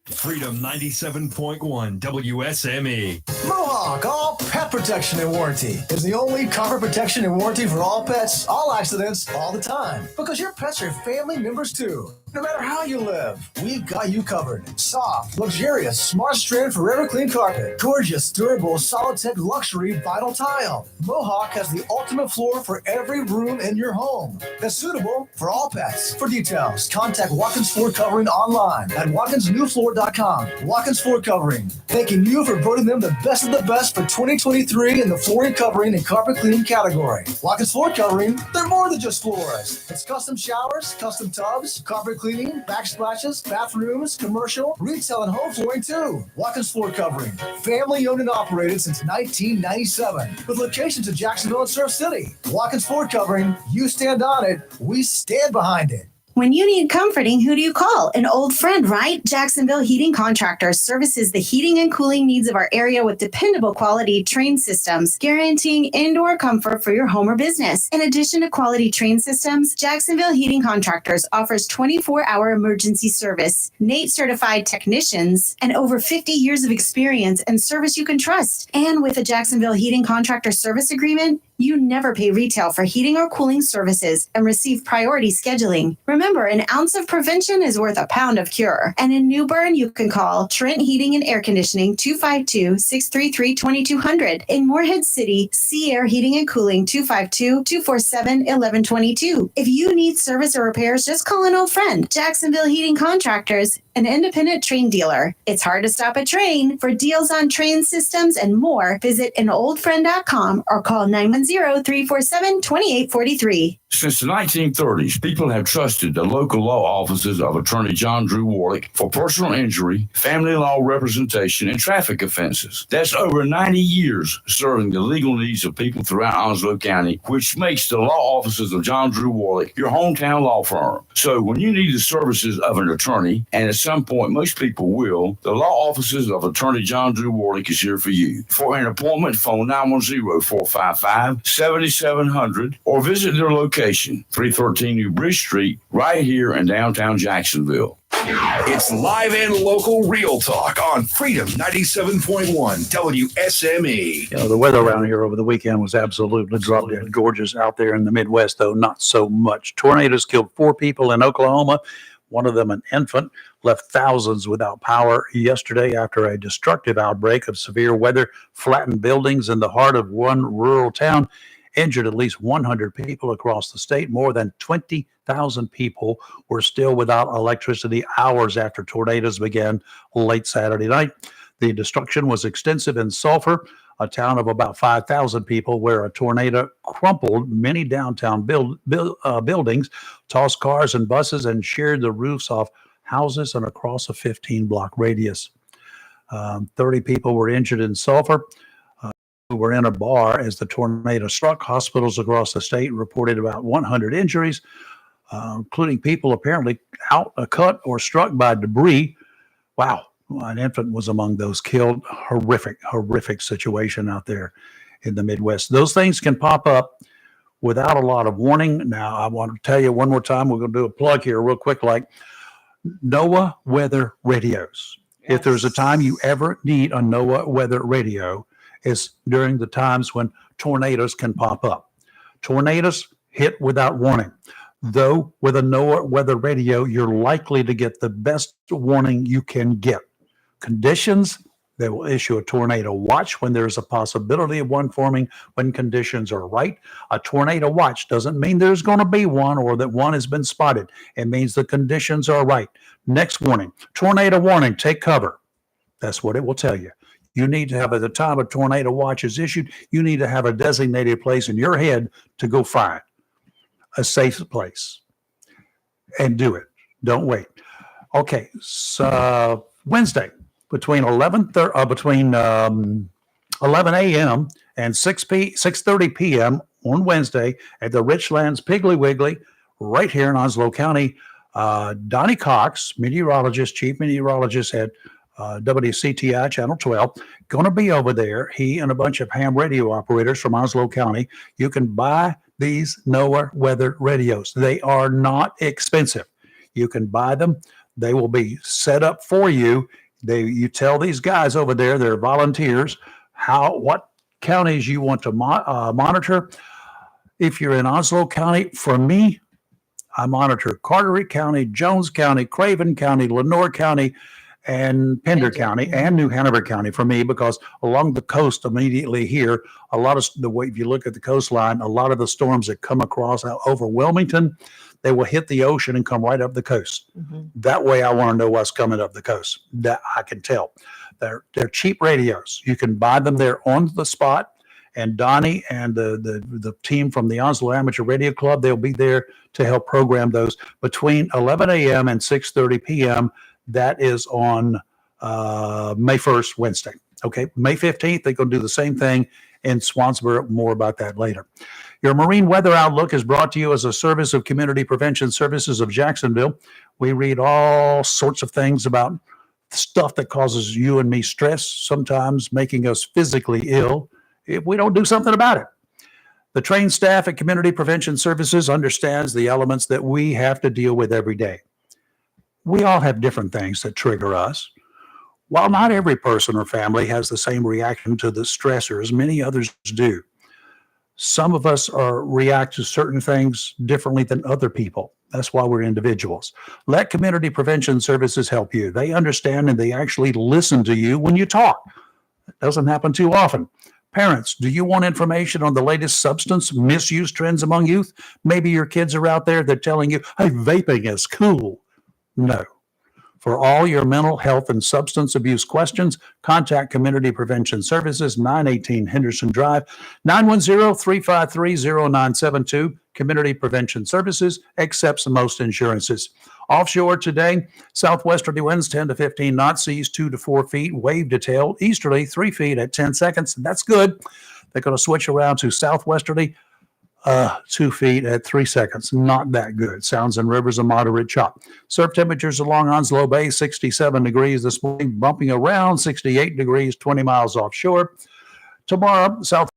Freedom 97.1 WSME. Mohawk All Pet Protection and Warranty is the only cover protection and warranty for all pets, all accidents, all the time. Because your pets are family members too. No matter how you live, we've got you covered. Soft, luxurious, smart strand forever clean carpet. Gorgeous, durable, solid tech luxury vinyl tile. Mohawk has the ultimate floor for every room in your home that's suitable for all pets. For details, contact Watkins Floor Covering online at watkinsnewfloor.com. Watkins Floor Covering, thanking you for voting them the best of the best for 2023 in the flooring covering and carpet cleaning category. Watkins Floor Covering, they're more than just floors. It's custom showers, custom tubs, carpet cleaning, backsplashes, bathrooms, commercial, retail, and home flooring too. Watkins Floor Covering, family owned and operated since 1997, with locations in Jacksonville and Surf City. Watkins Floor Covering, you stand on it, we stand behind it. When you need comforting, who do you call? An old friend, right? Jacksonville Heating Contractors services the heating and cooling needs of our area with dependable quality train systems, guaranteeing indoor comfort for your home or business. In addition to quality train systems, Jacksonville Heating Contractors offers 24-hour emergency service, NATE certified technicians, and over 50 years of experience and service you can trust. And with a Jacksonville Heating Contractor service agreement, you never pay retail for heating or cooling services and receive priority scheduling. Remember, an ounce of prevention is worth a pound of cure. And in New Bern, you can call Trent Heating and Air Conditioning 252-633-2200. In Morehead City, Sea Air Heating and Cooling 252-247-1122. If you need service or repairs, just call an old friend. Jacksonville Heating Contractors, an independent train dealer. It's hard to stop a train. For deals on train systems and more, visit anoldfriend.com or call 910-347-2843. Since the 1930s, people have trusted the local law offices of Attorney John Drew Warlick for personal injury, family law representation, and traffic offenses. That's over 90 years serving the legal needs of people throughout Onslow County, which makes the law offices of John Drew Warlick your hometown law firm. So when you need the services of an attorney, and at some point most people will, the law offices of Attorney John Drew Warlick is here for you. For an appointment, phone 910-455-7700 or visit their location, 313 New Bridge Street, right here in downtown Jacksonville. It's live and local real talk on Freedom 97.1 WSME. You know, the weather around here over the weekend was absolutely drop dead gorgeous. Out there in the Midwest, though, not so much. Tornadoes killed 4 people in Oklahoma. One of them, an infant, left thousands without power yesterday after a destructive outbreak of severe weather flattened buildings in the heart of one rural town, injured at least 100 people across the state. More than 20,000 people were still without electricity hours after tornadoes began late Saturday night. The destruction was extensive in Sulphur, a town of about 5,000 people, where a tornado crumpled many downtown buildings, tossed cars and buses, and sheared the roofs off houses and across a 15-block radius. 30 people were injured in Sulphur. Who were in a bar as the tornado struck. Hospitals across the state reported about 100 injuries, including people apparently cut or struck by debris. Wow. An infant was among those killed. Horrific situation out there in the Midwest. Those things can pop up without a lot of warning. Now, I want to tell you one more time, we're going to do a plug here real quick, like NOAA weather radios. Yes. If there's a time you ever need a NOAA weather radio, is during the times when tornadoes can pop up. Tornadoes hit without warning. Though with a NOAA weather radio, you're likely to get the best warning you can get. Conditions, they will issue a tornado watch when there's a possibility of one forming when conditions are right. A tornado watch doesn't mean there's going to be one or that one has been spotted. It means the conditions are right. Next warning, tornado warning, take cover. That's what it will tell you. You need to have, at the time a tornado watch is issued, you need to have a designated place in your head to go find a safe place and do it. Don't wait. Okay, so Wednesday between 11 a.m. and 6:30 p.m. on Wednesday at the Richlands Piggly Wiggly right here in Onslow County. Donnie Cox, chief meteorologist at WCTI Channel 12, going to be over there. He and a bunch of ham radio operators from Onslow County. You can buy these NOAA weather radios. They are not expensive. You can buy them. They will be set up for you. You tell these guys over there, they're volunteers, what counties you want to monitor. If you're in Onslow County, for me, I monitor Carteret County, Jones County, Craven County, Lenore County, and Pender County and New Hanover County for me, because along the coast immediately here, a lot of the way, if you look at the coastline, a lot of the storms that come across over Wilmington, they will hit the ocean and come right up the coast. That way I want to know what's coming up the coast. That I can tell. They're cheap radios. You can buy them there on the spot. And Donnie and the team from the Onslow Amateur Radio Club, they'll be there to help program those between 11 a.m. and 6:30 p.m. That is on May 1st, Wednesday. Okay, May 15th, they're going to do the same thing in Swansboro. More about that later. Your marine weather outlook is brought to you as a service of Community Prevention Services of Jacksonville. We read all sorts of things about stuff that causes you and me stress, sometimes making us physically ill if we don't do something about it. The trained staff at Community Prevention Services understands the elements that we have to deal with every day. We all have different things that trigger us. While not every person or family has the same reaction to the stressors, many others do. Some of us react to certain things differently than other people. That's why we're individuals. Let Community Prevention Services help you. They understand and they actually listen to you when you talk. It doesn't happen too often. Parents, do you want information on the latest substance misuse trends among youth? Maybe your kids are out there, they're telling you, hey, vaping is cool. No. For all your mental health and substance abuse questions, contact Community Prevention Services, 918 Henderson Drive, 910-353-0972. Community Prevention Services accepts most insurances. Offshore today, southwesterly winds 10 to 15 knots, seas 2 to 4 feet, wave detail, easterly 3 feet at 10 seconds. That's good. They're going to switch around to southwesterly 2 feet at 3 seconds. Not that good. Sounds and rivers a moderate chop. Surf temperatures along Onslow Bay, 67 degrees this morning, bumping around 68 degrees, 20 miles offshore. Tomorrow, south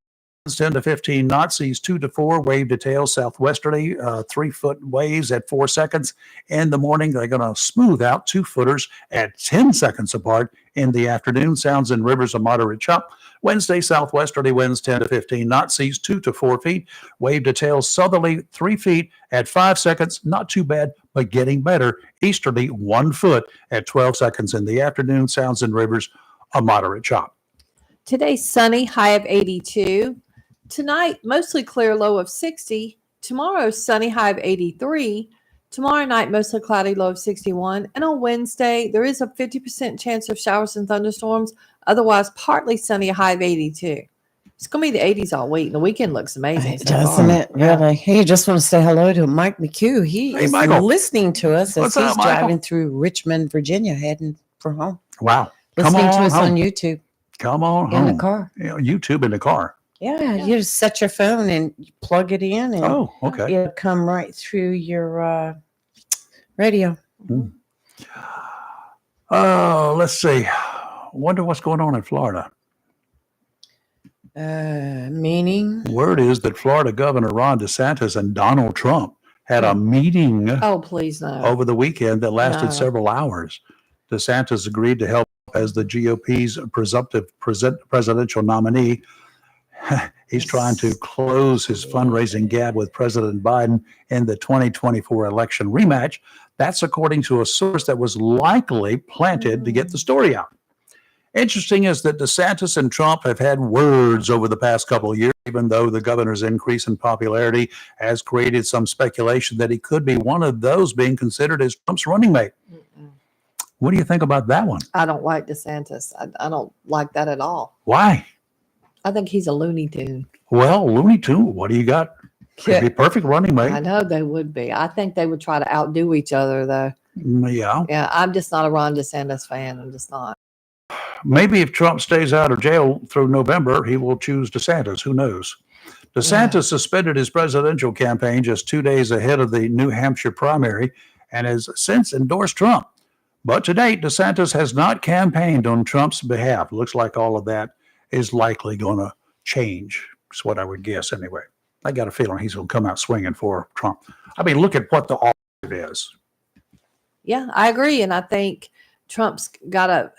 10 to 15 knots, seas 2 to 4, wave detail, southwesterly, 3 foot waves at 4 seconds. In the morning, they're going to smooth out 2 footers at 10 seconds apart. In the afternoon, sounds and rivers a moderate chop. Wednesday, southwesterly winds 10 to 15 knots, seas 2 to 4 feet, wave detail southerly 3 feet at 5 seconds. Not too bad, but getting better. Easterly 1 foot at 12 seconds. In the afternoon, sounds and rivers a moderate chop. Today's sunny, high of 82. Tonight, mostly clear, low of 60. Tomorrow, sunny, high of 83. Tomorrow night, mostly cloudy, low of 61. And on Wednesday, there is a 50% chance of showers and thunderstorms. Otherwise, partly sunny, a high of 82. It's going to be the 80s all week. The weekend looks amazing. Doesn't it? Really? Hey, just want to say hello to Mike McHugh. He is listening to us as he's driving through Richmond, Virginia, heading for home. Wow. Listening to us on YouTube. Come on In home. the car. YouTube in the car. Yeah, you just set your phone and you plug it in, and okay. it'll come right through your radio. Oh, let's see. Wonder what's going on in Florida. Meaning? Word is that Florida Governor Ron DeSantis and Donald Trump had a meeting Oh, please no. over the weekend that lasted No. several hours. DeSantis agreed to help as the GOP's presumptive presidential nominee. He's trying to close his fundraising gap with President Biden in the 2024 election rematch. That's according to a source that was likely planted to get the story out. Interesting is that DeSantis and Trump have had words over the past couple of years, even though the governor's increase in popularity has created some speculation that he could be one of those being considered as Trump's running mate. What do you think about that one? I don't like DeSantis. I don't like that at all. Why? I think he's a Looney Tune. Well, Looney Tune, what do you got? Could be perfect running mate. I know they would be. I think they would try to outdo each other, though. Yeah. Yeah, I'm just not a Ron DeSantis fan. I'm just not. Maybe if Trump stays out of jail through November, he will choose DeSantis. Who knows? DeSantis suspended his presidential campaign just 2 days ahead of the New Hampshire primary and has since endorsed Trump. But to date, DeSantis has not campaigned on Trump's behalf. Looks like all of that is likely going to change. That's what I would guess anyway. I got a feeling he's going to come out swinging for Trump. I mean, look at what the alternative is. Yeah, I agree. And I think Trump's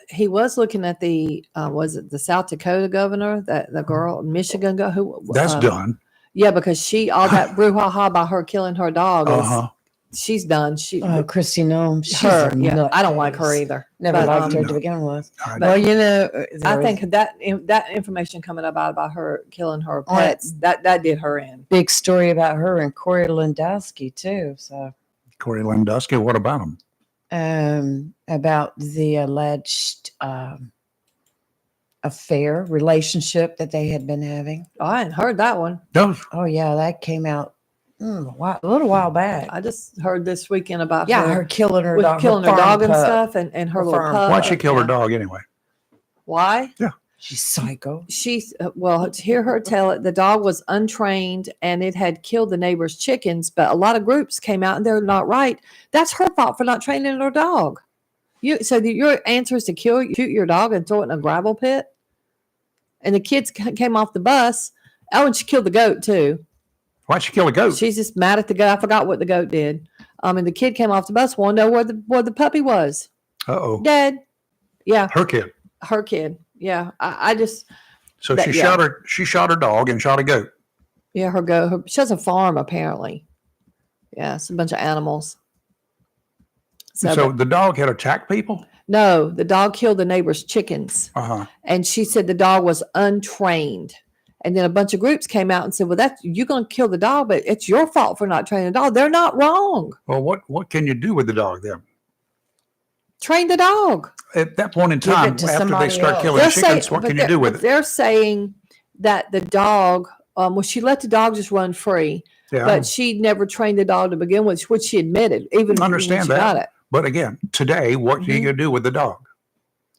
he was looking at the, was it the South Dakota governor, the girl, Michigan, That's done. Yeah, because all that brouhaha about her killing her dog she's done. She Christy Nome. She's her, a yeah, nut I don't like her case. either. Never But, liked her um, to begin with. I Well, you know, I there think was that information coming about her killing her Oh, that- pets, that did her in. big story about her and Corey Lewandowski too. So Corey Lewandowski, what about him? about the alleged affair relationship that they had been having. I hadn't heard that one. No. Oh yeah, that came out a little while back. I just heard this weekend about her killing her with dog, killing her farm dog and pup. stuff, and her Her little farm pup. Why'd she kill her dog anyway? Why? Yeah. She's psycho. She's well, to hear her tell it, the dog was untrained and it had killed the neighbor's chickens. But a lot of groups came out and they're not right. That's her fault for not training her dog. Your answer is to shoot your dog and throw it in a gravel pit. And the kids came off the bus. Oh, and she killed the goat too. Why'd she kill a goat? She's just mad at the goat. I forgot what the goat did. And the kid came off the bus. Want to know where the puppy was? Uh-oh. Dead. Yeah. Her kid. Her kid. Yeah. I just. So she shot her dog and shot a goat. Yeah, her goat. She has a farm apparently. Yeah, it's a bunch of animals. So the dog had attacked people? No, the dog killed the neighbor's chickens. Uh-huh. And she said the dog was untrained. And then a bunch of groups came out and said, well, you're going to kill the dog, but it's your fault for not training the dog. They're not wrong. Well, what can you do with the dog then? Train the dog. At that point in Give it time, to after they somebody start else. killing chickens, what can you do with it? They're saying that the dog, she let the dog just run free, Yeah. but she never trained the dog to begin with, which she admitted, even when she Understand got that. it. But again, today, what can you do with the dog?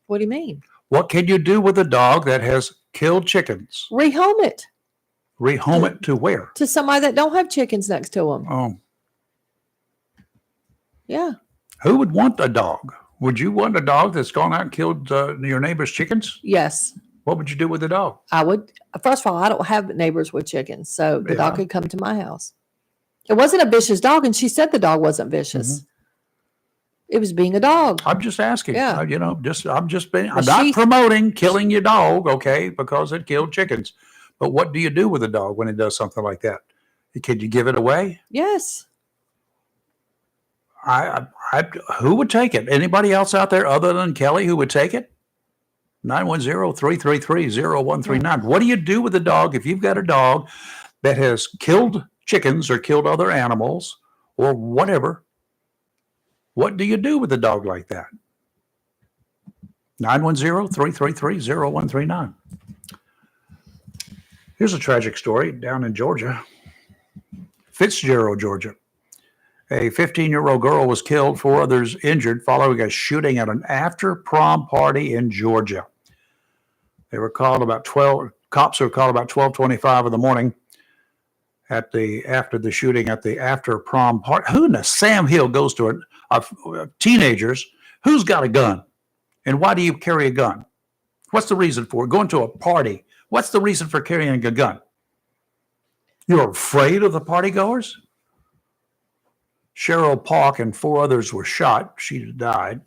What do you mean? What can you do with a dog that has killed chickens? Rehome it Rehome it to where? to somebody that don't have chickens next to them. Oh, Yeah. who would want a dog? Would you want a dog that's gone out and killed your neighbor's chickens? Yes. What would you do with the dog? I would. First of all, I don't have neighbors with chickens, so the dog Yeah. could come to my house. It wasn't a vicious dog, and she said the dog wasn't vicious. It was being a dog. I'm just asking. Yeah. I'm But not she's- promoting killing your dog, okay, because it killed chickens. But what do you do with a dog when it does something like that? Can you give it away? Yes. Who would take it? Anybody else out there other than Kelly who would take it? 910-333-0139. What do you do with a dog if you've got a dog that has killed chickens or killed other animals or whatever? What do you do with a dog like that? 910-333-0139. Here's a tragic story down in Georgia. Fitzgerald, Georgia. A 15-year-old girl was killed, 4 others injured following a shooting at an after-prom party in Georgia. They were called about 12, cops were called about 12:25 in the morning after the shooting at the after-prom party. Who in the Sam Hill goes to teenagers? Who's got a gun? And why do you carry a gun? What's the reason for it? Going to a party. What's the reason for carrying a gun? You're afraid of the partygoers? Cheryl Park and 4 others were shot. She died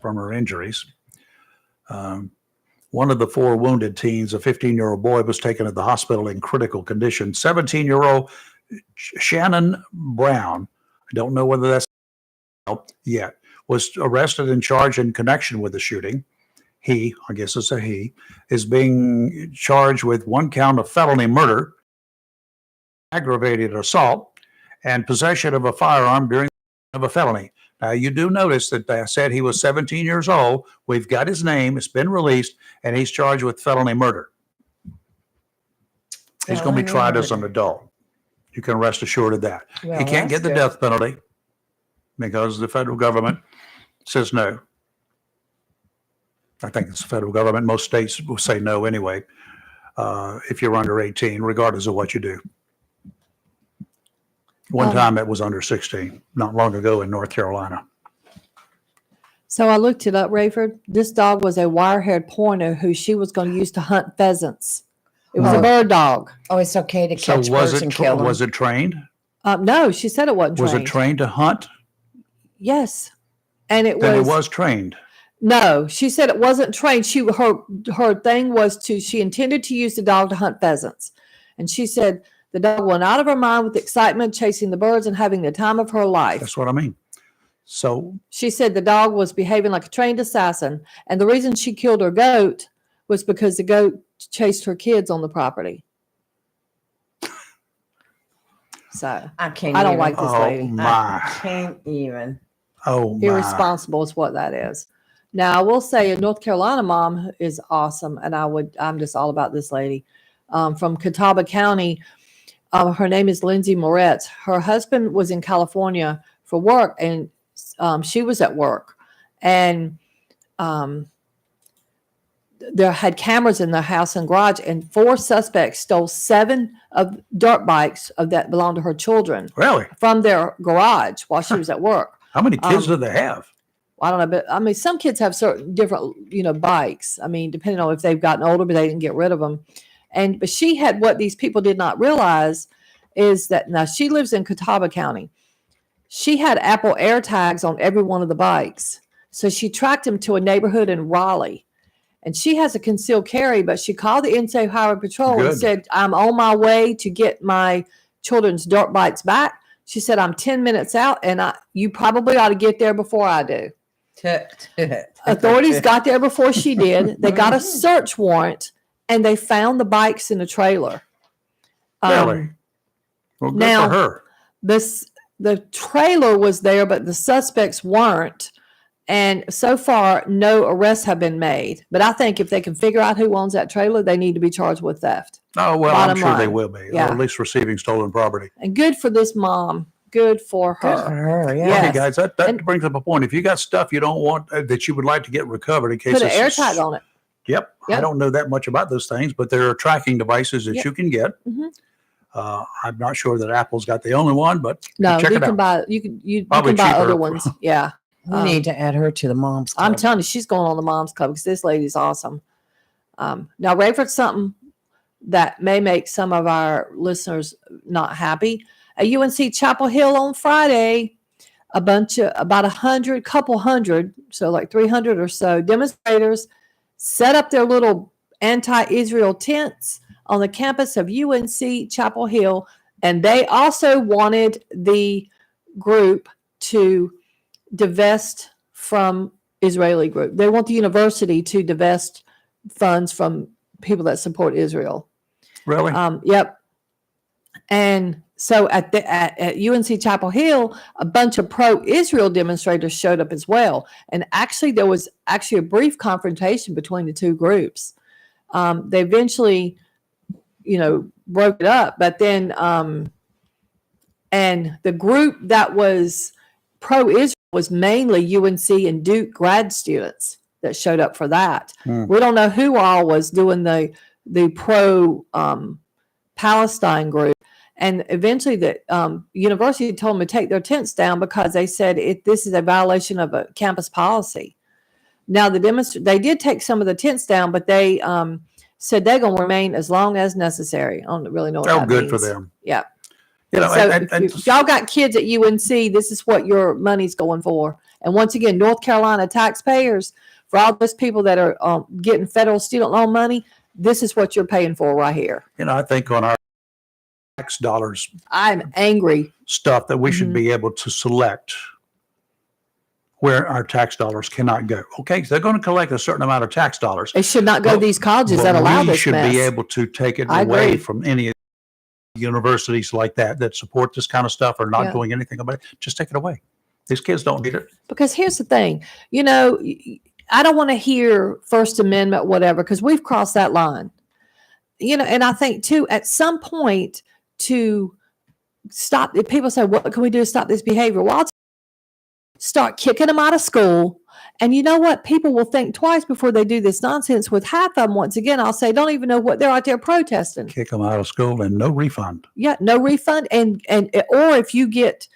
from her injuries. One of the 4 wounded teens, a 15-year-old boy, was taken to the hospital in critical condition. 17-year-old Shannon Brown, I don't know whether that's yet, was arrested and charged in connection with the shooting. He, I guess it's a he, is being charged with 1 count of felony murder, aggravated assault, and possession of a firearm during of a felony. Now, you do notice that they said he was 17 years old. We've got his name. It's been released, and he's charged with felony murder. He's going to be tried as an adult. You can rest assured of that. Well, He can't that's get the good. death penalty because the federal government says no. I think it's the federal government. Most states will say no anyway, if you're under 18, regardless of what you do. One time it was under 16, not long ago in North Carolina. So I looked it up, Rayford. This dog was a wire-haired pointer who she was going to use to hunt pheasants. It was a bird dog. Oh, it's okay to So catch birds and kill them. was it trained? No, she said it wasn't Was trained. it trained to hunt? Yes. And it Then was. it was trained. No, she said it wasn't trained. Her thing was she intended to use the dog to hunt pheasants. And she said The dog went out of her mind with excitement, chasing the birds and having the time of her life. That's what I mean. So She said the dog was behaving like a trained assassin, and the reason she killed her goat was because the goat chased her kids on the property. So I can't. I don't even. like this lady. I can't even. Oh, my. Irresponsible is what that is. Now I will say a North Carolina mom is awesome, and I'm just all about this lady from Catawba County. Her name is Lindsay Moretz. Her husband was in California for work, and she was at work, and there had cameras in their house and garage, and 4 suspects stole 7 of dirt bikes that belonged to her children. Really? From their garage while she was at work. How many kids do they have? I don't know, but I mean, some kids have certain different, bikes. I mean, depending on if they've gotten older, but they didn't get rid of them. But she had what these people did not realize is that now she lives in Catawba County. She had Apple AirTags on every one of the bikes. So she tracked them to a neighborhood in Raleigh. And she has a concealed carry, but she called the NSA Highway Patrol and said, I'm on my way to get my children's dirt bikes back. She said, I'm 10 minutes out, and you probably ought to get there before I do. Authorities got there before she did. They got a search warrant, and they found the bikes in a trailer. Really? Well, good now, for her. The trailer was there, but the suspects weren't. And so far, no arrests have been made. But I think if they can figure out who owns that trailer, they need to be charged with theft. Oh, well, Bottom I'm sure they line. will be. Yeah. Or at least receiving stolen property. And good for this mom. Good for her. Good for her, yeah. Okay, Yes. guys, that brings up a point. If you got stuff you don't want that you would like to get recovered in case Put an it's- air tag on it. Yep. I don't know that much about those things, but there are tracking devices that Yep. you can get. Mhm. I'm not sure that Apple's got the only one, but No, check you it can out. buy you Probably can buy cheaper. other ones. Yeah. We need to add her to the mom's club. I'm telling you, she's going on the mom's club because this lady's awesome. Now, ready for something that may make some of our listeners not happy. At UNC Chapel Hill on Friday, about 100, couple hundred, so like 300 or so demonstrators set up their little anti-Israel tents on the campus of UNC Chapel Hill, and they also wanted the group to divest from Israeli group. They want the university to divest funds from people that support Israel. Really? Yep. And so at UNC Chapel Hill, a bunch of pro-Israel demonstrators showed up as well. And actually, there was actually a brief confrontation between the two groups. They eventually, broke it up. But then, and the group that was pro-Israel was mainly UNC and Duke grad students that showed up for that. We don't know who all was doing the pro Palestine group. And eventually the university told them to take their tents down because they said this is a violation of a campus policy. Now they did take some of the tents down, but they said they're going to remain as long as necessary. I don't really know what that good for means. them. Yeah. So if y'all got kids at UNC, this is what your money's going for. And once again, North Carolina taxpayers, for all those people that are getting federal student loan money, this is what you're paying for right here. I think on our tax dollars I'm angry. stuff that we Mm-hmm. should be able to select where our tax dollars cannot go. Okay, so they're going to collect a certain amount of tax dollars. It should not go to these colleges But that allow we this should mess. be able to take it I away agree. from any universities like that support this kind of stuff or not Yeah. doing anything about it. Just take it away. These kids don't need it. Because here's the thing, I don't want to hear First Amendment, whatever, because we've crossed that line. And I think too, at some point to stop, if people say, what can we do to stop this behavior? Well, I'll start kicking them out of school. And you know what? People will think twice before they do this nonsense. With half of them, once again, I'll say, don't even know what they're out there protesting. Kick them out of school and no refund. Yeah, no refund. And or if you get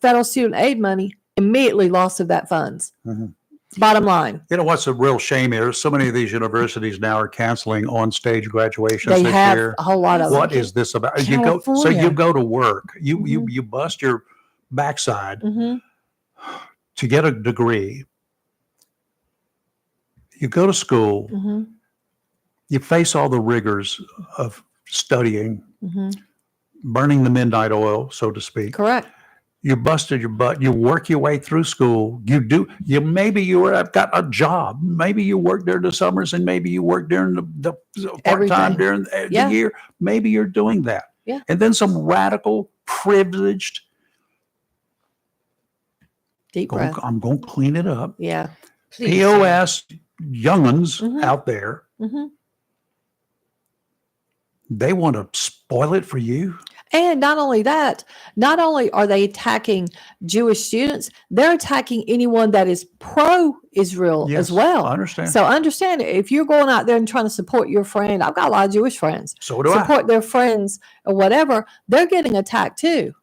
federal student aid money, immediately loss of that funds. Mhm. Bottom line. You know what's a real shame here? So many of these universities now are canceling on-stage graduations They this have year. a whole lot of What them. is this about? So California. you go to work, you bust your backside Mm-hmm. to get a degree. You go to school, Mm-hmm. you face all the rigors of studying, Mm-hmm. burning the midnight oil, so to speak. Correct. You busted your butt. You work your way through school. Maybe I've got a job. Maybe you work during the summers, and maybe you work during the part-time during the year. Maybe you're doing that. Yeah. And then some radical, privileged, deep breath. I'm going to clean it up. Yeah. POS young'uns out there, they want to spoil it for you. And not only that, not only are they attacking Jewish students, they're attacking anyone that is pro-Israel as well. I understand. So understand, if you're going out there and trying to support your friend, I've got a lot of Jewish friends. So do I. Support their friends or whatever, they're getting attacked too.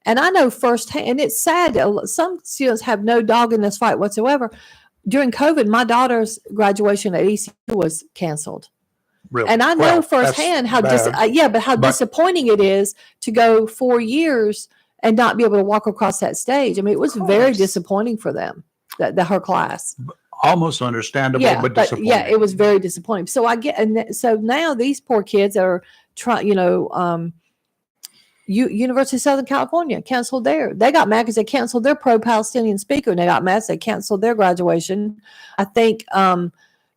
And I know firsthand, and it's sad that some students have no dog in this fight whatsoever. During COVID, my daughter's graduation at ECU was canceled. Really? And I know firsthand how disappointing it is to go 4 years and not be able to walk across that stage. I mean, it was very disappointing for them, that her class. Almost understandable, but disappointing. Yeah, it was very disappointing. So so now these poor kids are trying, University of Southern California canceled they got mad because they canceled their pro-Palestinian speaker, and they got mad because they canceled their graduation. I think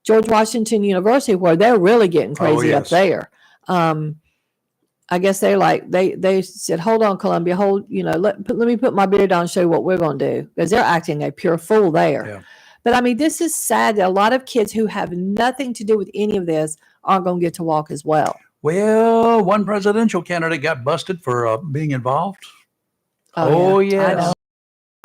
George Washington University, where they're really getting crazy up there. I guess they said, hold on, Columbia, let me put my beard down and show you what we're going to do, because they're acting a pure fool there. Yeah. But I mean, this is sad that a lot of kids who have nothing to do with any of this aren't going to get to walk as well. Well, one presidential candidate got busted for being involved. Oh, yes.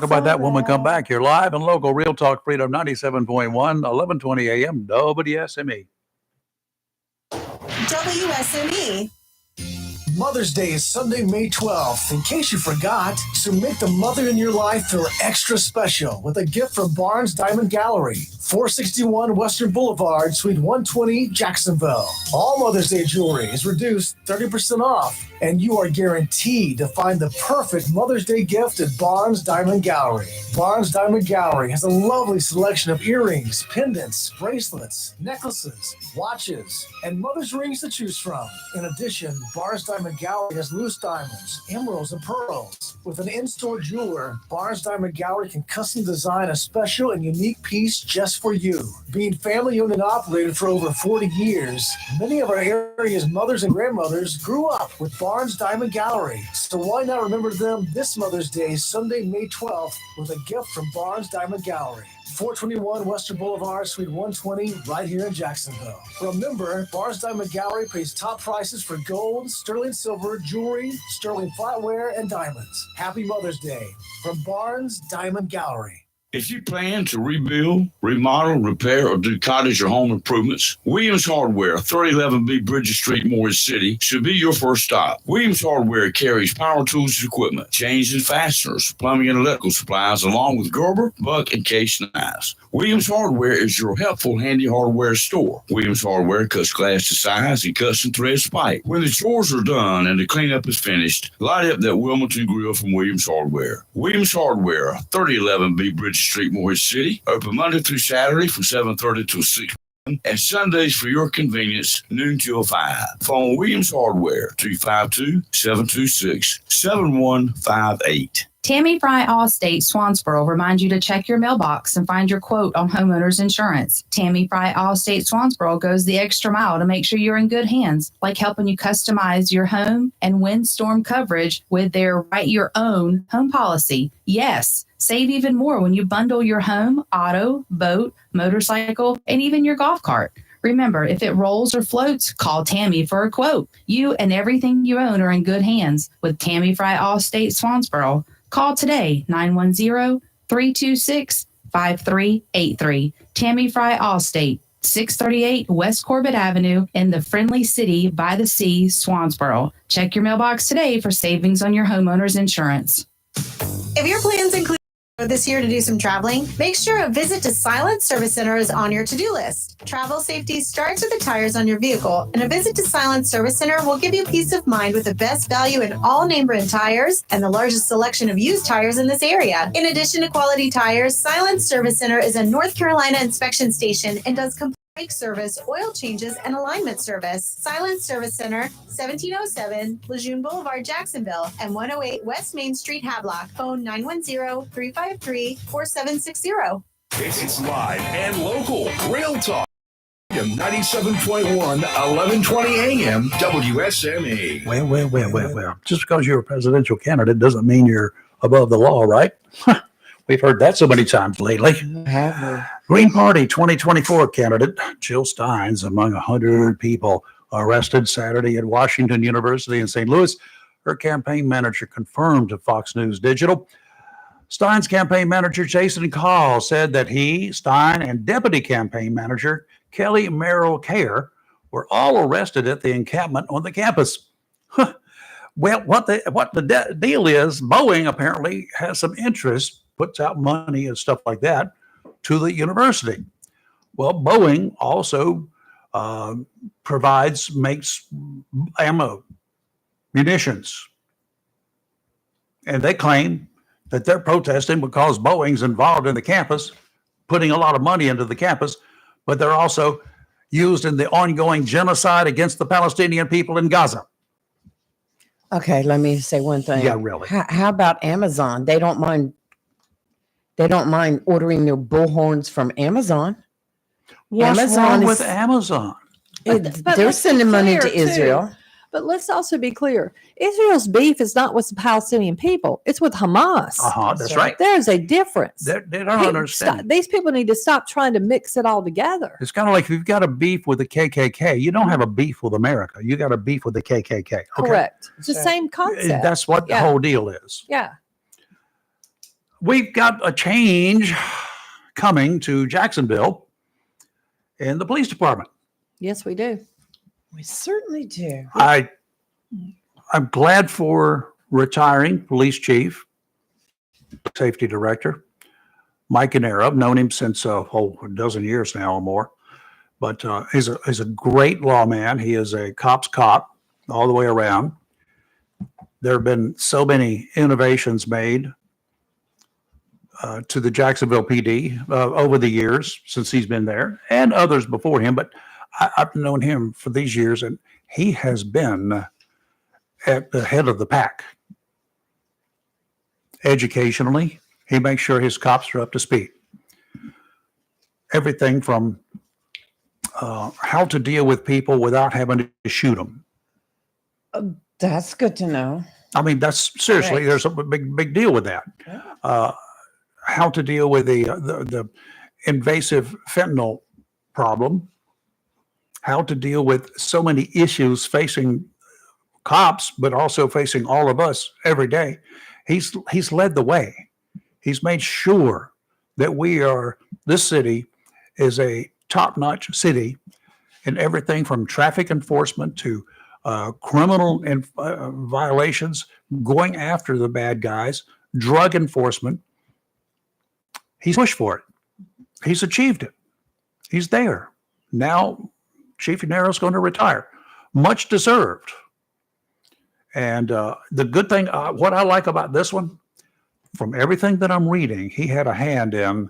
Talk about that when we come back. You're live and local, Real Talk Freedom 97.1, 1120 a.m. WSME. WSME. Mother's Day is Sunday, May 12th. In case you forgot, so make the mother in your life feel extra special with a gift from Barnes Diamond Gallery, 461 Western Boulevard, Suite 120, Jacksonville. All Mother's Day jewelry is reduced 30% off, and you are guaranteed to find the perfect Mother's Day gift at Barnes Diamond Gallery. Barnes Diamond Gallery has a lovely selection of earrings, pendants, bracelets, necklaces, watches, and mother's rings to choose from. In addition, Barnes Diamond Gallery has loose diamonds, emeralds, and pearls. With an in-store jeweler, Barnes Diamond Gallery can custom design a special and unique piece just for you. Being family-owned and operated for over 40 years, many of our area's mothers and grandmothers grew up with Barnes Diamond Gallery. So why not remember them this Mother's Day, Sunday, May 12th, with a gift from Barnes Diamond Gallery. 421 Western Boulevard, Suite 120, right here in Jacksonville. Remember, Barnes Diamond Gallery pays top prices for gold, sterling silver, jewelry, sterling flatware, and diamonds. Happy Mother's Day from Barnes Diamond Gallery. If you plan to rebuild, remodel, repair, or do cottage or home improvements, Williams Hardware, 3011B Bridges Street, Morris City, should be your first stop. Williams Hardware carries power tools and equipment, chains and fasteners, plumbing and electrical supplies, along with Gerber, Buck, and Case knives. Williams Hardware is your helpful, handy hardware store. Williams Hardware cuts glass to size and cuts and threads pipe. When the chores are done and the cleanup is finished, light up that Wilmington grill from Williams Hardware. Williams Hardware, 3011B Bridges Street, Morris City, open Monday through Saturday from 7:30 till 6 p.m. and Sundays for your convenience, noon till 5. Phone Williams Hardware, 252-726-7158. Tammy Fry Allstate Swansboro reminds you to check your mailbox and find your quote on homeowners insurance. Tammy Fry Allstate Swansboro goes the extra mile to make sure you're in good hands, like helping you customize your home and windstorm coverage with their Write Your Own home policy. Yes, save even more when you bundle your home, auto, boat, motorcycle, and even your golf cart. Remember, if it rolls or floats, call Tammy for a quote. You and everything you own are in good hands with Tammy Fry Allstate Swansboro. Call today, 910-326-5383. Tammy Fry Allstate, 638 West Corbett Avenue in the friendly city by the sea, Swansboro. Check your mailbox today for savings on your homeowner's insurance. If your plans include this year to do some traveling, make sure a visit to Silent Service Center is on your to-do list. Travel safety starts with the tires on your vehicle, and a visit to Silent Service Center will give you peace of mind with the best value in all name brand tires and the largest selection of used tires in this area. In addition to quality tires, Silent Service Center is a North Carolina inspection station and does complete brake service, oil changes, and alignment service. Silence Service Center, 1707 Lejeune Boulevard, Jacksonville, and 108 West Main Street, Havelock. Phone 910-353-4760. It's live and local. Real Talk. 97.1, 1120 AM, WSME. Well. Just because you're a presidential candidate doesn't mean you're above the law, right? We've heard that so many times lately. Green Party 2024 candidate Jill Steins among 100 people arrested Saturday at Washington University in St. Louis. Her campaign manager confirmed to Fox News Digital. Stein's campaign manager, Jason Call, said that he, Stein, and deputy campaign manager Kelly Merrill Kerr were all arrested at the encampment on the campus. Well, what the deal is, Boeing apparently has some interest, puts out money and stuff like that to the university. Well, Boeing also makes ammo, munitions. And they claim that they're protesting because Boeing's involved in the campus, putting a lot of money into the campus, but they're also used in the ongoing genocide against the Palestinian people in Gaza. Okay, let me say one thing. Yeah, really. How about Amazon? They don't mind ordering their bullhorns from Amazon. What's wrong with Amazon? They're sending money to Israel. But let's also be clear. Israel's beef is not with the Palestinian people. It's with Hamas. That's right. There's a difference. They don't understand. These people need to stop trying to mix it all together. It's kind of like if you've got a beef with the KKK, you don't have a beef with America. You got a beef with the KKK. Okay? Correct. It's the same concept. That's what the whole deal is. Yeah. We've got a change coming to Jacksonville in the police department. Yes, we do. We certainly do. I'm glad for retiring police chief, safety director, Mike Inera. I've known him since a dozen years now or more. But he's a great lawman. He is a cop's cop all the way around. There have been so many innovations made to the Jacksonville PD over the years since he's been there, and others before him. But I've known him for these years, and he has been at the head of the pack. Educationally, he makes sure his cops are up to speed. Everything from how to deal with people without having to shoot them. That's good to know. I mean, that's seriously, Right. there's a big deal with that. How to deal with the invasive fentanyl problem. How to deal with so many issues facing cops, but also facing all of us every day. He's led the way. He's made sure that this city is a top-notch city in everything from traffic enforcement to criminal violations, going after the bad guys, drug enforcement. He's pushed for it. He's achieved it. He's there. Now, Chief Inera is going to retire. Much deserved. And the good thing, what I like about this one, from everything that I'm reading, he had a hand in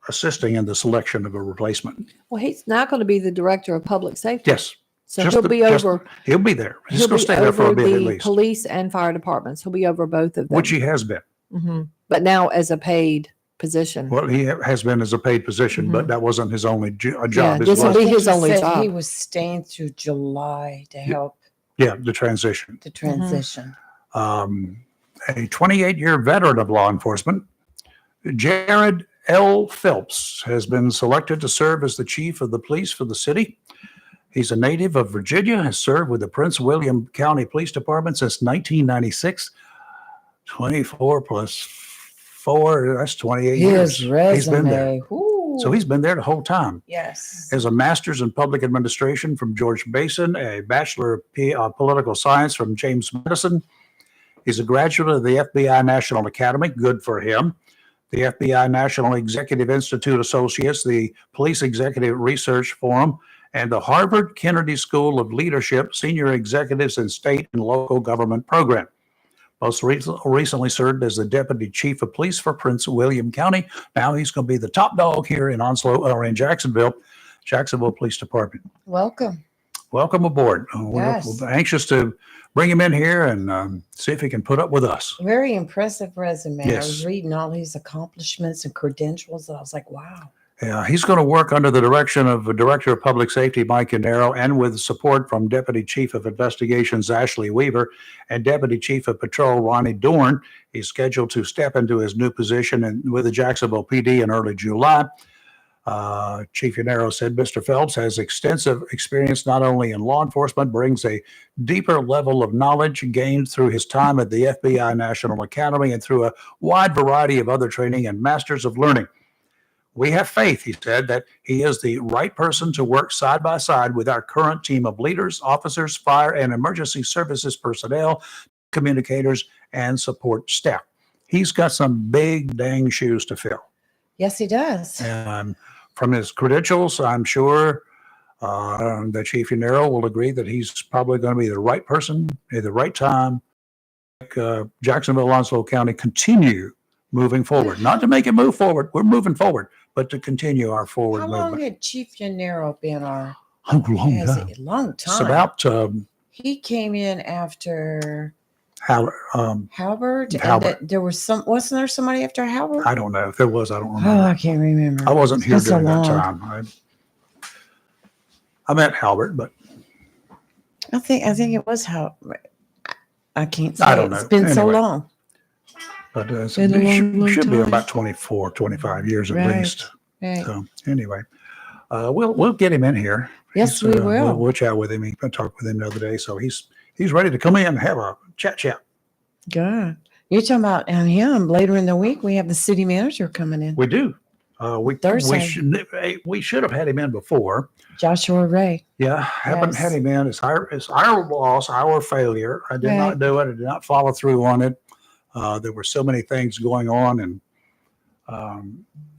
assisting in the selection of a replacement. Well, he's now going to be the director of public safety. Yes. So he'll be over. He'll be there. He's He'll going be to stay there for a over bit at the least. police and fire departments. He'll be over both of them. Which he has been. But now as a paid position. Well, he has been as a paid position, but that wasn't his only job. this will be his He only said job. He was staying through July to help Yeah, the transition. the transition. A 28-year veteran of law enforcement, Jared L. Phelps, has been selected to serve as the chief of the police for the city. He's a native of Virginia, has served with the Prince William County Police Department since 1996. 24 plus 4, that's 28 years. His resume. He's been there. Ooh. So he's been there the whole time. Yes. Has a master's in public administration from George Mason, a bachelor of political science from James Madison. He's a graduate of the FBI National Academy. Good for him. The FBI National Executive Institute Associates, the Police Executive Research Forum, and the Harvard Kennedy School of Leadership Senior Executives in State and Local Government Program. Most recently served as the Deputy Chief of Police for Prince William County. Now he's going to be the top dog here in Onslow or in Jacksonville. Jacksonville Police Department. Welcome. Welcome aboard. Yes. We're anxious to bring him in here and see if he can put up with us. Very impressive resume. I Yes. was reading all his accomplishments and credentials, and I was like, wow. Yeah, he's going to work under the direction of the Director of Public Safety, Mike Yanero, and with support from Deputy Chief of Investigations, Ashley Weaver, and Deputy Chief of Patrol, Ronnie Dorn. He's scheduled to step into his new position with the Jacksonville PD in early July. Chief Yanero said Mr. Phelps has extensive experience not only in law enforcement, brings a deeper level of knowledge gained through his time at the FBI National Academy and through a wide variety of other training and masters of learning. We have faith, he said, that he is the right person to work side by side with our current team of leaders, officers, fire and emergency services personnel, communicators, and support staff. He's got some big dang shoes to fill. Yes, he does. And from his credentials, I'm sure that Chief Yanero will agree that he's probably going to be the right person at the right time. Jacksonville, Onslow County continue moving forward. Not to make it move forward, we're moving forward, but to continue our forward How movement. long had Chief Yanero been our? A long has time. it? A long time. It's about He came in after Halbert. Halbert. And Halbert. there was wasn't there somebody after Halbert? I don't know if there was. I don't Oh, remember. I can't remember. I wasn't here It's been so during that long. time. I met Halbert, but I think it was Halbert. I can't say. I don't It's know. been so Anyway. long. But it Been a long, long should be time. about 24, 25 years at Right, least. right. So anyway, we'll get him in here. Yes, we will. We'll chat with him. I talked with him the other day, so he's ready to come in and have a chat. Good. You're talking about him later in the week. We have the city manager coming in. We do. Thursday. We should have had him in before. Joshua Ray. Yeah, haven't Yes. had him in. It's our loss, our failure. I did not Right. do it. I did not follow through on it. There were so many things going on, and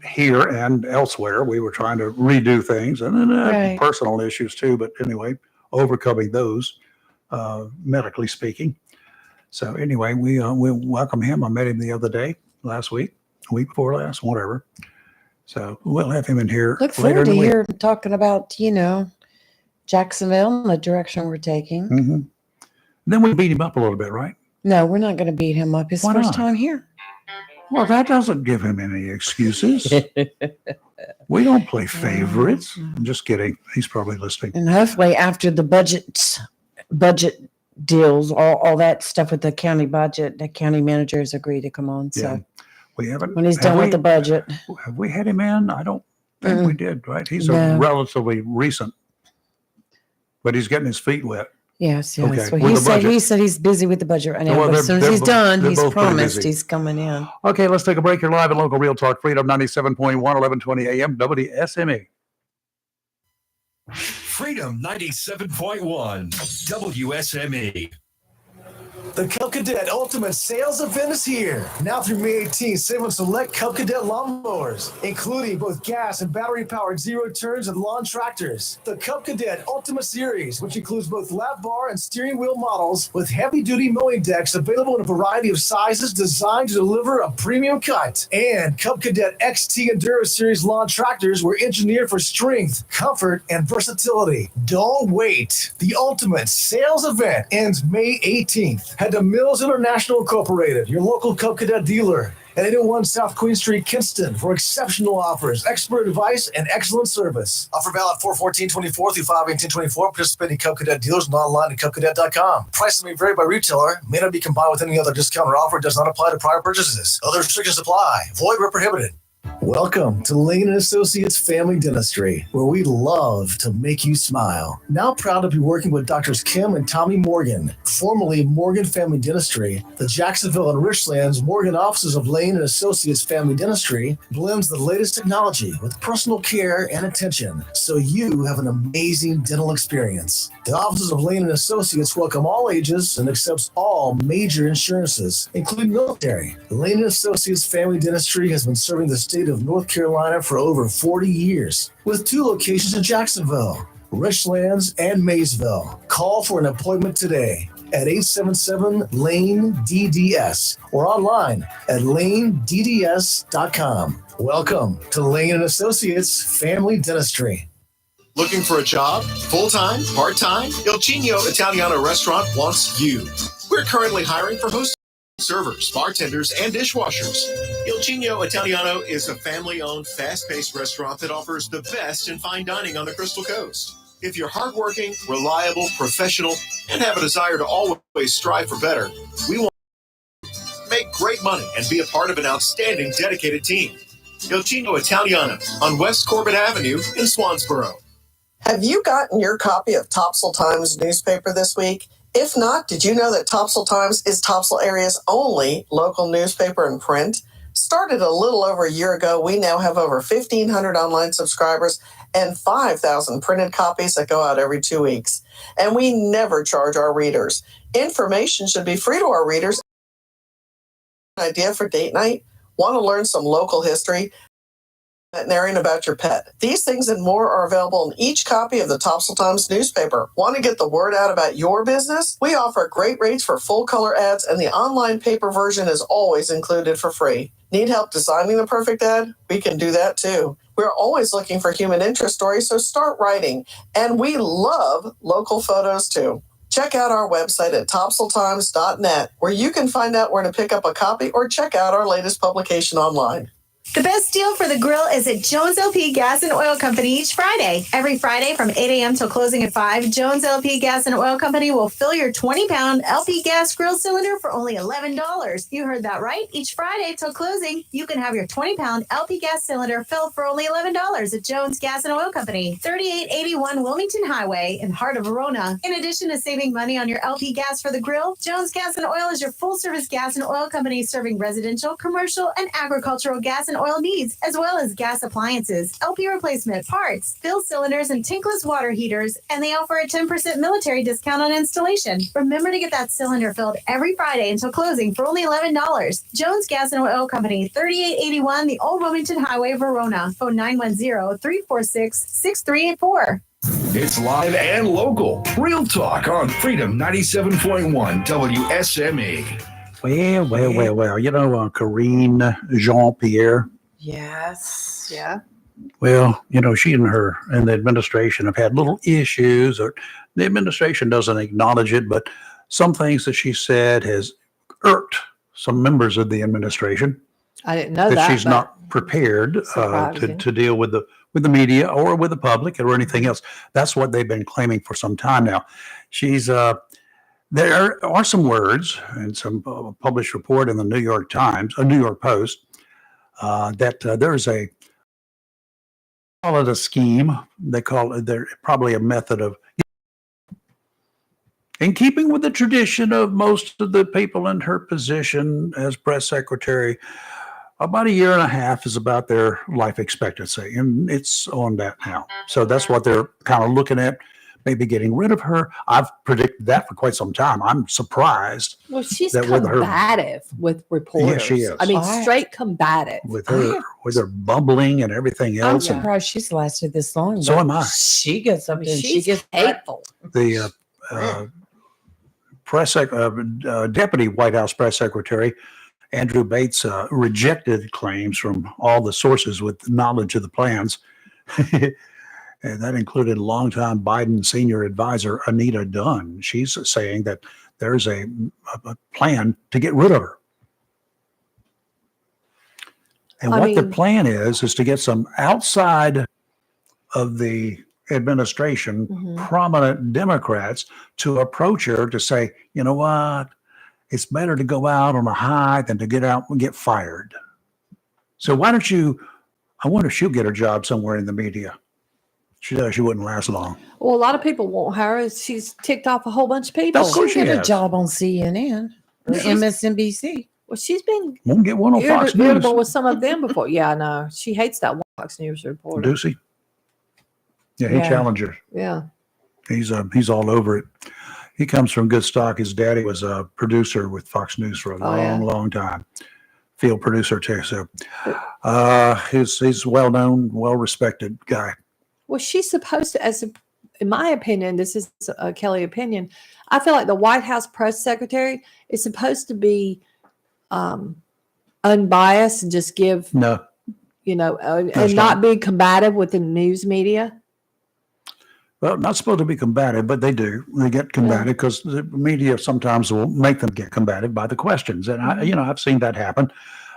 here and elsewhere, we were trying to redo things, and then Right. personal issues too. But anyway, overcoming those, medically speaking. So anyway, we welcome him. I met him the other day, last week, week before last, whatever. So we'll have him in here Look later forward in to the week. hear him talking about, Jacksonville and the direction we're taking. Mhm. Then we beat him up a little bit, right? No, we're not going to beat him up. His Why first not? time here. Well, that doesn't give him any excuses. We don't play favorites. I'm just kidding. He's probably listening. And hopefully after the budget deals, all that stuff with the county budget, the county managers agree to come on. Yeah. So We haven't. when he's have done we, with the budget. have we had him in? I don't think we did, right? He's a No. relatively recent, but he's getting his feet wet. Yes. Okay, Well, with the budget. he said he's busy with the budget right now. Well, but they're- as soon as they're he's bo- done, they're he's both pretty promised busy. he's coming in. Okay, let's take a break. You're live at Local Real Talk Freedom 97.1, 1120 AM, WSME. Freedom 97.1 WSME. The Cub Cadet Ultimate Sales Event is here. Now through May 18th, save on select Cub Cadet lawnmowers, including both gas and battery-powered zero-turns and lawn tractors. The Cub Cadet Ultimate Series, which includes both lap bar and steering wheel models with heavy-duty mowing decks available in a variety of sizes designed to deliver a premium cut. And Cub Cadet XT Enduro Series lawn tractors were engineered for strength, comfort, and versatility. Don't wait. The Ultimate Sales Event ends May 18th. Head to Mills International Incorporated, your local Cub Cadet dealer, at 801 South Queen Street, Kinston, for exceptional offers, expert advice, and excellent service. Offer valid 4/14/24 through 5/18/24. Participating Cub Cadet dealers and online at cubcadet.com. Prices may vary by retailer, may not be combined with any other discount or offer, does not apply to prior purchases. Other restrictions apply. Void where prohibited. Welcome to Lane & Associates Family Dentistry, where we love to make you smile. Now proud to be working with Doctors Kim and Tommy Morgan, formerly Morgan Family Dentistry. The Jacksonville and Richlands Morgan offices of Lane & Associates Family Dentistry blends the latest technology with personal care and attention, so you have an amazing dental experience. The offices of Lane & Associates welcome all ages and accepts all major insurances, including military. Lane & Associates Family Dentistry has been serving the state of North Carolina for over 40 years, with 2 locations in Jacksonville, Richlands, and Maysville. Call for an appointment today at 877-LANE-DDS or online at lanedds.com. Welcome to Lane & Associates Family Dentistry. Looking for a job? Full-time? Part-time? Il Cigno Italiano restaurant wants you. We're currently hiring for hosts, servers, bartenders, and dishwashers. Il Cigno Italiano is a family-owned, fast-paced restaurant that offers the best in fine dining on the Crystal Coast. If you're hardworking, reliable, professional, and have a desire to always strive for better, we want to make great money and be a part of an outstanding, dedicated team. Il Cigno Italiano on West Corbett Avenue in Swansboro. Have you gotten your copy of Topsail Times newspaper this week? If not, did you know that Topsail Times is Topsail area's only local newspaper in print? Started a little over a year ago, we now have over 1,500 online subscribers and 5,000 printed copies that go out every 2 weeks. And we never charge our readers. Information should be free to our readers. An idea for date night? Want to learn some local history? Veterinarian about your pet. These things and more are available in each copy of the Topsail Times newspaper. Want to get the word out about your business? We offer great rates for full color ads, and the online paper version is always included for free. Need help designing the perfect ad? We can do that too. We're always looking for human interest stories, so start writing. And we love local photos too. Check out our website at topsailtimes.net, where you can find out where to pick up a copy or check out our latest publication online. The best deal for the grill is at Jones LP Gas and Oil Company each Friday. Every Friday from 8 a.m. till closing at 5, Jones LP Gas and Oil Company will fill your 20-pound LP gas grill cylinder for only $11. You heard that right. Each Friday till closing, you can have your 20-pound LP gas cylinder filled for only $11 at Jones Gas and Oil Company, 3881 Wilmington Highway in the heart of Verona. In addition to saving money on your LP gas for the grill, Jones Gas and Oil is your full-service gas and oil company serving residential, commercial, and agricultural gas and oil needs, as well as gas appliances, LP replacement, parts, fill cylinders, and tankless water heaters, and they offer a 10% military discount on installation. Remember to get that cylinder filled every Friday until closing for only $11. Jones Gas and Oil Company, 3881 the Old Wilmington Highway, Verona. Phone 910-346-6384. It's live and local. Real talk on Freedom 97.1 WSME. Well. You know, Karine Jean-Pierre. Yes. Yeah. Well, you know, she and the administration have had little issues, or the administration doesn't acknowledge it, but some things that she said has irked some members of the administration. I didn't know that. She's not prepared to deal with the media or with the public or anything else. That's what they've been claiming for some time now. She's there are some words and some published report in the New York Post, that there's call it a scheme. They call it, they're probably a method of, in keeping with the tradition of most of the people in her position as press secretary, about a year and a half is about their life expectancy, and it's on that now. So that's what they're kind of looking at, maybe getting rid of her. I've predicted that for quite some time. I'm surprised. Well, she's that combative with reporters. Yeah, she is. I mean, straight combative. With her bumbling and everything I'm else. And surprised she's lasted this long. So but am I. She gets up there and she She's gets hateful. the deputy White House press secretary, Andrew Bates, rejected claims from all the sources with knowledge of the plans. And that included longtime Biden senior advisor, Anita Dunn. She's saying that there's a plan to get rid of her. And what the plan is to get some outside of the administration, prominent Democrats to approach her to say, you know what, it's better to go out on a high than to get out and get fired. So why don't you, I wonder if she'll get a job somewhere in the media. She does, she wouldn't last long. Well, a lot of people want her. She's ticked off a whole bunch of people. Of course She she get a has. job on CNN or MSNBC. Well, she's been Won't get one on Fox News. irritable with some of them before. Yeah, I know. She hates that Fox News reporter. Ducey? Yeah, he challenged her. Yeah. He's all over it. He comes from good stock. His daddy was a producer with Fox News for a long time. Field producer too. So he's well-known, well-respected guy. Well, she's supposed to, in my opinion, this is a Kelly opinion, I feel like the White House press secretary is supposed to be unbiased and just give, No. and not be combative with the news media. Well, not supposed to be combative, but they do. They get combative because the media sometimes will make them get combative by the questions. And I've seen that happen,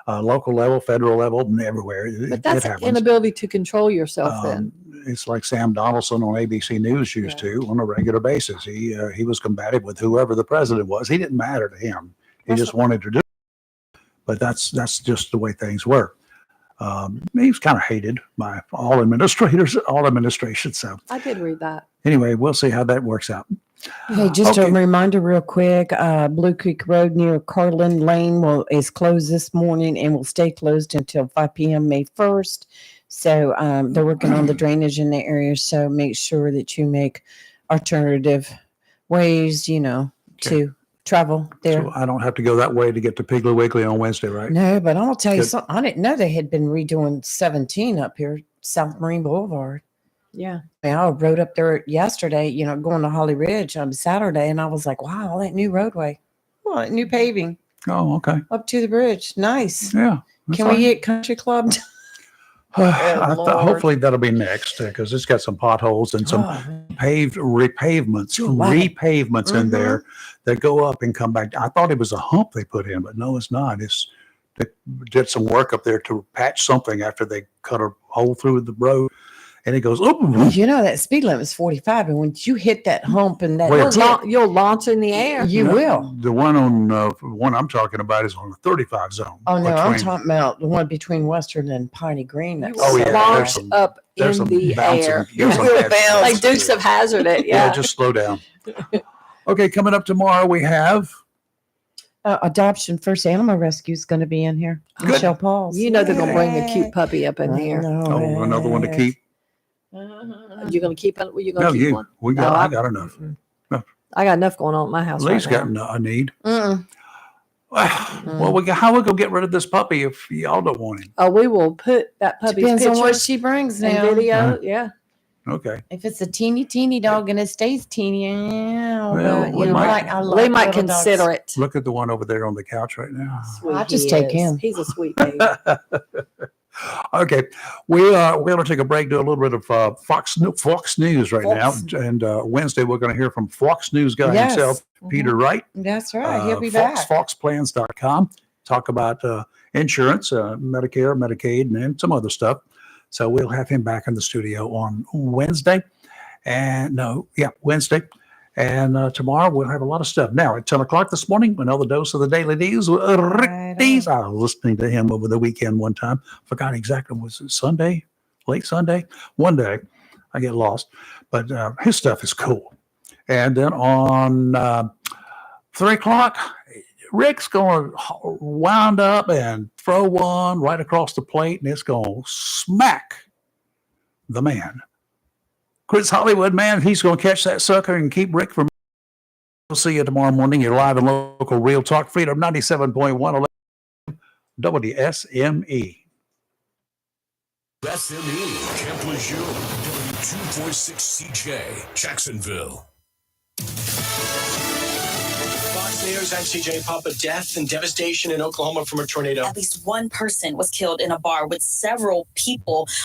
local level, federal level, and everywhere. But that's inability to control yourself then. It's like Sam Donaldson on ABC News used to on a regular basis. He was combative with whoever the president was. He didn't matter to him. He just wanted to do it. But that's just the way things were. He was kind of hated by all administrations. So I did read that. Anyway, we'll see how that works out. Hey, just a reminder real quick, Blue Creek Road near Carlin Lane is closed this morning and will stay closed until 5 p.m. May 1st. So they're working on the drainage in the area. So make sure that you make alternative ways, to travel there. So I don't have to go that way to get to Piggly Wiggly on Wednesday, right? No, but I'm going to tell you Good. something. I didn't know they had been redoing 17 up here, South Marine Boulevard. Yeah. I rode up there yesterday, going to Holly Ridge on Saturday, and I was like, wow, all that new roadway. Well, that new paving Oh, okay. up to the bridge. Nice. Yeah. Can we get country clubbed? Hopefully that'll be next because it's got some potholes and some repavements in there that go up and come back. I thought it was a hump they put in, but no, it's not. They did some work up there to patch something after they cut a hole through the road, and it goes, oh, that speed limit is 45, and when you hit that hump and that You'll launch in the air. you will. The one one I'm talking about is on the 35 zone. Oh no, I'm between- talking about the one between Western and Piney Green. That's Oh, yeah, launch there's some- up in there's some the bouncing- air. there's some Like bouncing. Dukes of Hazzard it. Yeah, Yeah. just slow down. Okay, coming up tomorrow we have Adoption First Animal Rescue is going to be in here. Good. Michelle Pauls. You know they're going to bring a cute puppy up in I here. know. another one to keep. You're going to keep it? You're going No, to keep you. one? I got enough. I got enough going on at my house Lee's right got now. a need. Mm-mm. Well, how we gonna get rid of this puppy if y'all don't want him? Oh, we will put that puppy's Depends on picture what she brings and now. video. Yeah. Okay. If it's a teeny dog and it stays teeny, yeah. Well, but, we might- Lee might little dogs. consider it. Look at the one over there on the couch right now. Sweet I'll just he take is. him. He's a sweet baby. Okay, we're going to take a break, do a little bit of Fox News right Fox. now, and Wednesday we're going to hear from Fox News guy Yes. himself, Peter Wright. That's right. He'll be back. FoxPlans.com. Talk about insurance, Medicare, Medicaid, and some other stuff. So we'll have him back in the studio on Wednesday. Wednesday. And tomorrow we'll have a lot of stuff. Now at 10 o'clock this morning, another dose of the Daily D's with Rick Dees. I was listening to him over the weekend one time. Forgot exactly, was it Sunday? Late Sunday? One day. I get lost. But his stuff is cool. And then on 3 o'clock, Rick's going to wind up and throw one right across the plate, and it's going to smack the man. Chris Hollywood, man, he's going to catch that sucker and keep Rick from. We'll see you tomorrow morning. You're live and local Real Talk Freedom 97.1 WSME. SME, Camp Lejeune, W246 CJ, Jacksonville. Fox News, I'm CJ Papa. Death and devastation in Oklahoma from a tornado. At least one person was killed in a bar with several people